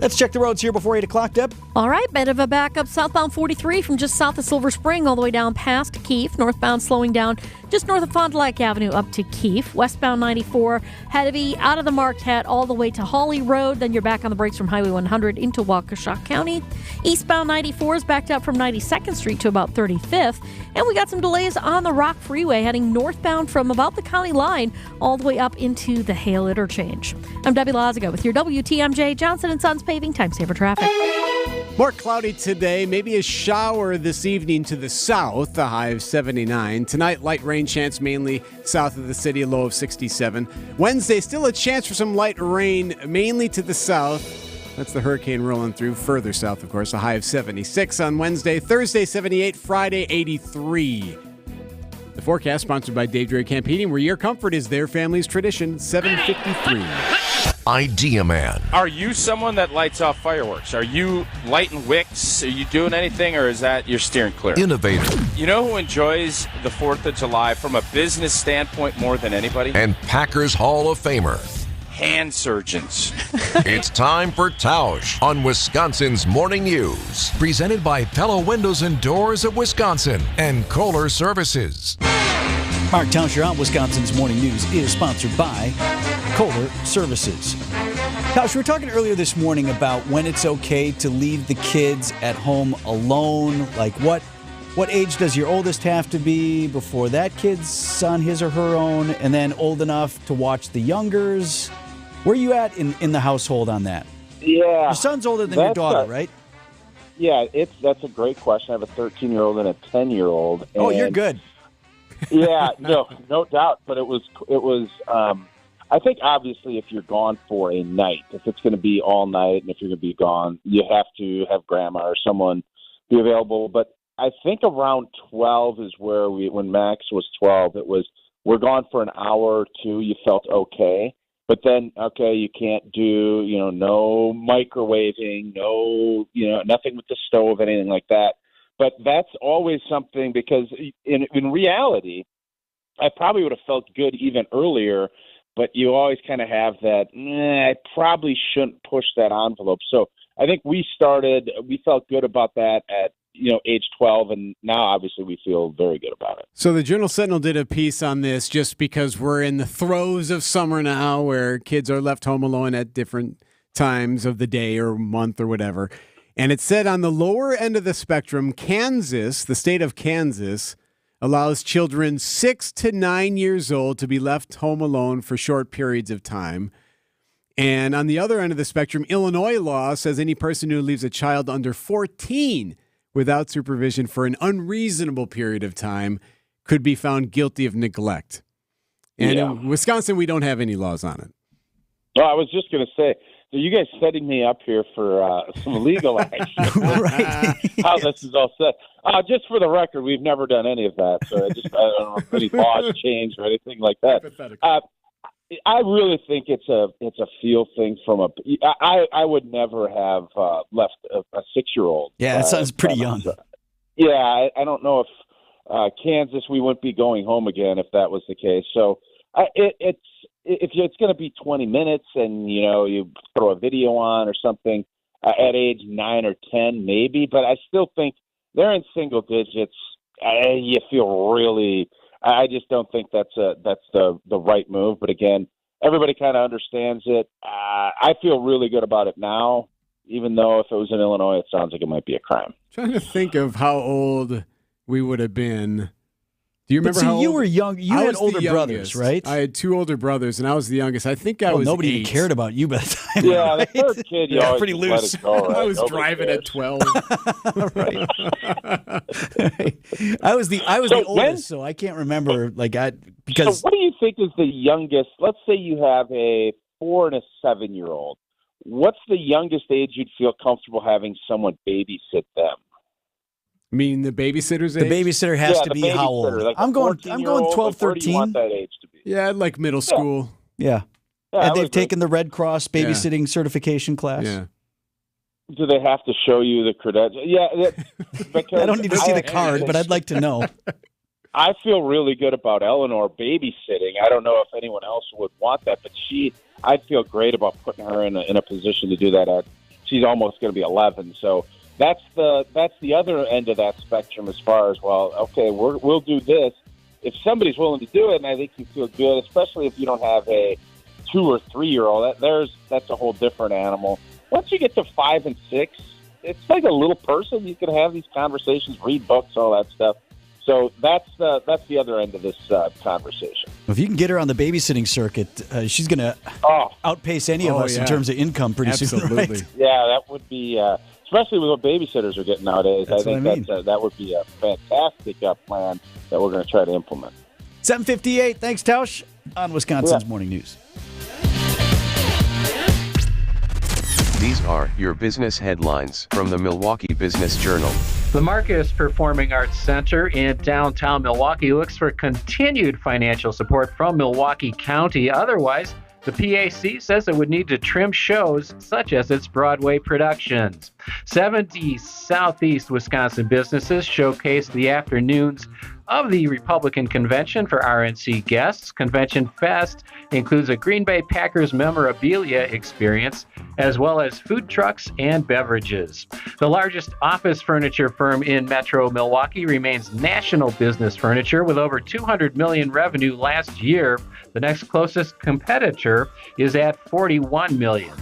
Let's check the roads here before 8 o'clock, Deb. All right, bit of a backup southbound 43 from just south of Silver Spring all the way down past Keefe. Northbound slowing down just north of Fond du Lac Avenue up to Keefe. Westbound 94, heavy out of the Marquette all the way to Holly Road. Then you're back on the brakes from Highway 100 into Waukesha County. Eastbound 94 is backed up from 92nd Street to about 35th. And we got some delays on the Rock Freeway heading northbound from about the county line all the way up into the Hale Interchange. I'm Debbie Lazago with your WTMJ Johnson & Sons Paving Time Saver Traffic. More cloudy today, maybe a shower this evening to the south, a high of 79. Tonight, light rain chance mainly south of the city, a low of 67. Wednesday, still a chance for some light rain mainly to the south. That's the hurricane rolling through further south, of course, a high of 76 on Wednesday. Thursday, 78. Friday, 83. The forecast sponsored by Dave Drury Camp Heating, where your comfort is their family's tradition, 753. Idea Man. Are you someone that lights off fireworks? Are you lighting wicks? Are you doing anything, or is that you're steering clear? Innovator. You know who enjoys the 4th of July from a business standpoint more than anybody? And Packers Hall of Famer. Hand surgeons. It's time for Tausch on Wisconsin's Morning News. Presented by Pella Windows and Doors of Wisconsin and Kohler Services. Mark Tauscher on Wisconsin's Morning News is sponsored by Kohler Services. Tauscher, we were talking earlier this morning about when it's okay to leave the kids at home alone. Like what age does your oldest have to be before that kid's on his or her own, and then old enough to watch the youngers? Where are you at in the household on that? Yeah. Your son's older than your daughter, right? Yeah, that's a great question. I have a 13-year-old and a 10-year-old. Oh, you're good. Yeah, no doubt. But it was. I think obviously if you're gone for a night, if it's going to be all night, and if you're going to be gone, you have to have grandma or someone be available. But I think around 12 is where when Max was 12, it was we're gone for an hour or two. You felt okay. But then, okay, you can't do, no microwaving, nothing with the stove, anything like that. But that's always something because in reality, I probably would have felt good even earlier, but you always kind of have that, I probably shouldn't push that envelope. So I think we felt good about that at, age 12, and now obviously we feel very good about it. So the Journal Sentinel did a piece on this just because we're in the throes of summer now where kids are left home alone at different times of the day or month or whatever. And it said on the lower end of the spectrum, Kansas, the state of Kansas, allows children 6 to 9 years old to be left home alone for short periods of time. And on the other end of the spectrum, Illinois law says any person who leaves a child under 14 without supervision for an unreasonable period of time could be found guilty of neglect. And in Wisconsin, we don't have any laws on it. Well, I was just going to say, so you guys setting me up here for some legal action. Right. How this is all set. Just for the record, we've never done any of that. So I don't know if any laws change or anything like that. I really think it's a feel thing from I would never have left a 6-year-old. Yeah, that sounds pretty young. Yeah, I don't know if Kansas, we wouldn't be going home again if that was the case. So if it's going to be 20 minutes and, you throw a video on or something at age 9 or 10, maybe. But I still think they're in single digits. You feel really – I just don't think that's the right move. But, again, everybody kind of understands it. I feel really good about it now, even though if it was in Illinois, it sounds like it might be a crime. Trying to think of how old we would have been. Do you remember how old? You were young. You had older brothers, right? I had 2 older brothers, and I was the youngest. I think I was nobody 8. even cared about you by the time. Yeah, right? the third kid, you always pretty just loose. let it go, right? I was Nobody driving cares. at 12. I was the oldest, so I can't remember because. So what do you think is the youngest? Let's say you have a 4 and a 7-year-old. What's the youngest age you'd feel comfortable having someone babysit them? I mean, the babysitter's age? The babysitter has to be how old? Like I'm going 12, Where 13. do you want that age to be? Yeah, like middle school. Yeah. Yeah, And they've taken the Red Cross babysitting certification class. Yeah. Do they have to show you the credentials? Yeah. I don't need to see the card, but I'd like to know. I feel really good about Eleanor babysitting. I don't know if anyone else would want that, but I'd feel great about putting her in a position to do that. She's almost going to be 11, so that's the other end of that spectrum as far as, well, okay, we'll do this, if somebody's willing to do it, and I think you feel good, especially if you don't have a 2 or 3-year-old, that's a whole different animal. Once you get to 5 and 6, it's like a little person. You can have these conversations, read books, all that stuff. So that's the other end of this conversation. If you can get her on the babysitting circuit, she's going to outpace any of us in terms of income pretty soon, right? Yeah, that would be, especially with what babysitters are getting nowadays. I think that would be a fantastic plan that we're going to try to implement. 7:58. Thanks, Tausch, on Wisconsin's Morning News. These are your business headlines from the Milwaukee Business Journal. The Marcus Performing Arts Center in downtown Milwaukee looks for continued financial support from Milwaukee County. Otherwise, the PAC says it would need to trim shows such as its Broadway productions. 70 Southeast Wisconsin businesses showcase the afternoons of the Republican Convention for RNC guests. Convention Fest includes a Green Bay Packers memorabilia experience, as well as food trucks and beverages. The largest office furniture firm in Metro Milwaukee remains National Business Furniture with over $200 million revenue last year. The next closest competitor is at $41 million.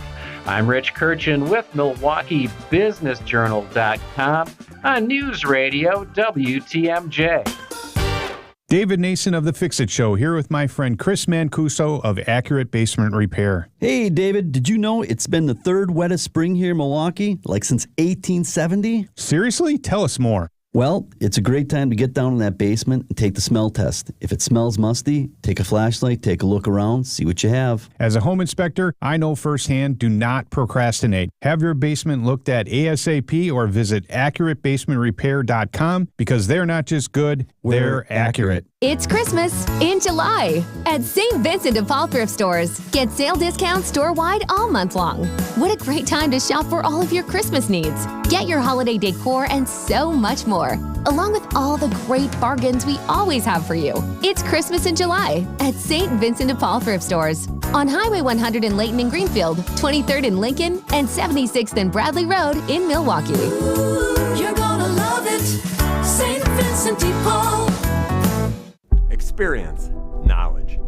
I'm Rich Kirchin with MilwaukeeBusinessJournal.com on News Radio WTMJ. David Nason of The Fix-It Show here with my friend Chris Mancuso of Accurate Basement Repair. Hey, David, did you know it's been the third wettest spring here in Milwaukee, like since 1870? Seriously? Tell us more. Well, it's a great time to get down in that basement and take the smell test. If it smells musty, take a flashlight, take a look around, see what you have. As a home inspector, I know firsthand, do not procrastinate. Have your basement looked at ASAP or visit AccurateBasementRepair.com because they're not just good, they're accurate. It's Christmas in July at St. Vincent de Paul Thrift Stores. Get sale discounts store-wide all month long. What a great time to shop for all of your Christmas needs. Get your holiday decor and so much more, along with all the great bargains we always have for you. It's Christmas in July at St. Vincent de Paul Thrift Stores on Highway 100 in Layton and Greenfield, 23rd in Lincoln, and 76th and Bradley Road in Milwaukee. Ooh, you're gonna love it, St. Vincent de Paul. Experience, knowledge,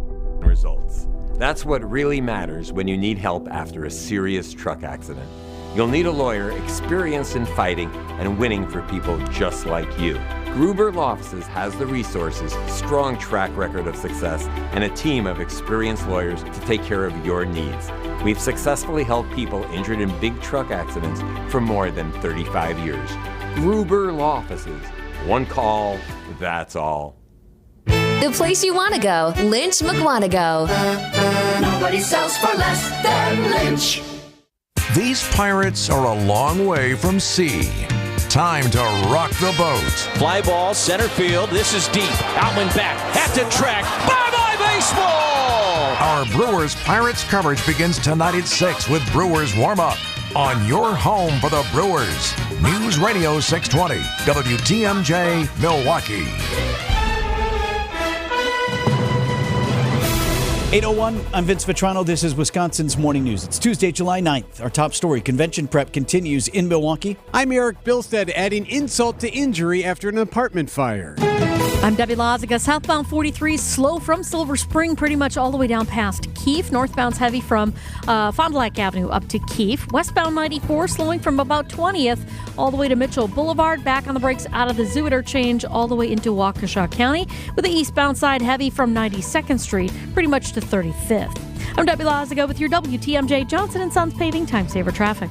results. That's what really matters when you need help after a serious truck accident. You'll need a lawyer experienced in fighting and winning for people just like you. Gruber Law Offices has the resources, strong track record of success, and a team of experienced lawyers to take care of your needs. We've successfully helped people injured in big truck accidents for more than 35 years. Gruber Law Offices. One call, that's all. The place you want to go, Lynch McWanago. Nobody sells for less than Lynch. These pirates are a long way from sea. Time to rock the boat. Fly ball, center field. This is deep. Outman back. At the track. Bye-bye baseball! Our Brewers Pirates coverage begins tonight at 6 with Brewers Warm-Up on your home for the Brewers. News Radio 620, WTMJ, Milwaukee. 8:01, I'm Vince Vitrano. This is Wisconsin's Morning News. It's Tuesday, July 9th. Our top story, convention prep continues in Milwaukee. I'm Eric Bilstead, adding insult to injury after an apartment fire. I'm Debbie Laziga. Southbound 43 slow from Silver Spring pretty much all the way down past Keefe. Northbound's heavy from Fond du Lac Avenue up to Keefe. Westbound 94 slowing from about 20th all the way to Mitchell Boulevard. Back on the brakes out of the Zoo interchange all the way into Waukesha County. With the eastbound side heavy from 92nd Street pretty much to 35th. I'm Debbie Laziga with your WTMJ Johnson & Sons Paving Time Saver Traffic.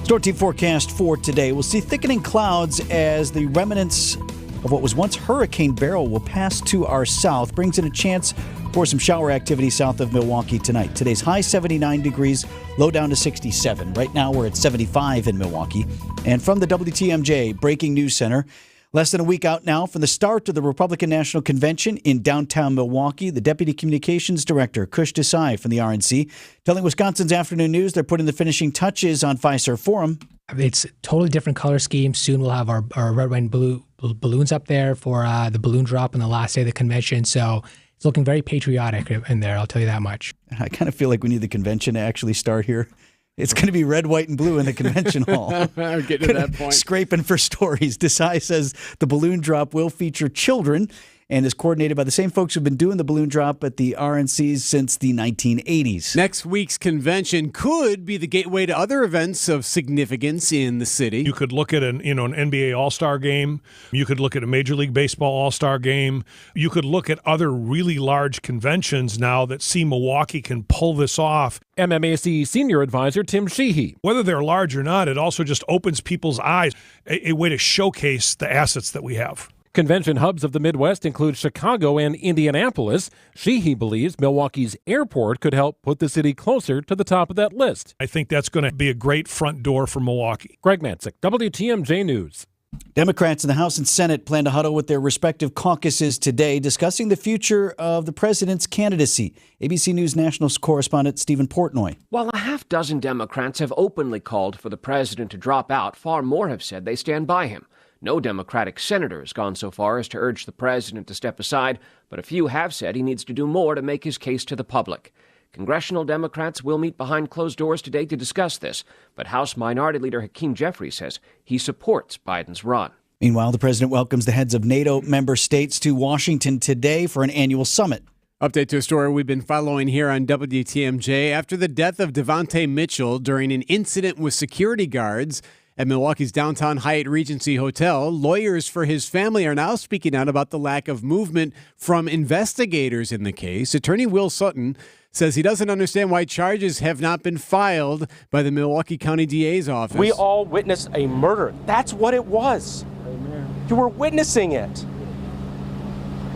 Storm team forecast for today. We'll see thickening clouds as the remnants of what was once Hurricane Beryl will pass to our south. Brings in a chance for some shower activity south of Milwaukee tonight. Today's high 79 degrees, low down to 67. Right now we're at 75 in Milwaukee. And from the WTMJ Breaking News Center, less than a week out now from the start of the Republican National Convention in downtown Milwaukee, the Deputy Communications Director, Kush Desai from the RNC, telling Wisconsin's Afternoon News they're putting the finishing touches on Fiserv Forum. It's a totally different color scheme. Soon we'll have our red, white, and blue balloons up there for the balloon drop on the last day of the convention. So it's looking very patriotic in there, I'll tell you that much. I kind of feel like we need the convention to actually start here. It's going to be red, white, and blue in the convention hall. I'm getting to that point. Scraping for stories. Desai says the balloon drop will feature children and is coordinated by the same folks who've been doing the balloon drop at the RNCs since the 1980s. Next week's convention could be the gateway to other events of significance in the city. You could look at an NBA All-Star game. You could look at a Major League Baseball All-Star game. You could look at other really large conventions now that see Milwaukee can pull this off. MMAC Senior Advisor Tim Sheehy. Whether they're large or not, it also just opens people's eyes, a way to showcase the assets that we have. Convention hubs of the Midwest include Chicago and Indianapolis. Sheehy believes Milwaukee's airport could help put the city closer to the top of that list. I think that's going to be a great front door for Milwaukee. Greg Matzik, WTMJ News. Democrats in the House and Senate plan to huddle with their respective caucuses today, discussing the future of the president's candidacy. ABC News National correspondent Stephen Portnoy. While a half dozen Democrats have openly called for the president to drop out, far more have said they stand by him. No Democratic senator has gone so far as to urge the president to step aside, but a few have said he needs to do more to make his case to the public. Congressional Democrats will meet behind closed doors today to discuss this, but House Minority Leader Hakeem Jeffries says he supports Biden's run. Meanwhile, the president welcomes the heads of NATO member states to Washington today for an annual summit. Update to a story we've been following here on WTMJ. After the death of Devontae Mitchell during an incident with security guards at Milwaukee's downtown Hyatt Regency Hotel, lawyers for his family are now speaking out about the lack of movement from investigators in the case. Attorney Will Sutton says he doesn't understand why charges have not been filed by the Milwaukee County DA's office. We all witnessed a murder. That's what it was. You were witnessing it.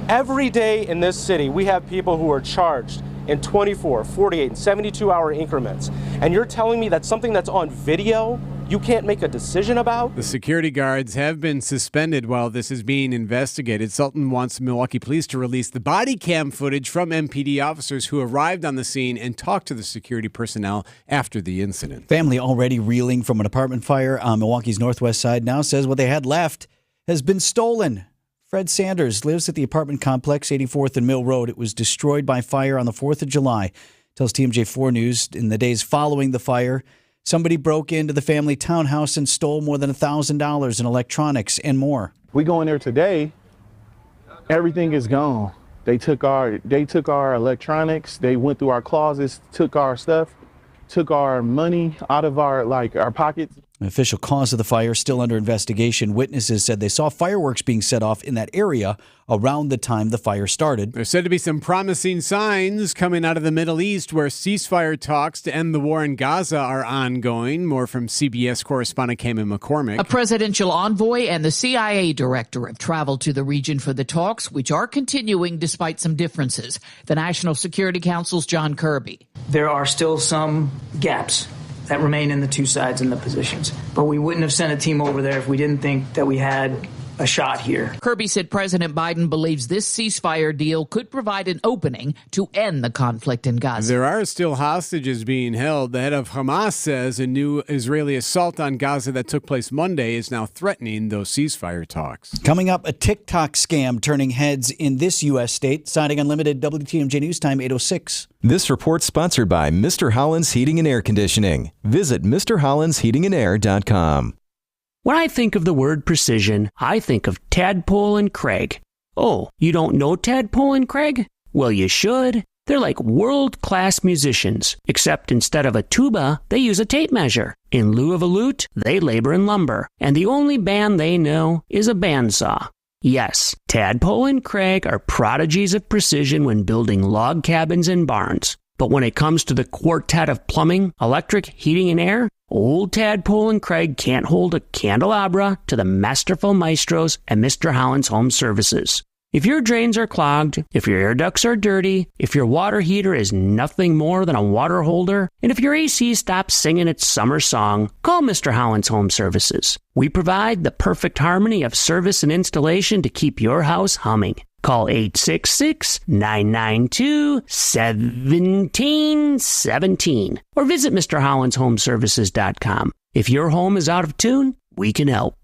Every day in this city, we have people who are charged in 24, 48, and 72-hour increments. And you're telling me that something that's on video you can't make a decision about? The security guards have been suspended while this is being investigated. Sultan wants Milwaukee police to release the body cam footage from MPD officers who arrived on the scene and talked to the security personnel after the incident. Family already reeling from an apartment fire on Milwaukee's northwest side now says what they had left has been stolen. Fred Sanders lives at the apartment complex, 84th and Mill Road. It was destroyed by fire on the 4th of July. Tells TMJ4 News in the days following the fire, somebody broke into the family townhouse and stole more than $1,000 in electronics and more. We go in there today, everything is gone. They took our electronics, they went through our closets, took our stuff, took our money out of our pockets. An official cause of the fire still under investigation. Witnesses said they saw fireworks being set off in that area around the time the fire started. There's said to be some promising signs coming out of the Middle East where ceasefire talks to end the war in Gaza are ongoing. More from CBS correspondent Cayman McCormick. A presidential envoy and the CIA director have traveled to the region for the talks, which are continuing despite some differences. The National Security Council's John Kirby. There are still some gaps that remain in the two sides and the positions. But we wouldn't have sent a team over there if we didn't think that we had a shot here. Kirby said President Biden believes this ceasefire deal could provide an opening to end the conflict in Gaza. There are still hostages being held. The head of Hamas says a new Israeli assault on Gaza that took place Monday is now threatening those ceasefire talks. Coming up, a TikTok scam turning heads in this U.S. state. Siding Unlimited, WTMJ News Time, 8:06. This report sponsored by Mr. Holland's Heating and Air Conditioning. Visit MrHollandsHeatingandAir.com. When I think of the word precision, I think of Tadpole and Craig. Oh, you don't know Tadpole and Craig? Well, you should. They're like world-class musicians, except instead of a tuba, they use a tape measure. In lieu of a lute, they labor in lumber. And the only band they know is a bandsaw. Yes, Tadpole and Craig are prodigies of precision when building log cabins and barns. But when it comes to the quartet of plumbing, electric, heating, and air, old Tadpole and Craig can't hold a candelabra to the masterful maestros at Mr. Holland's Home Services. If your drains are clogged, if your air ducts are dirty, if your water heater is nothing more than a water holder, and if your AC stops singing its summer song, call Mr. Holland's Home Services. We provide the perfect harmony of service and installation to keep your house humming. Call 866-992-1717 or visit MrHollandsHomeservices.com. If your home is out of tune, we can help.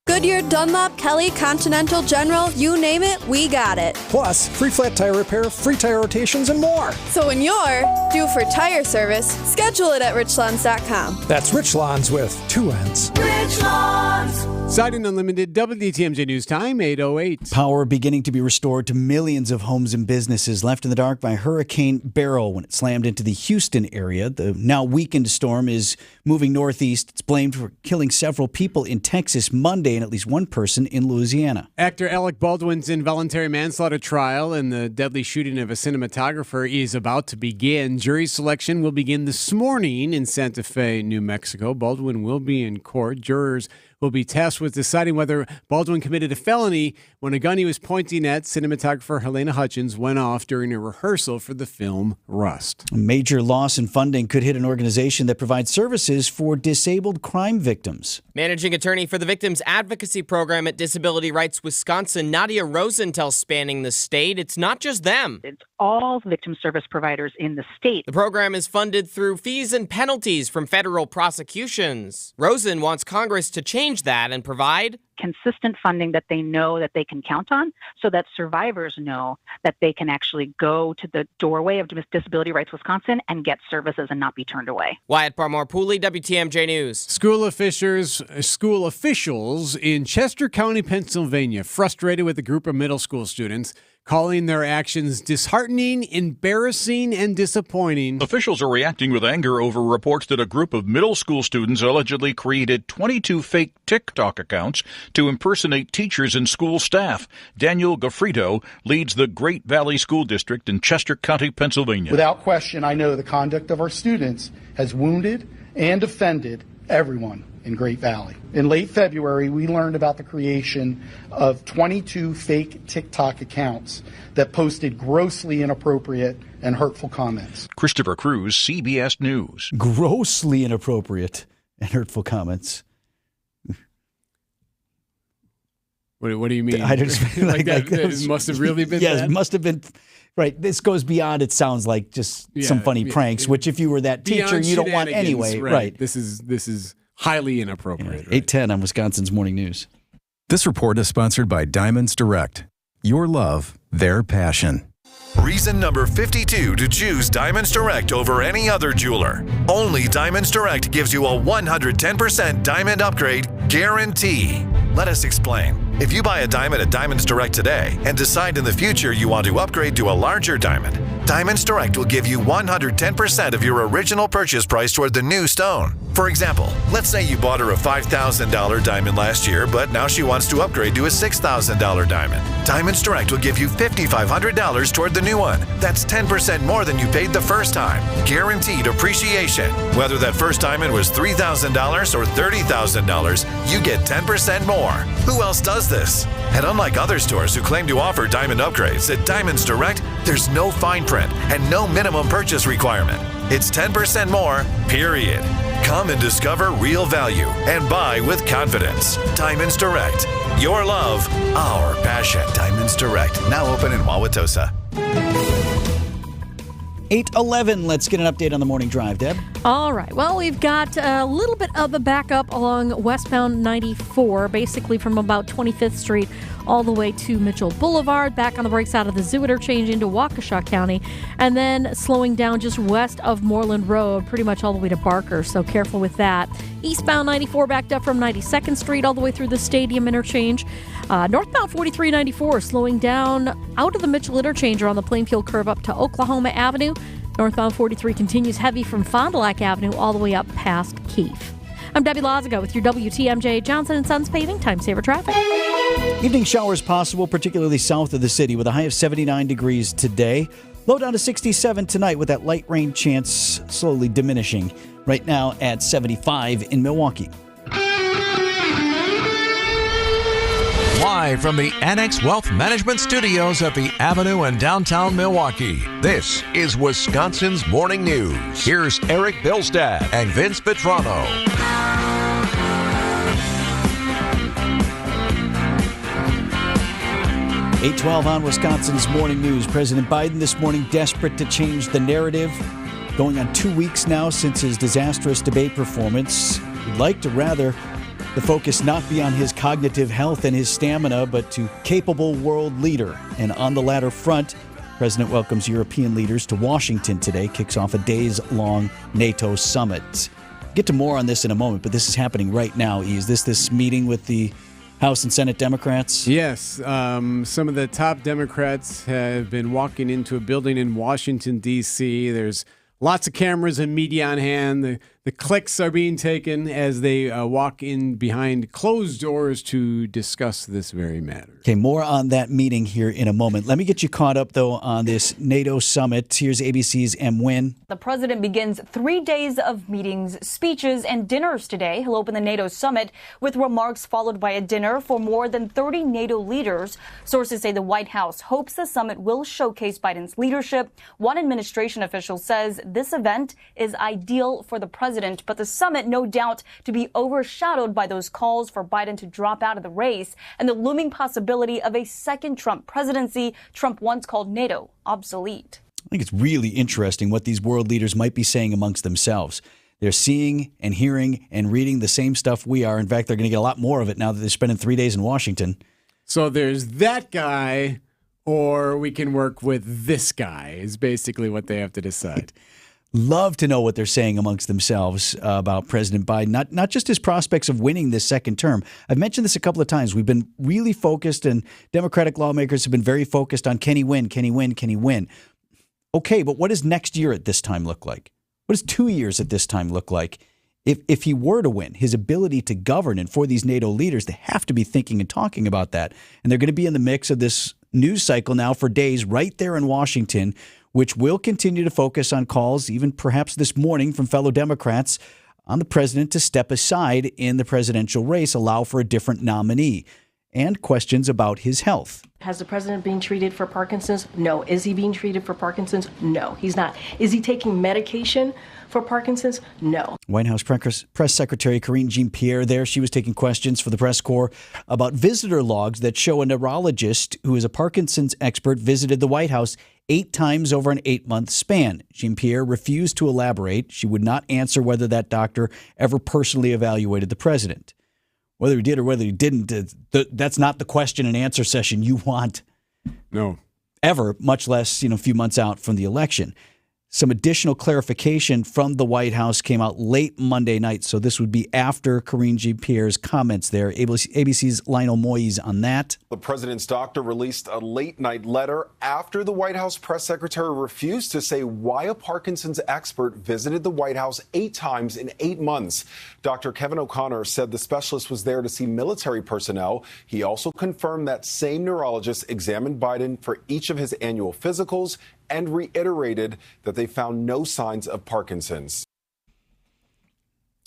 Goodyear, Dunlop, Kelly, Continental, General, you name it, we got it. Plus, free flat tire repair, free tire rotations, and more. So when you're due for tire service, schedule it at richlawns.com. That's Rich Lawns with 2 N's. Edgelawns. Siding Unlimited, WTMJ News Time, 8:08. Power beginning to be restored to millions of homes and businesses left in the dark by Hurricane Beryl when it slammed into the Houston area. The now weakened storm is moving northeast. It's blamed for killing several people in Texas Monday and at least one person in Louisiana. Actor Alec Baldwin's involuntary manslaughter trial in the deadly shooting of a cinematographer is about to begin. Jury selection will begin this morning in Santa Fe, New Mexico. Baldwin will be in court. Jurors will be tasked with deciding whether Baldwin committed a felony when a gun he was pointing at cinematographer Helena Hutchins went off during a rehearsal for the film Rust. A major loss in funding could hit an organization that provides services for disabled crime victims. Managing attorney for the Victims Advocacy Program at Disability Rights Wisconsin, Nadia Rosen, tells Spanning the State it's not just them. It's all victim service providers in the state. The program is funded through fees and penalties from federal prosecutions. Rosen wants Congress to change that and provide consistent funding that they know that they can count on so that survivors know that they can actually go to the doorway of Disability Rights Wisconsin and get services and not be turned away. Wyatt Barmore-Pooley, WTMJ News. School officials in Chester County, Pennsylvania, frustrated with a group of middle school students, calling their actions disheartening, embarrassing, and disappointing. Officials are reacting with anger over reports that a group of middle school students allegedly created 22 fake TikTok accounts to impersonate teachers and school staff. Daniel Gaffrito leads the Great Valley School District in Chester County, Pennsylvania. Without question, I know the conduct of our students has wounded and offended everyone in Great Valley. In late February, we learned about the creation of 22 fake TikTok accounts that posted grossly inappropriate and hurtful comments. Christopher Cruz, CBS News. Grossly inappropriate and hurtful comments. What do you mean? I just it must have really been. Yes, that? It must have been. Right. This goes beyond. It sounds like just some funny pranks, which if you were that teacher, you don't want anyway. Right. This is highly inappropriate. 8:10 on Wisconsin's Morning News. This report is sponsored by Diamonds Direct. Your love, their passion. Reason number 52 to choose Diamonds Direct over any other jeweler. Only Diamonds Direct gives you a 110% diamond upgrade guarantee. Let us explain. If you buy a diamond at Diamonds Direct today and decide in the future you want to upgrade to a larger diamond, Diamonds Direct will give you 110% of your original purchase price toward the new stone. For example, let's say you bought her a $5,000 diamond last year, but now she wants to upgrade to a $6,000 diamond. Diamonds Direct will give you $5,500 toward the new one. That's 10% more than you paid the first time. Guaranteed appreciation. Whether that first diamond was $3,000 or $30,000, you get 10% more. Who else does this? And unlike other stores who claim to offer diamond upgrades, at Diamonds Direct, there's no fine print and no minimum purchase requirement. It's 10% more, period. Come and discover real value and buy with confidence. Diamonds Direct. Your love, our passion. Diamonds Direct. Now open in Wauwatosa. 8:11. Let's get an update on the morning drive, Deb. All right. Well, we've got a little bit of a backup along westbound 94, basically from about 25th Street all the way to Mitchell Boulevard, back on the brakes out of the Zoo interchange into Waukesha County, and then slowing down just west of Moreland Road, pretty much all the way to Barker, so careful with that. Eastbound 94 backed up from 92nd Street all the way through the Stadium interchange. Northbound 4394 slowing down out of the Mitchell interchange or on the Plainfield curve up to Oklahoma Avenue. Northbound 43 continues heavy from Fond du Lac Avenue all the way up past Keefe. I'm Debbie Lazago with your WTMJ Johnson & Sons Paving Time Saver Traffic. Evening showers possible, particularly south of the city, with a high of 79 degrees today. Low down to 67 tonight with that light rain chance slowly diminishing. Right now at 75 in Milwaukee. Live from the Annex Wealth Management Studios at the Avenue in downtown Milwaukee, this is Wisconsin's Morning News. Here's Eric Bilstad and Vince Petrano. 8:12 on Wisconsin's Morning News. President Biden this morning desperate to change the narrative. Going on 2 weeks now since his disastrous debate performance. He'd like to rather the focus not be on his cognitive health and his stamina, but to capable world leader. And on the latter front, President welcomes European leaders to Washington today, kicks off a days-long NATO summit. Get to more on this in a moment, but this is happening right now. Is this meeting with the House and Senate Democrats? Yes. Some of the top Democrats have been walking into a building in Washington, D.C. There's lots of cameras and media on hand. The clicks are being taken as they walk in behind closed doors to discuss this very matter. Okay, more on that meeting here in a moment. Let me get you caught up, though, on this NATO summit. Here's ABC's M. Wynn. The president begins 3 days of meetings, speeches, and dinners today. He'll open the NATO summit with remarks followed by a dinner for more than 30 NATO leaders. Sources say the White House hopes the summit will showcase Biden's leadership. One administration official says this event is ideal for the president, but the summit, no doubt, to be overshadowed by those calls for Biden to drop out of the race and the looming possibility of a second Trump presidency. Trump once called NATO obsolete. I think it's really interesting what these world leaders might be saying amongst themselves. They're seeing and hearing and reading the same stuff we are. In fact, they're going to get a lot more of it now that they're spending 3 days in Washington. So there's that guy, or we can work with this guy, is basically what they have to decide. Love to know what they're saying amongst themselves about President Biden, not just his prospects of winning this second term. I've mentioned this a couple of times. We've been really focused, and Democratic lawmakers have been very focused on can he win, can he win, can he win? Okay, but what does next year at this time look like? What does 2 years at this time look like? If he were to win, his ability to govern, and for these NATO leaders, they have to be thinking and talking about that. And they're going to be in the mix of this news cycle now for days right there in Washington, which will continue to focus on calls, even perhaps this morning from fellow Democrats, on the president to step aside in the presidential race, allow for a different nominee, and questions about his health. Has the president been treated for Parkinson's? No. Is he being treated for Parkinson's? No, he's not. Is he taking medication for Parkinson's? No. White House Press Secretary Karine Jean-Pierre there. She was taking questions for the press corps about visitor logs that show a neurologist who is a Parkinson's expert visited the White House 8 times over an 8-month span. Jean-Pierre refused to elaborate. She would not answer whether that doctor ever personally evaluated the president. Whether he did or whether he didn't, that's not the question and answer session you want. No. Ever, much less, a few months out from the election. Some additional clarification from the White House came out late Monday night, so this would be after Karine Jean-Pierre's comments there. ABC's Lionel Moyes on that. The president's doctor released a late-night letter after the White House press secretary refused to say why a Parkinson's expert visited the White House 8 times in 8 months. Dr. Kevin O'Connor said the specialist was there to see military personnel. He also confirmed that same neurologist examined Biden for each of his annual physicals and reiterated that they found no signs of Parkinson's.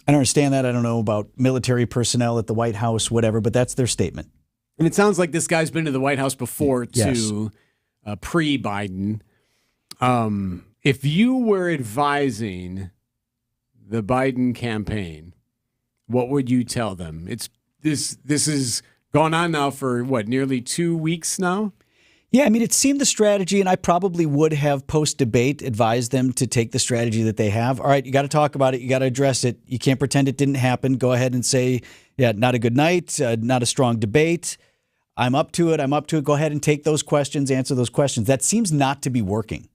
I don't understand that. I don't know about military personnel at the White House, whatever, but that's their statement. And it sounds like this guy's been to the White House before, too, yes. Pre-Biden. If you were advising the Biden campaign, what would you tell them? This has gone on now for, nearly 2 weeks now? Yeah, it seemed the strategy, and I probably would have post-debate advised them to take the strategy that they have. All right, you got to talk about it. You got to address it. You can't pretend it didn't happen. Go ahead and say, not a good night, not a strong debate. I'm up to it. Go ahead and take those questions, answer those questions. That seems not to be working.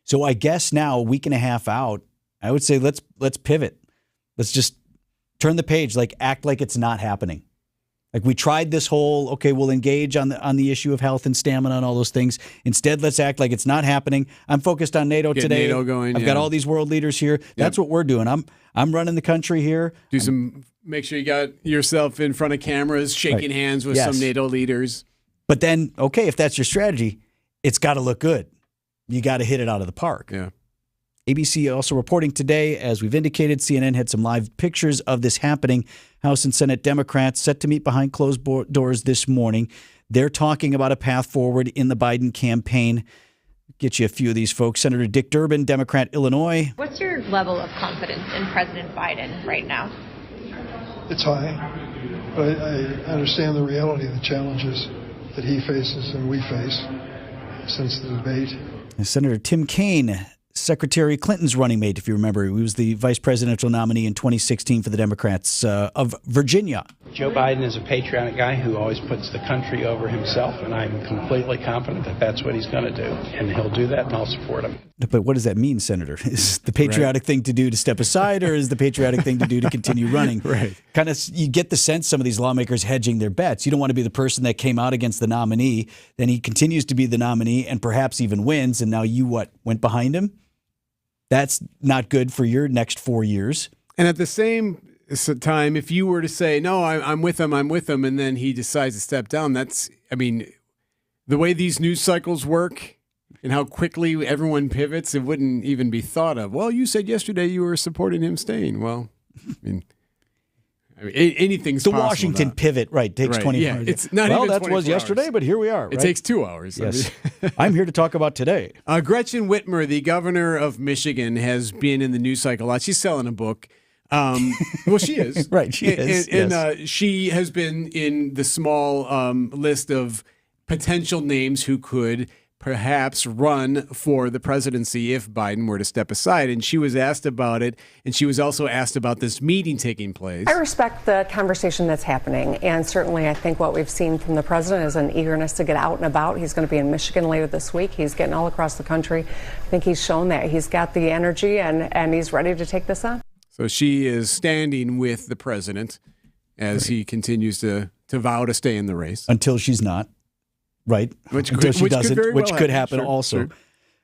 So I guess now, a week and a half out, I would say let's pivot. Let's just turn the page, act like it's not happening. We tried this whole, okay, we'll engage on the issue of health and stamina and all those things. Instead, let's act like it's not happening. I'm focused on NATO today. NATO going, I've got all these world leaders here. That's what we're doing. I'm running the country here. Make sure you got yourself in front of cameras, shaking hands with some NATO leaders. But then, okay, if that's your strategy, it's got to look good. You got to hit it out of the park. Yeah. ABC also reporting today, as we've indicated, CNN had some live pictures of this happening. House and Senate Democrats set to meet behind closed doors this morning. They're talking about a path forward in the Biden campaign. Get you a few of these folks. Senator Dick Durbin, Democrat, Illinois. What's your level of confidence in President Biden right now? It's high, but I understand the reality of the challenges that he faces and we face since the debate. And Senator Tim Kaine Secretary Clinton's running mate, if you remember. He was the vice presidential nominee in 2016 for the Democrats of Virginia. Joe Biden is a patriotic guy who always puts the country over himself, and I'm completely confident that that's what he's going to do. And he'll do that, and I'll support him. But what does that mean, Senator? Is the patriotic thing to do to step aside, or is the patriotic thing to do to continue running? Right. Kind of, you get the sense some of these lawmakers hedging their bets. You don't want to be the person that came out against the nominee, then he continues to be the nominee and perhaps even wins, and now you, went behind him? That's not good for your next 4 years. And at the same time, if you were to say, no, I'm with him, and then he decides to step down, the way these news cycles work and how quickly everyone pivots, it wouldn't even be thought of. Well, you said yesterday you were supporting him staying. Well, anything's the possible. Washington pivot, right, takes 24 hours. It's not even 24 that was yesterday, hours. But here we are. Right? It takes 2 hours. Yes. I'm here to talk about today. Gretchen Whitmer, the governor of Michigan, has been in the news cycle a lot. She's selling a book. Well, she is. Right, she is. And she has been in the small list of potential names who could perhaps run for the presidency if Biden were to step aside. And she was asked about it, and she was also asked about this meeting taking place. I respect the conversation that's happening, and certainly I think what we've seen from the president is an eagerness to get out and about. He's going to be in Michigan later this week. He's getting all across the country. I think he's shown that he's got the energy and he's ready to take this on. So she is standing with the president as he continues to vow to stay in the race. Until she's not. Right. Until she doesn't, which could happen also. Sure.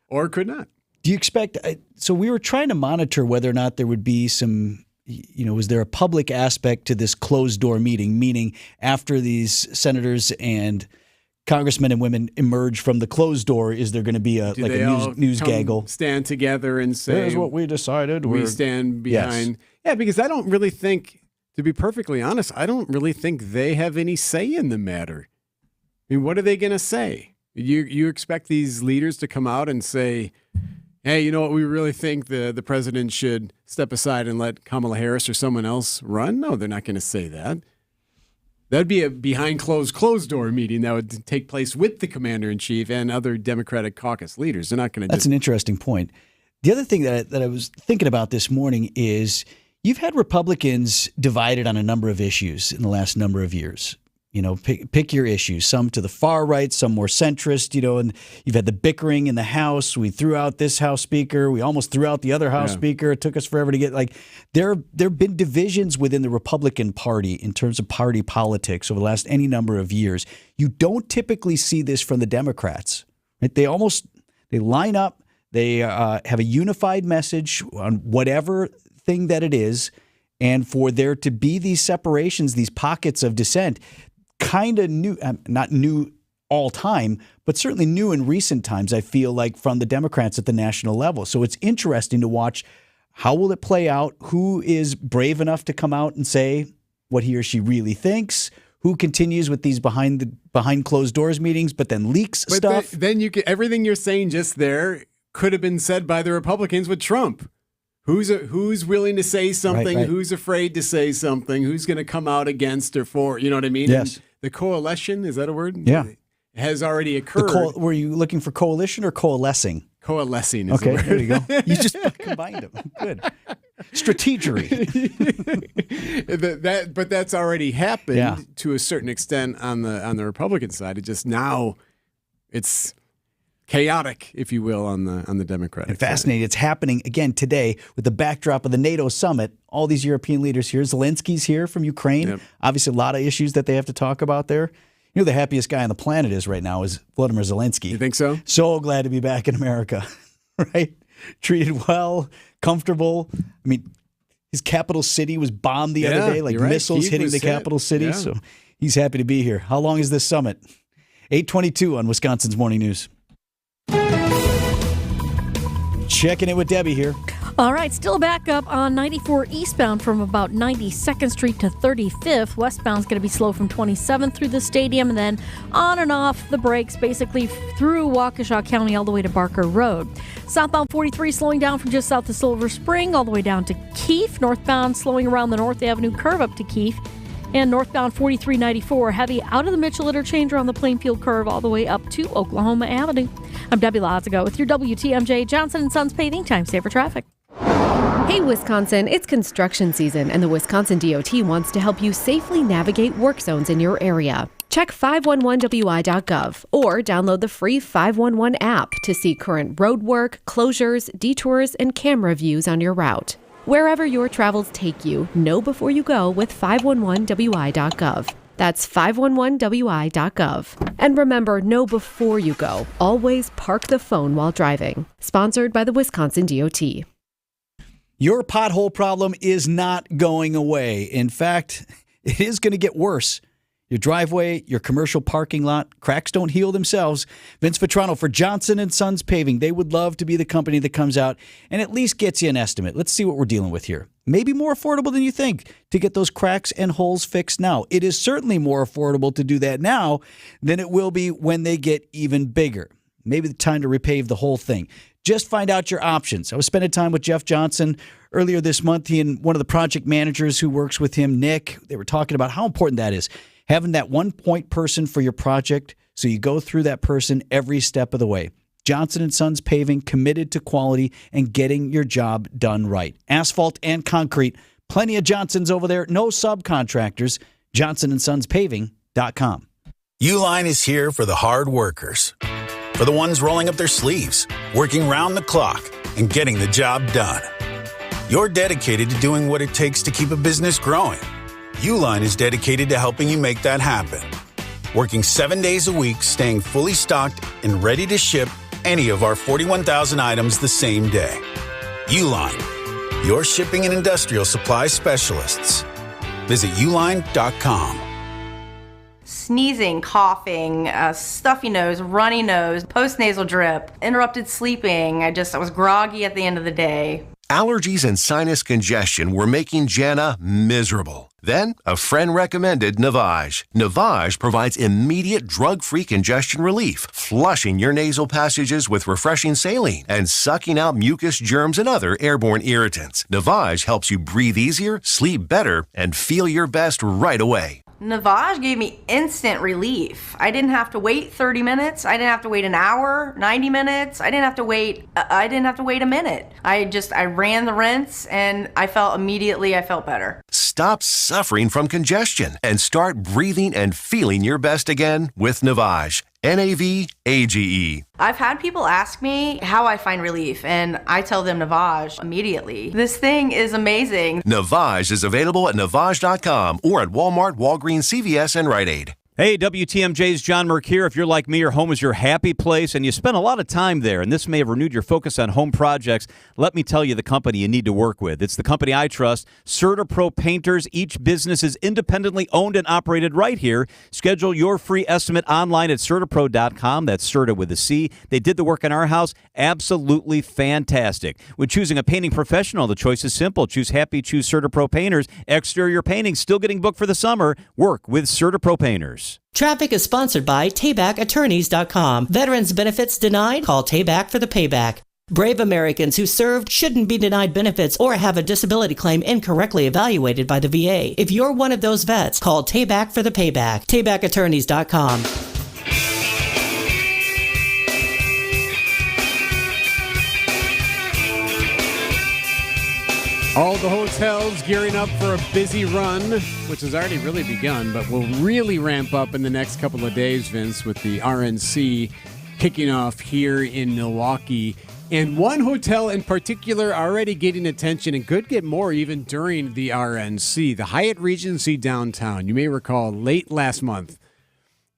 Or could not. Do you expect, so we were trying to monitor whether or not there would be some, was there a public aspect to this closed door meeting, meaning after these senators and congressmen and women emerge from the closed door, is there going to be a news gaggle? Stand together and say, here's what we decided. We stand behind. Yes. Yeah, because I don't really think, to be perfectly honest, I don't really think they have any say in the matter. I mean, what are they going to say? You expect these leaders to come out and say, hey, you know what, we really think the president should step aside and let Kamala Harris or someone else run? No, they're not going to say that. That'd be a behind closed door meeting that would take place with the commander-in-chief and other Democratic caucus leaders. They're not going to That's an interesting point. The other thing that I was thinking about this morning is you've had Republicans divided on a number of issues in the last number of years. Pick your issues, some to the far right, some more centrist, and you've had the bickering in the House. We threw out this House Speaker. We almost threw out the other House Speaker. It took us forever to get, there have been divisions within the Republican Party in terms of party politics over the last any number of years. You don't typically see this from the Democrats. Right? They line up. They have a unified message on whatever thing that it is. And for there to be these separations, these pockets of dissent, kind of new, not new all time, but certainly new in recent times, I feel like, from the Democrats at the national level. So it's interesting to watch how will it play out, who is brave enough to come out and say what he or she really thinks, who continues with these behind closed doors meetings, but then leaks stuff. Then you can, everything you're saying just there could have been said by the Republicans with Trump. Who's willing to say something? Right. Who's afraid to say something? Who's going to come out against or for? You know what I mean? Yes. And the coalition, is that a word? Yeah. Has already occurred. Were you looking for coalition or coalescing? Coalescing is okay, the word. There you go. You just combined them. Good. Strategery. But that's already happened to a certain extent on the Republican side. It just now it's chaotic, if you will, on the Democratic and fascinating. side. It's happening again today with the backdrop of the NATO summit. All these European leaders here. Zelensky's here from Ukraine. Yep. Obviously, a lot of issues that they have to talk about there. The happiest guy on the planet is right now is Volodymyr Zelensky. You think so? So glad to be back in America, right? Treated well, comfortable. I mean, his capital city was bombed the other day, like missiles hitting the capital city. Yeah. So he's happy to be here. How long is this summit? 8:22 on Wisconsin's Morning News. Checking in with Debbie here. All right, still back up on 94 eastbound from about 92nd Street to 35th. Westbound's going to be slow from 27th through the stadium and then on and off the brakes, basically through Waukesha County all the way to Barker Road. Southbound 43 slowing down from just south of Silver Spring all the way down to Keefe. Northbound slowing around the North Avenue curve up to Keefe. And northbound 4394, heavy out of the Mitchell interchange around the Plainfield curve all the way up to Oklahoma Avenue. I'm Debbie Lazago with your WTMJ Johnson & Sons Paving Time Saver Traffic. Hey, Wisconsin, it's construction season, and the Wisconsin DOT wants to help you safely navigate work zones in your area. Check 511wi.gov or download the free 511 app to see current road work, closures, detours, and camera views on your route. Wherever your travels take you, know before you go with 511wi.gov. That's 511wi.gov. And remember, know before you go. Always park the phone while driving. Sponsored by the Wisconsin DOT. Your pothole problem is not going away. In fact, it is going to get worse. Your driveway, your commercial parking lot, cracks don't heal themselves. Vince Vetrano for Johnson & Sons Paving. They would love to be the company that comes out and at least gets you an estimate. Let's see what we're dealing with here. Maybe more affordable than you think to get those cracks and holes fixed now. It is certainly more affordable to do that now than it will be when they get even bigger. Maybe the time to repave the whole thing. Just find out your options. I was spending time with Jeff Johnson earlier this month. He and one of the project managers who works with him, Nick, they were talking about how important that is. Having that one point person for your project so you go through that person every step of the way. Johnson & Sons Paving, committed to quality and getting your job done right. Asphalt and concrete. Plenty of Johnsons over there. No subcontractors. JohnsonandSonsPaving.com. Uline is here for the hard workers. For the ones rolling up their sleeves, working round the clock, and getting the job done. You're dedicated to doing what it takes to keep a business growing. Uline is dedicated to helping you make that happen. Working 7 days a week, staying fully stocked and ready to ship any of our 41,000 items the same day. Uline, your shipping and industrial supply specialists. Visit uline.com. Sneezing, coughing, stuffy nose, runny nose, postnasal drip, interrupted sleeping. I was groggy at the end of the day. Allergies and sinus congestion were making Jana miserable. Then, a friend recommended Navage. Navage provides immediate drug-free congestion relief, flushing your nasal passages with refreshing saline and sucking out mucus, germs, and other airborne irritants. Navage helps you breathe easier, sleep better, and feel your best right away. Navage gave me instant relief. I didn't have to wait 30 minutes. I didn't have to wait an hour, 90 minutes. I didn't have to wait a minute. I ran the rinse and I felt better. Stop suffering from congestion and start breathing and feeling your best again with Navage. Navage. I've had people ask me how I find relief, and I tell them Navage immediately. This thing is amazing. Navage is available at Navage.com or at Walmart, Walgreens, CVS, and Rite Aid. Hey, WTMJ's John Merck here. If you're like me, your home is your happy place, and you spend a lot of time there, and this may have renewed your focus on home projects, let me tell you the company you need to work with. It's the company I trust, CertaPro Painters. Each business is independently owned and operated right here. Schedule your free estimate online at CertaPro.com. That's Certa with a C. They did the work in our house. Absolutely fantastic. When choosing a painting professional, the choice is simple. Choose happy, choose CertaPro Painters. Exterior painting still getting booked for the summer. Work with CertaPro Painters. Traffic is sponsored by TaybackAttorneys.com. Veterans benefits denied? Call Tayback for the payback. Brave Americans who served shouldn't be denied benefits or have a disability claim incorrectly evaluated by the VA. If you're one of those vets, call Tayback for the payback. TaybackAttorneys.com. All the hotels gearing up for a busy run, which has already really begun, but will really ramp up in the next couple of days, Vince, with the RNC kicking off here in Milwaukee. And one hotel in particular already getting attention and could get more even during the RNC, the Hyatt Regency downtown. You may recall late last month,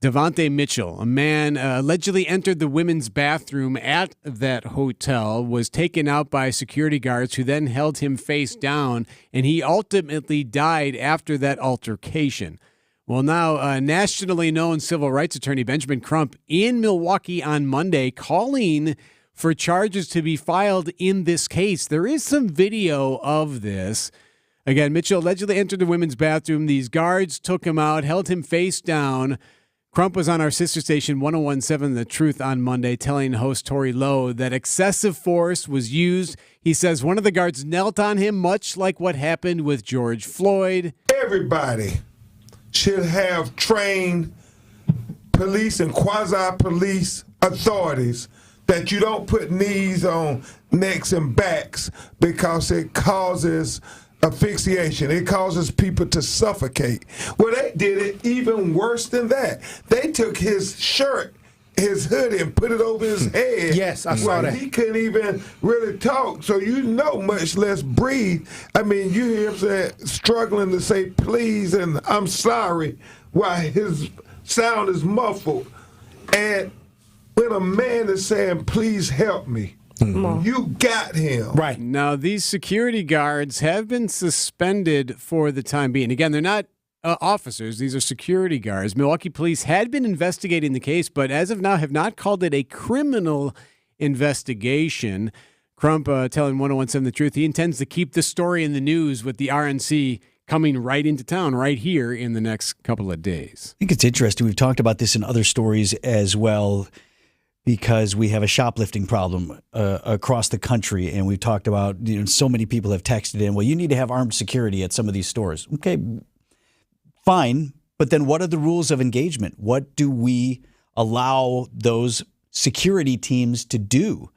Devontae Mitchell, a man allegedly entered the women's bathroom at that hotel, was taken out by security guards who then held him face down, and he ultimately died after that altercation. Well, now nationally known civil rights attorney Benjamin Crump in Milwaukee on Monday calling for charges to be filed in this case. There is some video of this. Again, Mitchell allegedly entered the women's bathroom. These guards took him out, held him face down. Crump was on our sister station 101.7 The Truth on Monday telling host Tori Lowe that excessive force was used. He says one of the guards knelt on him, much like what happened with George Floyd. Everybody should have trained police and quasi-police authorities that you don't put knees on necks and backs because it causes asphyxiation. It causes people to suffocate. Well, they did it even worse than that. They took his shirt, his hoodie, and put it over his head. Yes, I saw that. He couldn't even really talk, so much less breathe. I mean, you hear him struggling to say please and I'm sorry while his sound is muffled. And when a man is saying, please help me, you got him. Right. Now, these security guards have been suspended for the time being. Again, they're not officers. These are security guards. Milwaukee police had been investigating the case, but as of now have not called it a criminal investigation. Crump telling 1017 The Truth, he intends to keep the story in the news with the RNC coming right into town right here in the next couple of days. I think it's interesting. We've talked about this in other stories as well because we have a shoplifting problem across the country, and we've talked about, so many people have texted in, well, you need to have armed security at some of these stores. Okay, fine, but then what are the rules of engagement? What do we allow those security teams to do?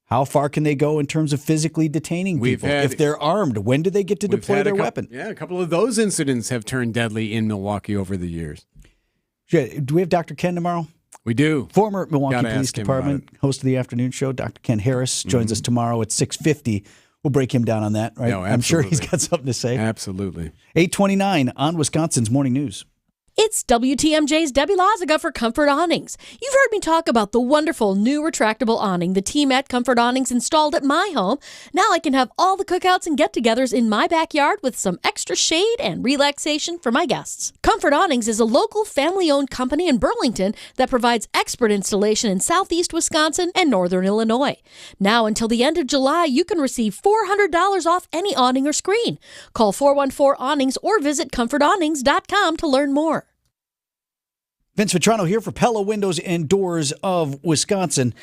How far can they go in terms of physically detaining people? If they're armed, when do they get to deploy their weapon? Yeah, a couple of those incidents have turned deadly in Milwaukee over the years. Do we have Dr. Ken tomorrow? We do. Former Milwaukee Police Department host of the afternoon show, Dr. Ken Harris, joins us tomorrow at 6:50. We'll break him down on that, right? No, I'm sure he's got something to say. Absolutely. 8:29 on Wisconsin's Morning News. It's WTMJ's Debbie Lazaga for Comfort Awnings. You've heard me talk about the wonderful new retractable awning the team at Comfort Awnings installed at my home. Now I can have all the cookouts and get-togethers in my backyard with some extra shade and relaxation for my guests. Comfort Awnings is a local family-owned company in Burlington that provides expert installation in southeast Wisconsin and northern Illinois. Now until the end of July, you can receive $400 off any awning or screen. Call 414-AWNINGS or visit comfortawnings.com to learn more. Vince Vitrano here for Pella Windows and Doors of Wisconsin.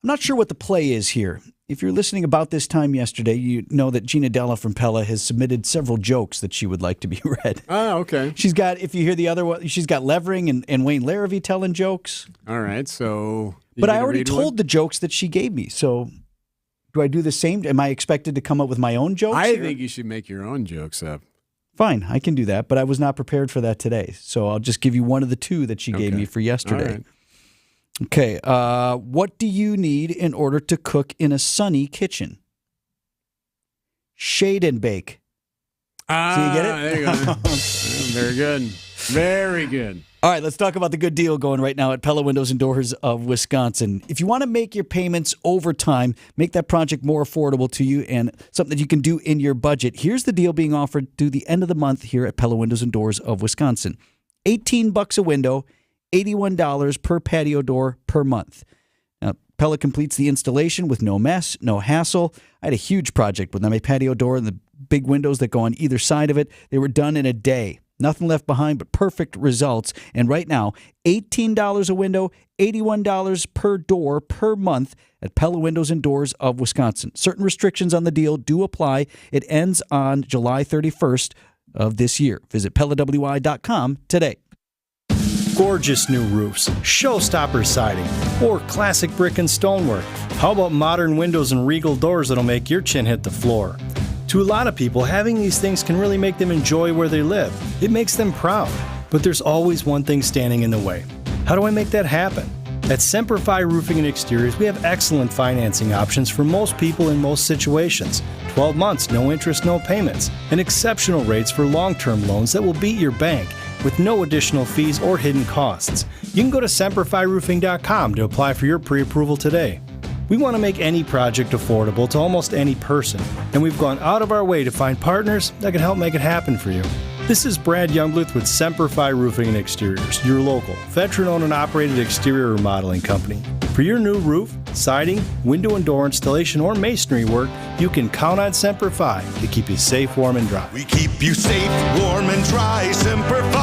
I'm not sure what the play is here. If you're listening about this time yesterday, you know that Gina Della from Pella has submitted several jokes that she would like to be read. Oh, okay. She's got, if you hear the other one, she's got Levering and Wayne Larrivee telling jokes. All right, so... But I already told the jokes that she gave me, so do I do the same? Am I expected to come up with my own jokes I here? think you should make your own jokes up. Fine, I can do that, but I was not prepared for that today. So I'll just give you one of the two that she gave me for yesterday. Right. Okay, what do you need in order to cook in a sunny kitchen? Shade and bake. So you get it? There you go. Very good. Very good. All right, let's talk about the good deal going right now at Pella Windows and Doors of Wisconsin. If you want to make your payments over time, make that project more affordable to you and something that you can do in your budget, here's the deal being offered to the end of the month here at Pella Windows and Doors of Wisconsin. $18 a window, $81 per patio door per month. Now, Pella completes the installation with no mess, no hassle. I had a huge project with my patio door and the big windows that go on either side of it. They were done in a day. Nothing left behind but perfect results. And right now, $18 a window, $81 per door per month at Pella Windows and Doors of Wisconsin. Certain restrictions on the deal do apply. It ends on July 31st of this year. Visit PellaWI.com today. Gorgeous new roofs, showstopper siding, or classic brick and stonework. How about modern windows and regal doors that'll make your chin hit the floor? To a lot of people, having these things can really make them enjoy where they live. It makes them proud. But there's always one thing standing in the way. How do I make that happen? At Semperfi Roofing and Exteriors, we have excellent financing options for most people in most situations. 12 months, no interest, no payments, and exceptional rates for long-term loans that will beat your bank with no additional fees or hidden costs. You can go to SemperfiRoofing.com to apply for your pre-approval today. We want to make any project affordable to almost any person, and we've gone out of our way to find partners that can help make it happen for you. This is Brad Youngbluth with Semperfi Roofing and Exteriors, your local, veteran-owned and operated exterior remodeling company. For your new roof, siding, window and door installation, or masonry work, you can count on Semperfi to keep you safe, warm, and dry. We keep you safe, warm, and dry, Semperfi.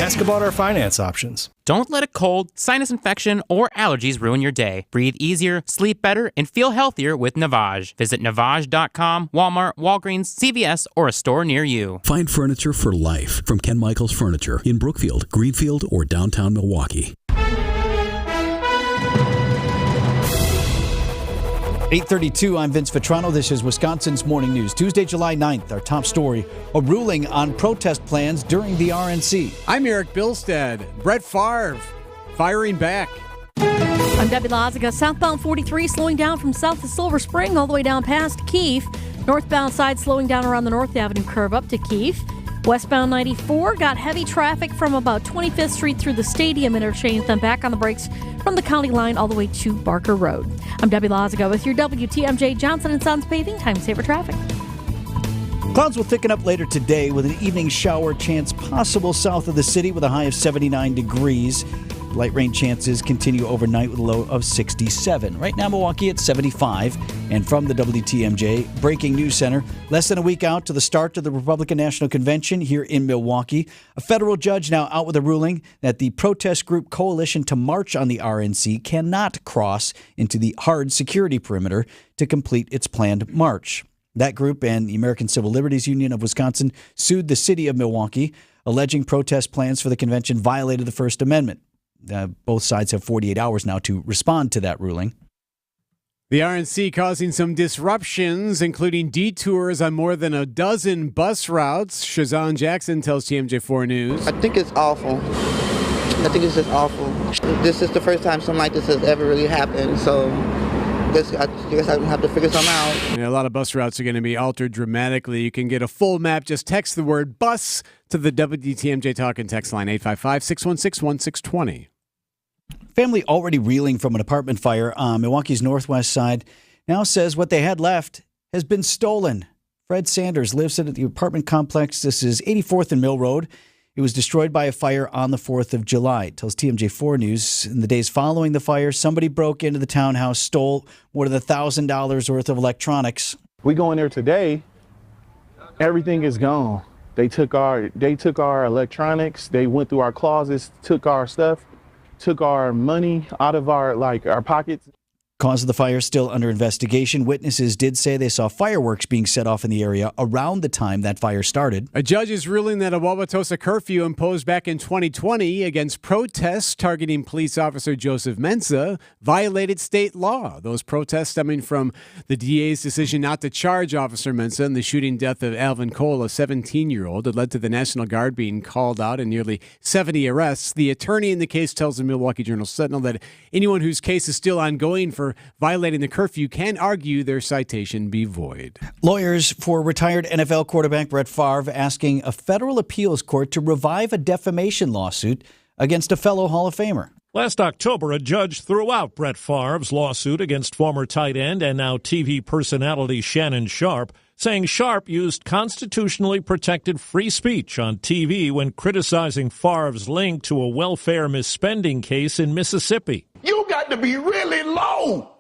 Ask about our finance options. Don't let a cold, sinus infection, or allergies ruin your day. Breathe easier, sleep better, and feel healthier with Navage. Visit Navage.com, Walmart, Walgreens, CVS, or a store near you. Find furniture for life from Ken Michaels Furniture in Brookfield, Greenfield, or downtown Milwaukee. 8:32, I'm Vince Vitrano. This is Wisconsin's Morning News. Tuesday, July 9th, our top story, a ruling on protest plans during the RNC. I'm Eric Bilstead. Brett Favre firing back. I'm Debbie Laziga. Southbound 43 slowing down from south to Silver Spring all the way down past Keefe. Northbound side slowing down around the North Avenue curve up to Keefe. Westbound 94 got heavy traffic from about 25th Street through the Stadium interchange, then back on the brakes from the county line all the way to Barker Road. I'm Debbie Laziga with your WTMJ Johnson & Sons Paving Time Saver Traffic. Clouds will thicken up later today with an evening shower chance possible south of the city with a high of 79 degrees. Light rain chances continue overnight with a low of 67. Right now, Milwaukee at 75. And from the WTMJ Breaking News Center, less than a week out to the start of the Republican National Convention here in Milwaukee, a federal judge now out with a ruling that the protest group Coalition to March on the RNC cannot cross into the hard security perimeter to complete its planned march. That group and the American Civil Liberties Union of Wisconsin sued the city of Milwaukee, alleging protest plans for the convention violated the First Amendment. Both sides have 48 hours now to respond to that ruling. The RNC causing some disruptions, including detours on more than a dozen bus routes. Shazan Jackson tells TMJ4 News. I think it's awful. I think it's just awful. This is the first time something like this has ever really happened, so I guess I have to figure something out. Yeah, a lot of bus routes are going to be altered dramatically. You can get a full map. Just text the word bus to the WTMJ Talk and Text line 855-616-1620. Family already reeling from an apartment fire on Milwaukee's northwest side now says what they had left has been stolen. Fred Sanders lives at the apartment complex. This is 84th and Mill Road. It was destroyed by a fire on the 4th of July. It tells TMJ4 News. In the days following the fire, somebody broke into the townhouse, stole more than $1,000 worth of electronics. We go in there today, everything is gone. They took our electronics, they went through our closets, took our stuff, took our money out of our pockets. Cause of the fire still under investigation. Witnesses did say they saw fireworks being set off in the area around the time that fire started. A judge is ruling that a Wauwatosa curfew imposed back in 2020 against protests targeting police officer Joseph Mensah violated state law. Those protests stemming from the DA's decision not to charge Officer Mensah in the shooting death of Alvin Cole, a 17-year-old. It led to the National Guard being called out and nearly 70 arrests. The attorney in the case tells the Milwaukee Journal-Sentinel that anyone whose case is still ongoing for violating the curfew can argue their citation be void. Lawyers for retired NFL quarterback Brett Favre asking a federal appeals court to revive a defamation lawsuit against a fellow Hall of Famer. Last October, a judge threw out Brett Favre's lawsuit against former tight end and now TV personality Shannon Sharpe, saying Sharpe used constitutionally protected free speech on TV when criticizing Favre's link to a welfare misspending case in Mississippi. You got to be really low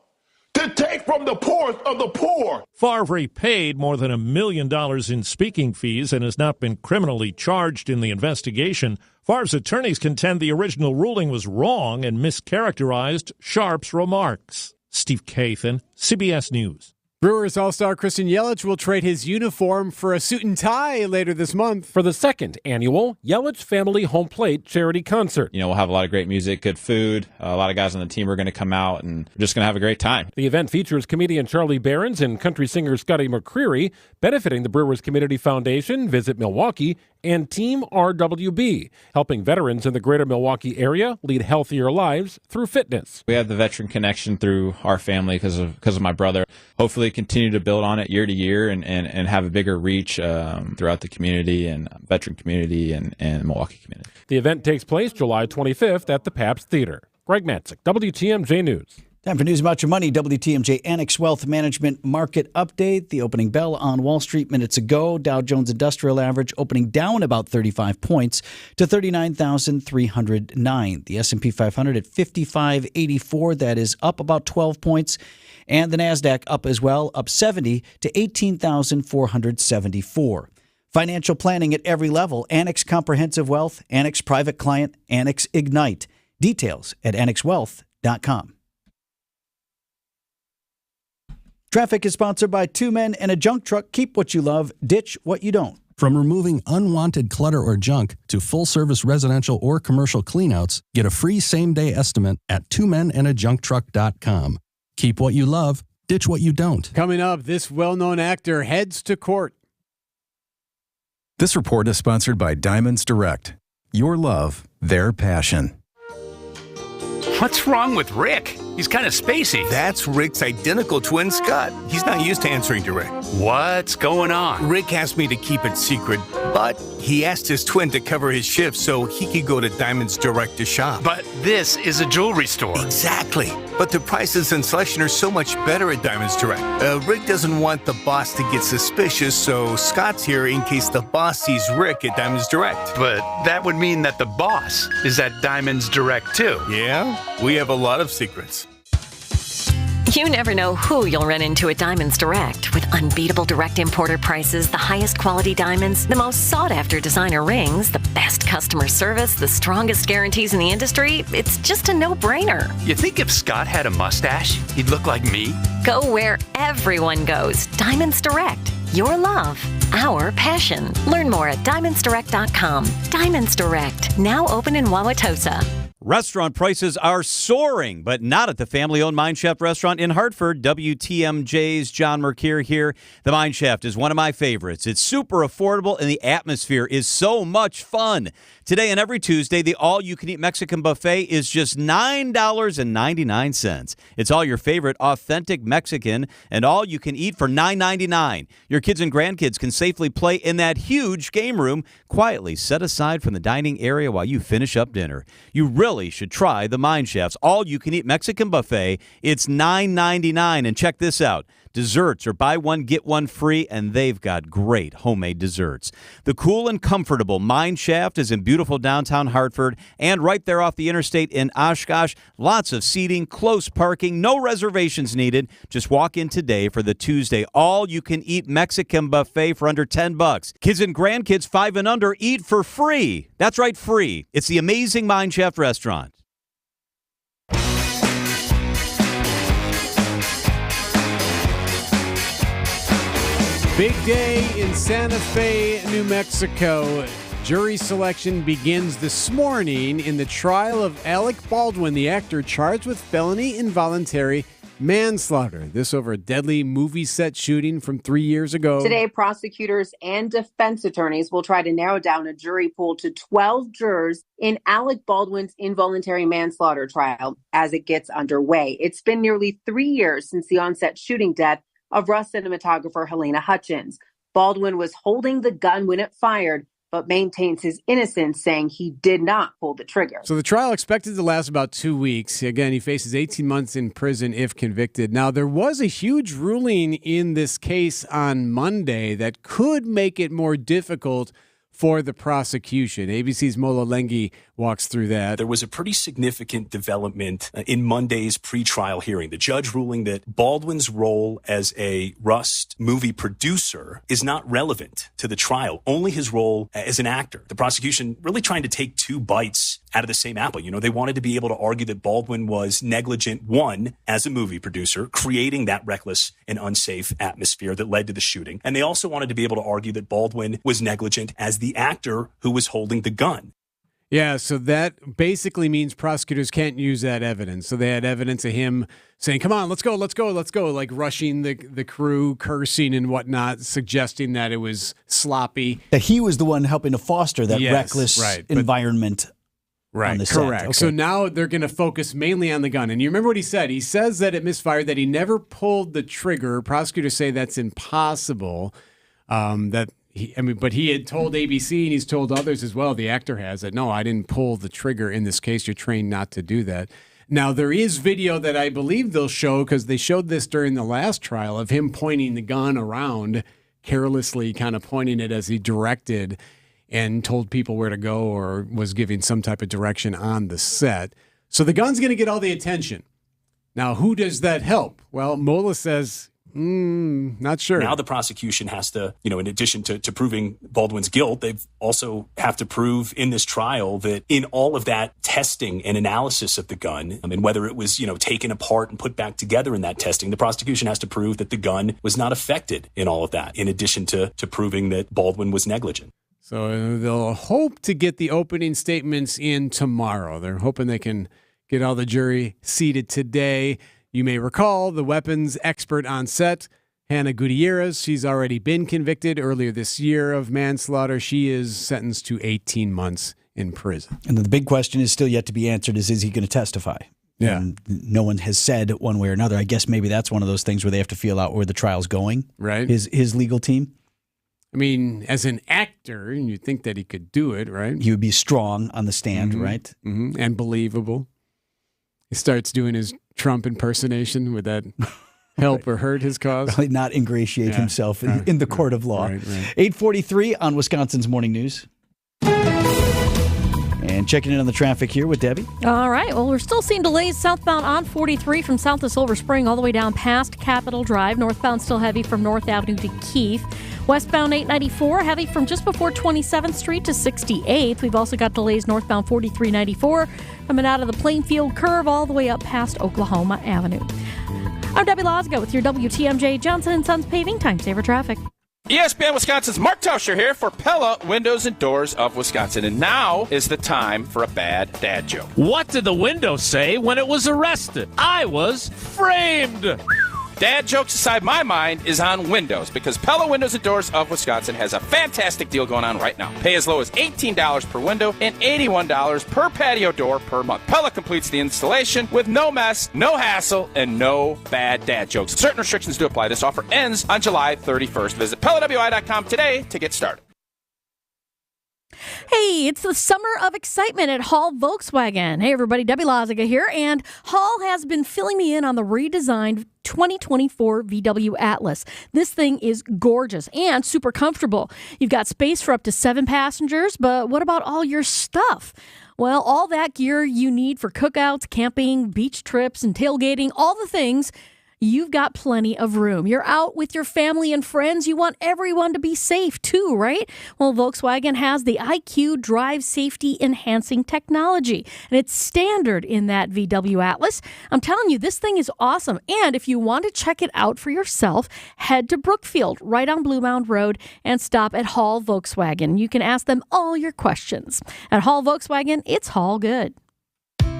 to take from the poorest of the poor. Favre paid more than $1 million in speaking fees and has not been criminally charged in the investigation. Favre's attorneys contend the original ruling was wrong and mischaracterized Sharpe's remarks. Steve Kathan, CBS News. Brewers All-Star Christian Yelich will trade his uniform for a suit and tie later this month for the second annual Yelich Family Home Plate Charity Concert. You know, we'll have a lot of great music, good food. A lot of guys on the team are going to come out, and we're just going to have a great time. The event features comedian Charlie Behrens and country singer Scotty McCreery, benefiting the Brewers Community Foundation, Visit Milwaukee, and Team RWB, helping veterans in the greater Milwaukee area lead healthier lives through fitness. We have the veteran connection through our family because of my brother. Hopefully continue to build on it year to year and have a bigger reach throughout the community and veteran community and Milwaukee community. The event takes place July 25th at the Pabst Theater. Greg Matzik, WTMJ News. Time for news about your money. WTMJ Annex Wealth Management Market Update. The opening bell on Wall Street minutes ago. Dow Jones Industrial Average opening down about 35 points to 39,309. The S&P 500 at 5584. That is up about 12 points. And the NASDAQ up as well, up 70 to 18,474. Financial planning at every level. Annex Comprehensive Wealth, Annex Private Client, Annex Ignite. Details at annexwealth.com. Traffic is sponsored by Two Men and a Junk Truck. Keep what you love, ditch what you don't. From removing unwanted clutter or junk to full-service residential or commercial cleanouts, get a free same-day estimate at twomenandajuncktruck.com. Keep what you love, ditch what you don't. Coming up, this well-known actor heads to court. This report is sponsored by Diamonds Direct. Your love, their passion. What's wrong with Rick? He's kind of spacey. That's Rick's identical twin, Scott. He's not used to answering direct. What's going on? Rick asked me to keep it secret, but he asked his twin to cover his shift so he could go to Diamonds Direct to shop. But this is a jewelry store. Exactly. But the prices and selection are so much better at Diamonds Direct. Rick doesn't want the boss to get suspicious, so Scott's here in case the boss sees Rick at Diamonds Direct. But that would mean that the boss is at Diamonds Direct too. Yeah, we have a lot of secrets. You never know who you'll run into at Diamonds Direct. With unbeatable direct importer prices, the highest quality diamonds, the most sought-after designer rings, the best customer service, the strongest guarantees in the industry, it's just a no-brainer. You think if Scott had a mustache, he'd look like me? Go where everyone goes. Diamonds Direct. Your love, our passion. Learn more at diamondsdirect.com. Diamonds Direct, now open in Wauwatosa. Restaurant prices are soaring, but not at the family-owned Mine Shaft restaurant in Hartford. WTMJ's John Mercure here. The Mine Shaft is one of my favorites. It's super affordable, and the atmosphere is so much fun. Today and every Tuesday, the all-you-can-eat Mexican buffet is just $9.99. It's all your favorite authentic Mexican, and all you can eat for $9.99. Your kids and grandkids can safely play in that huge game room, quietly set aside from the dining area while you finish up dinner. You really should try the Mine Shaft's all-you-can-eat Mexican buffet. It's $9.99, and check this out. Desserts are buy one, get one free, and they've got great homemade desserts. The cool and comfortable Mine Shaft is in beautiful downtown Hartford and right there off the interstate in Oshkosh. Lots of seating, close parking, no reservations needed. Just walk in today for the Tuesday all-you-can-eat Mexican buffet for under $10. Kids and grandkids 5 and under eat for free. That's right, free. It's the amazing Mine Shaft restaurant. Big day in Santa Fe, New Mexico. Jury selection begins this morning in the trial of Alec Baldwin, the actor charged with felony involuntary manslaughter. This over a deadly movie set shooting from 3 years ago. Today, prosecutors and defense attorneys will try to narrow down a jury pool to 12 jurors in Alec Baldwin's involuntary manslaughter trial as it gets underway. It's been nearly 3 years since the on-set shooting death of Russ cinematographer Helena Hutchins. Baldwin was holding the gun when it fired, but maintains his innocence, saying he did not pull the trigger. So the trial expected to last about 2 weeks. Again, he faces 18 months in prison if convicted. Now, there was a huge ruling in this case on Monday that could make it more difficult for the prosecution. ABC's Mola Lenghi walks through that. There was a pretty significant development in Monday's pretrial hearing. The judge ruling that Baldwin's role as a Rust movie producer is not relevant to the trial, only his role as an actor. The prosecution really trying to take two bites out of the same apple. You know, they wanted to be able to argue that Baldwin was negligent, one, as a movie producer, creating that reckless and unsafe atmosphere that led to the shooting. And they also wanted to be able to argue that Baldwin was negligent as the actor who was holding the gun. Yeah, so that basically means prosecutors can't use that evidence. So they had evidence of him saying, come on, let's go, like rushing the crew, cursing and whatnot, suggesting that it was sloppy. That he was the one helping to foster that reckless environment. On the set. Correct. Okay. So now they're going to focus mainly on the gun. And you remember what he said? He says that it misfired, that he never pulled the trigger. Prosecutors say that's impossible. But he had told ABC and he's told others as well, the actor has, that no, I didn't pull the trigger in this case. You're trained not to do that. Now, there is video that I believe they'll show, because they showed this during the last trial, of him pointing the gun around, carelessly kind of pointing it as he directed and told people where to go, or was giving some type of direction on the set. So the gun's going to get all the attention. Now, who does that help? Well, Mola says Not sure. Now the prosecution has to, in addition to proving Baldwin's guilt, they've also have to prove in this trial that in all of that testing and analysis of the gun, and whether it was, taken apart and put back together in that testing, the prosecution has to prove that the gun was not affected in all of that, in addition to proving that Baldwin was negligent. So they'll hope to get the opening statements in tomorrow. They're hoping they can get all the jury seated today. You may recall the weapons expert on set, Hannah Gutierrez. She's already been convicted earlier this year of manslaughter. She is sentenced to 18 months in prison. And the big question is still yet to be answered is he going to testify? Yeah. And no one has said one way or another. I guess maybe that's one of those things where they have to feel out where the trial's going. Right. His legal team. I mean, as an actor, you'd think that he could do it, right? He would be strong on the stand, right? Mm-hmm. And believable. He starts doing his Trump impersonation. Would that help or hurt his cause? Probably not ingratiate himself in the court of law. Right. 8:43 on Wisconsin's Morning News. And checking in on the traffic here with Debbie. All right. Well, we're still seeing delays southbound on 43 from south to Silver Spring all the way down past Capitol Drive. Northbound still heavy from North Avenue to Keith. Westbound 894 heavy from just before 27th Street to 68th. We've also got delays northbound 4394 coming out of the Plainfield curve all the way up past Oklahoma Avenue. I'm Debbie Losgo with your WTMJ Johnson & Sons Paving Time Saver Traffic. ESPN Wisconsin's Mark Tauscher here for Pella Windows and Doors of Wisconsin. And now is the time for a bad dad joke. What did the window say when it was arrested? I was framed. Dad jokes aside, my mind is on windows because Pella Windows and Doors of Wisconsin has a fantastic deal going on right now. Pay as low as $18 per window and $81 per patio door per month. Pella completes the installation with no mess, no hassle, and no bad dad jokes. Certain restrictions do apply. This offer ends on July 31st. Visit PellaWI.com today to get started. Hey, it's the summer of excitement at Hall Volkswagen. Hey, everybody, Debbie Loziga here, and Hall has been filling me in on the redesigned 2024 VW Atlas. This thing is gorgeous and super comfortable. You've got space for up to 7 passengers, but what about all your stuff? Well, all that gear you need for cookouts, camping, beach trips, and tailgating, all the things. You've got plenty of room. You're out with your family and friends. You want everyone to be safe too, right? Well, Volkswagen has the IQ Drive Safety Enhancing Technology, and it's standard in that VW Atlas. I'm telling you, this thing is awesome. And if you want to check it out for yourself, head to Brookfield, right on Blue Mound Road, and stop at Hall Volkswagen. You can ask them all your questions. At Hall Volkswagen, it's Hall good.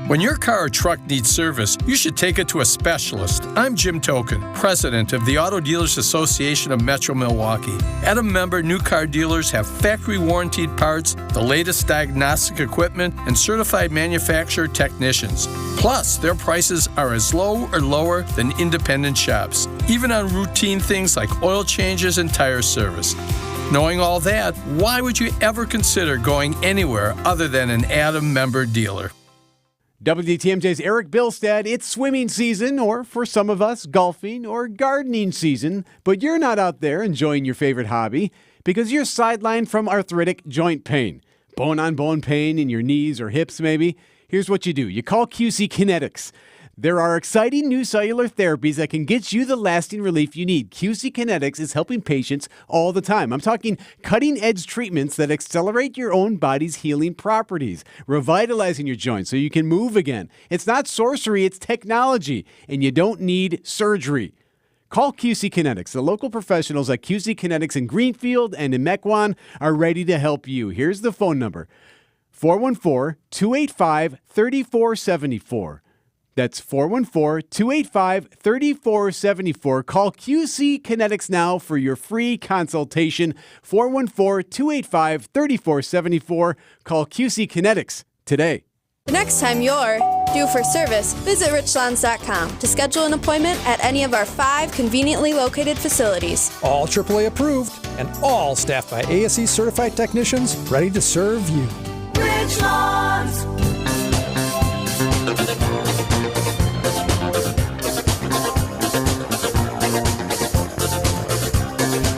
When your car or truck needs service, you should take it to a specialist. I'm Jim Token, president of the Auto Dealers Association of Metro Milwaukee. At a member, new car dealers have factory warranted parts, the latest diagnostic equipment, and certified manufacturer technicians. Plus, their prices are as low or lower than independent shops, even on routine things like oil changes and tire service. Knowing all that, why would you ever consider going anywhere other than an Adam member dealer? WTMJ's Eric Bilstad. It's swimming season, or for some of us, golfing or gardening season, but you're not out there enjoying your favorite hobby because you're sidelined from arthritic joint pain. Bone-on-bone pain in your knees or hips, maybe? Here's what you do. You call QC Kinetics. There are exciting new cellular therapies that can get you the lasting relief you need. QC Kinetics is helping patients all the time. I'm talking cutting-edge treatments that accelerate your own body's healing properties, revitalizing your joints so you can move again. It's not sorcery, it's technology, and you don't need surgery. Call QC Kinetics. The local professionals at QC Kinetics in Greenfield and in Mequon are ready to help you. Here's the phone number, 414-285-3474. That's 414-285-3474. Call QC Kinetics now for your free consultation. 414-285-3474. Call QC Kinetics today. The next time you're due for service, visit richlands.com to schedule an appointment at any of our 5 conveniently located facilities. All AAA approved and all staffed by ASE certified technicians ready to serve you. Richlands.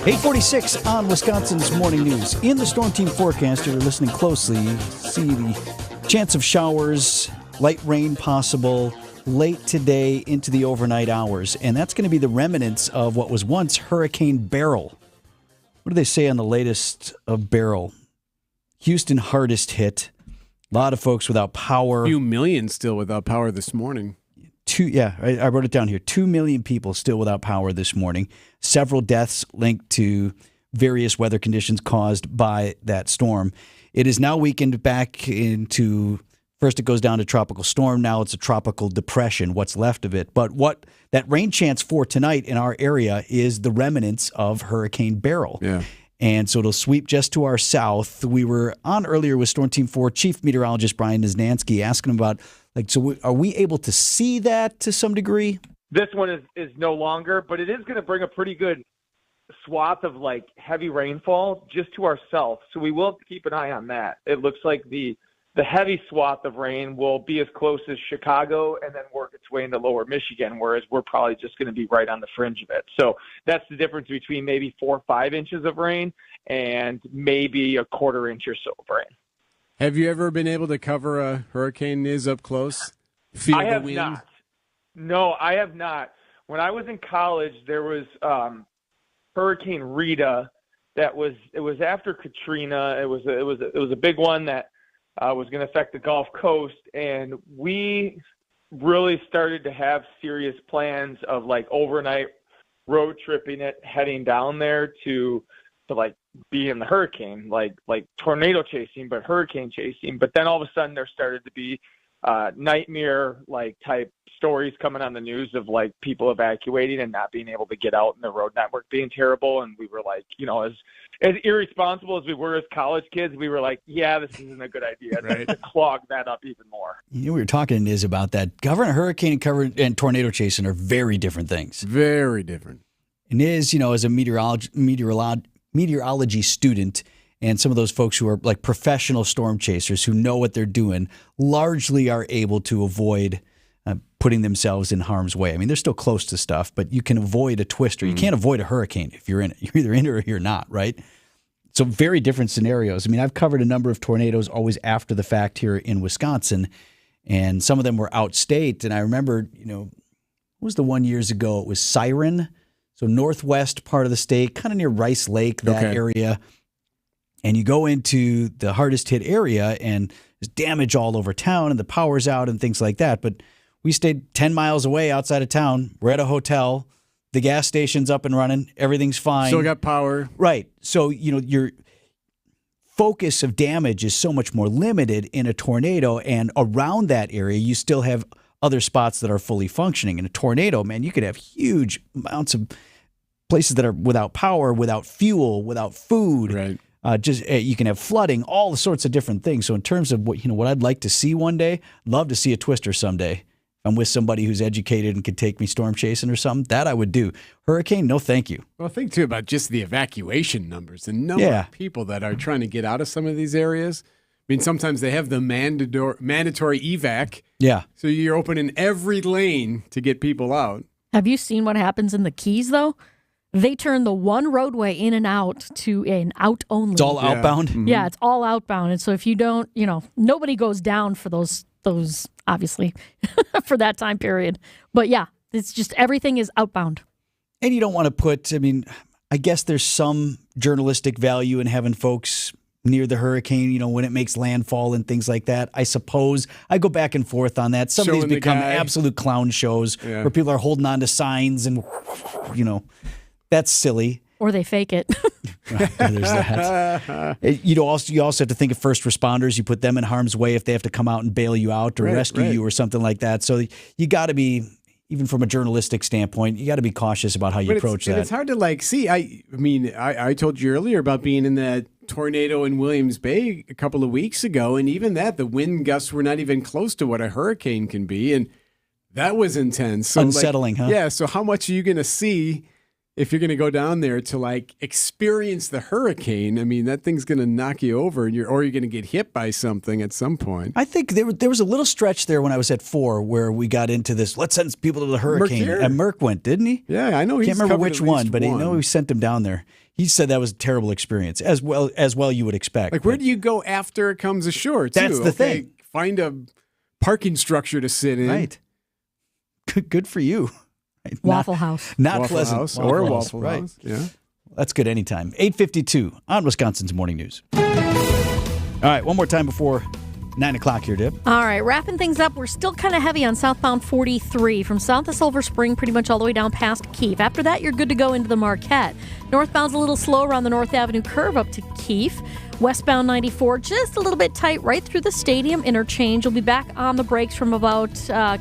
8:46 on Wisconsin's Morning News. In the Storm Team forecast, you're listening closely. See the chance of showers, light rain possible, late today into the overnight hours, and that's going to be the remnants of what was once Hurricane Beryl. What do they say on the latest of Beryl? Houston hardest hit. A lot of folks without power. A few million still without power this morning. I wrote it down here. 2 million people still without power this morning. Several deaths linked to various weather conditions caused by that storm. It is now weakened back into, first it goes down to tropical storm. Now it's a tropical depression, what's left of it. But what that rain chance for tonight in our area is the remnants of Hurricane Beryl. Yeah. And so it'll sweep just to our south. We were on earlier with Storm Team 4 Chief Meteorologist Brian Niznansky asking him about, are we able to see that to some degree? This one is no longer, but it is going to bring a pretty good swath of heavy rainfall just to our south. So we will have to keep an eye on that. It looks like the heavy swath of rain will be as close as Chicago and then work its way into lower Michigan, whereas we're probably just going to be right on the fringe of it. So that's the difference between maybe 4 or 5 inches of rain and maybe a quarter inch or so of rain. Have you ever been able to cover a hurricane up close? Feel I the have wind? not. No, I have not. When I was in college, there was Hurricane Rita. It was after Katrina. It was a big one that was going to affect the Gulf Coast, and we really started to have serious plans of overnight road tripping it, heading down there to be in the hurricane, like tornado chasing, but hurricane chasing. But then all of a sudden there started to be nightmare type stories coming on the news of people evacuating and not being able to get out and the road network being terrible. And we were as irresponsible as we were as college kids, we were yeah, this isn't a good idea to clog that up even more. We were talking to Niz about that. Covering a hurricane and tornado chasing are very different things. Very different. And Niz, as a meteorology student, and some of those folks who are professional storm chasers who know what they're doing largely are able to avoid putting themselves in harm's way. I mean, they're still close to stuff, but you can avoid a twister. You can't avoid a hurricane if you're in it. You're either in it or you're not, right? So very different scenarios. I mean, I've covered a number of tornadoes always after the fact here in Wisconsin, and some of them were outstate. And I remember, what was the one years ago? It was Siren, so northwest part of the state, kind of near Rice Lake, that area. And you go into the hardest hit area and there's damage all over town and the power's out and things like that. But we stayed 10 miles away outside of town. We're at a hotel. The gas station's up and running. Everything's fine. Still got power. Right. So, your focus of damage is so much more limited in a tornado. And around that area, you still have other spots that are fully functioning. In a tornado, man, you could have huge amounts of places that are without power, without fuel, without food. Right. You can have flooding, all the sorts of different things. So in terms of what I'd like to see one day, love to see a twister someday. If I'm with somebody who's educated and could take me storm chasing or something, that I would do. Hurricane, no thank you. Well, think too about just the evacuation numbers, the number of people that are trying to get out of some of these areas. I mean, sometimes they have the mandatory evac. Yeah. So you're opening every lane to get people out. Have you seen what happens in the Keys, though? They turn the one roadway in and out to an out only. It's all outbound? Mm-hmm. Yeah, it's all outbound. And so if you don't, nobody goes down for those obviously, for that time period. But yeah, it's just everything is outbound. And you don't want to put, I guess there's some journalistic value in having folks near the hurricane, when it makes landfall and things like that. I suppose I go back and forth on that. Some of these become absolute clown shows where people are holding on to signs and, that's silly. Or they fake it. There's that. You also have to think of first responders. You put them in harm's way if they have to come out and bail you out or rescue you or something like that. So you got to be, even from a journalistic standpoint, you got to be cautious about how you approach that. It's hard to see. I told you earlier about being in that tornado in Williams Bay a couple of weeks ago, and even that, the wind gusts were not even close to what a hurricane can be, and that was intense. So unsettling, huh? Yeah. So how much are you going to see if you're going to go down there to experience the hurricane? I mean, that thing's going to knock you over, and you're going to get hit by something at some point. I think there was a little stretch there when I was at 4 where we got into this. Let's send people to the hurricane. And Merck went, didn't he? Yeah, I know. Can't remember which one, but we sent him down there. He said that was a terrible experience, as well you would expect. Where do you go after it comes ashore? Too? That's the thing. Find a parking structure to sit in. Right. Good for you. Right? Waffle House. Not Waffle pleasant. House or Waffle right. House. Yeah. That's good anytime. 8:52 on Wisconsin's Morning News. All right, one more time before 9 o'clock here, Dib. All right, wrapping things up. We're still kind of heavy on southbound 43 from south of Silver Spring pretty much all the way down past Keefe. After that, you're good to go into the Marquette. Northbound's a little slow around the North Avenue curve up to Keefe. Westbound 94, just a little bit tight right through the stadium interchange. You'll be back on the brakes from about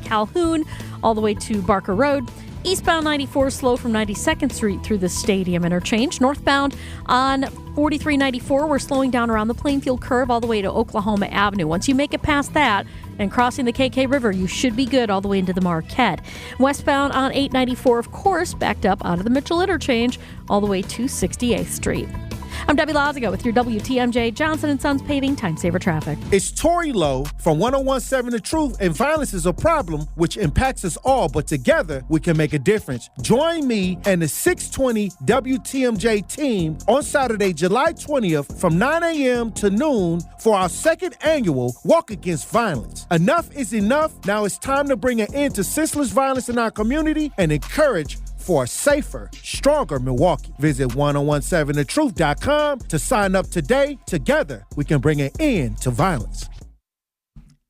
Calhoun all the way to Barker Road. Eastbound 94 slow from 92nd Street through the stadium interchange. Northbound on 4394, we're slowing down around the Plainfield curve all the way to Oklahoma Avenue. Once you make it past that and crossing the KK River, you should be good all the way into the Marquette. Westbound on 894, of course, backed up out of the Mitchell interchange all the way to 68th Street. I'm Debbie Lazigo with your WTMJ Johnson & Sons Paving Time Saver Traffic. It's Tori Lowe from 1017 The Truth, and violence is a problem which impacts us all, but together we can make a difference. Join me and the 620 WTMJ team on Saturday, July 20th from 9 a.m. to noon for our second annual Walk Against Violence. Enough is enough. Now it's time to bring an end to senseless violence in our community and encourage for a safer, stronger Milwaukee. Visit 1017thetruth.com to sign up today. Together, we can bring an end to violence.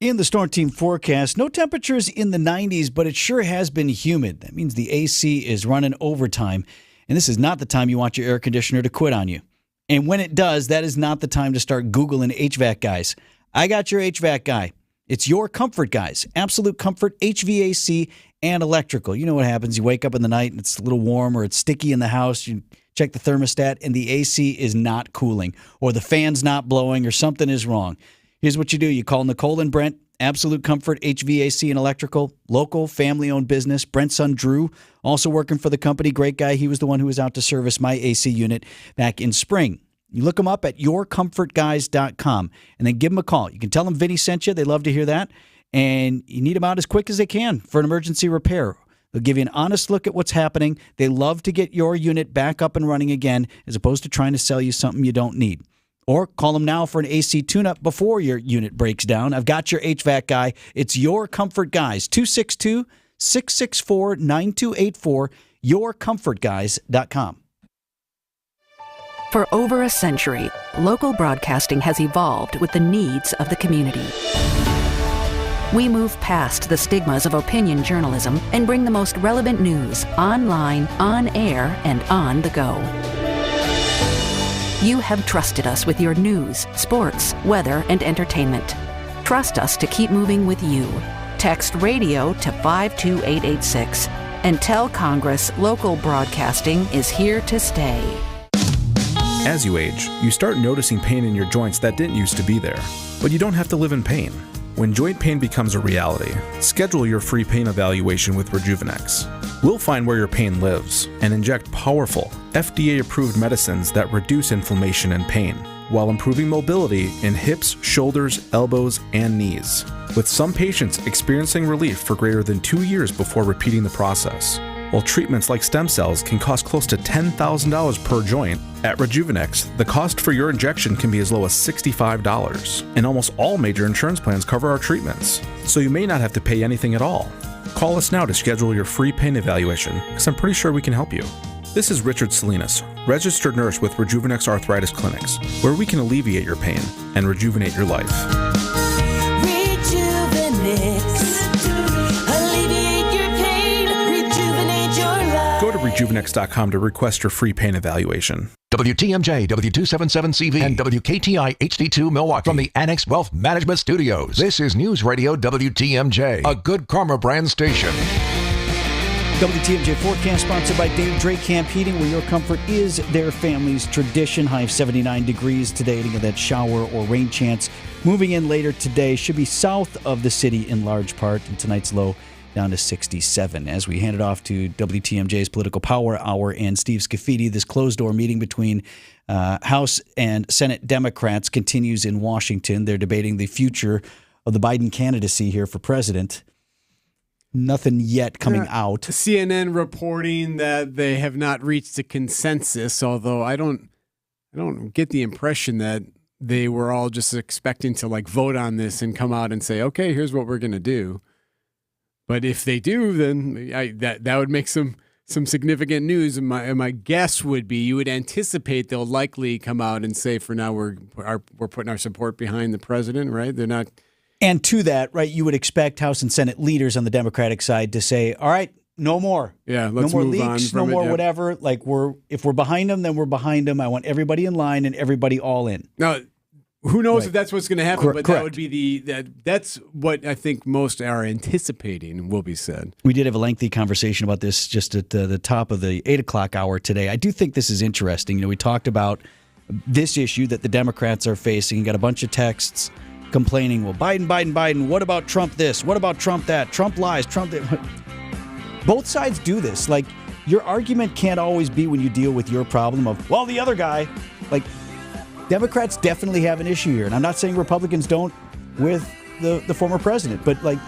In the Storm Team forecast, no temperatures in the 90s, but it sure has been humid. That means the AC is running overtime, and this is not the time you want your air conditioner to quit on you. And when it does, that is not the time to start Googling HVAC guys. I got your HVAC guy. It's your comfort guys. Absolute Comfort, HVAC, and electrical. You know what happens. You wake up in the night and it's a little warm or it's sticky in the house. You check the thermostat and the AC is not cooling or the fan's not blowing or something is wrong. Here's what you do. You call Nicole and Brent, Absolute Comfort, HVAC, and electrical. Local, family-owned business. Brent's son, Drew, also working for the company. Great guy. He was the one who was out to service my AC unit back in spring. You look them up at yourcomfortguys.com and then give them a call. You can tell them Vinny sent you. They love to hear that. And you need them out as quick as they can for an emergency repair. They'll give you an honest look at what's happening. They love to get your unit back up and running again as opposed to trying to sell you something you don't need. Or call them now for an AC tune-up before your unit breaks down. I've got your HVAC guy. It's Your Comfort Guys, 262-664-9284, yourcomfortguys.com. For over a century, local broadcasting has evolved with the needs of the community. We move past the stigmas of opinion journalism and bring the most relevant news online, on air, and on the go. You have trusted us with your news, sports, weather, and entertainment. Trust us to keep moving with you. Text radio to 52886 and tell Congress local broadcasting is here to stay. As you age, you start noticing pain in your joints that didn't used to be there. But you don't have to live in pain. When joint pain becomes a reality, schedule your free pain evaluation with Rejuvenex. We'll find where your pain lives and inject powerful, FDA-approved medicines that reduce inflammation and pain while improving mobility in hips, shoulders, elbows, and knees, with some patients experiencing relief for greater than 2 years before repeating the process. While treatments like stem cells can cost close to $10,000 per joint, at Rejuvenex, the cost for your injection can be as low as $65, and almost all major insurance plans cover our treatments, so you may not have to pay anything at all. Call us now to schedule your free pain evaluation, because I'm pretty sure we can help you. This is Richard Salinas, registered nurse with Rejuvenex Arthritis Clinics, where we can alleviate your pain and rejuvenate your life. Go to Rejuvenex.com to request your free pain evaluation. WTMJ, W277CV, and WKTI HD2 Milwaukee from the Annex Wealth Management Studios. This is News Radio WTMJ, a Good Karma brand station. WTMJ forecast sponsored by Dave Drake Camp Heating, where your comfort is their family's tradition. High of 79 degrees today to get that shower or rain chance. Moving in later today, should be south of the city in large part, and tonight's low down to 67. As we hand it off to WTMJ's Political Power Hour and Steve Scaffidi, this closed-door meeting between House and Senate Democrats continues in Washington. They're debating the future of the Biden candidacy here for president. Nothing yet coming out. CNN reporting that they have not reached a consensus, although I don't get the impression that they were all just expecting to vote on this and come out and say, okay, here's what we're going to do. But if they do, then that would make some significant news. And my guess would be you would anticipate they'll likely come out and say, for now, we're putting our support behind the president, right? They're not. And to that, right, you would expect House and Senate leaders on the Democratic side to say, all right, no more. Yeah, let's no more move leaks, on no from more it, yeah. whatever. Like if we're behind them, then we're behind them. I want everybody in line and everybody all in. Now, who knows if that's what's going to happen, but Correct. that would be that's what I think most are anticipating will be said. We did have a lengthy conversation about this just at the top of the 8 o'clock hour today. I do think this is interesting. You know, we talked about this issue that the Democrats are facing. You got a bunch of texts complaining, well, Biden, what about Trump this? What about Trump that? Trump lies, Trump that. Both sides do this. Like, your argument can't always be when you deal with your problem of, well, the other guy. Like, Democrats definitely have an issue here. And I'm not saying Republicans don't with the former president, but like,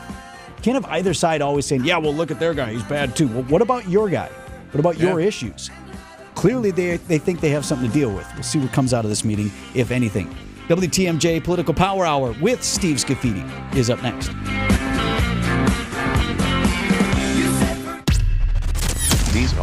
can't have either side always saying, yeah, well, look at their guy, he's bad too. Well, what about your guy? What about your issues? Clearly, they think they have something to deal with. We'll see what comes out of this meeting, if anything. WTMJ Political Power Hour with Steve Scaffidi is up next. These are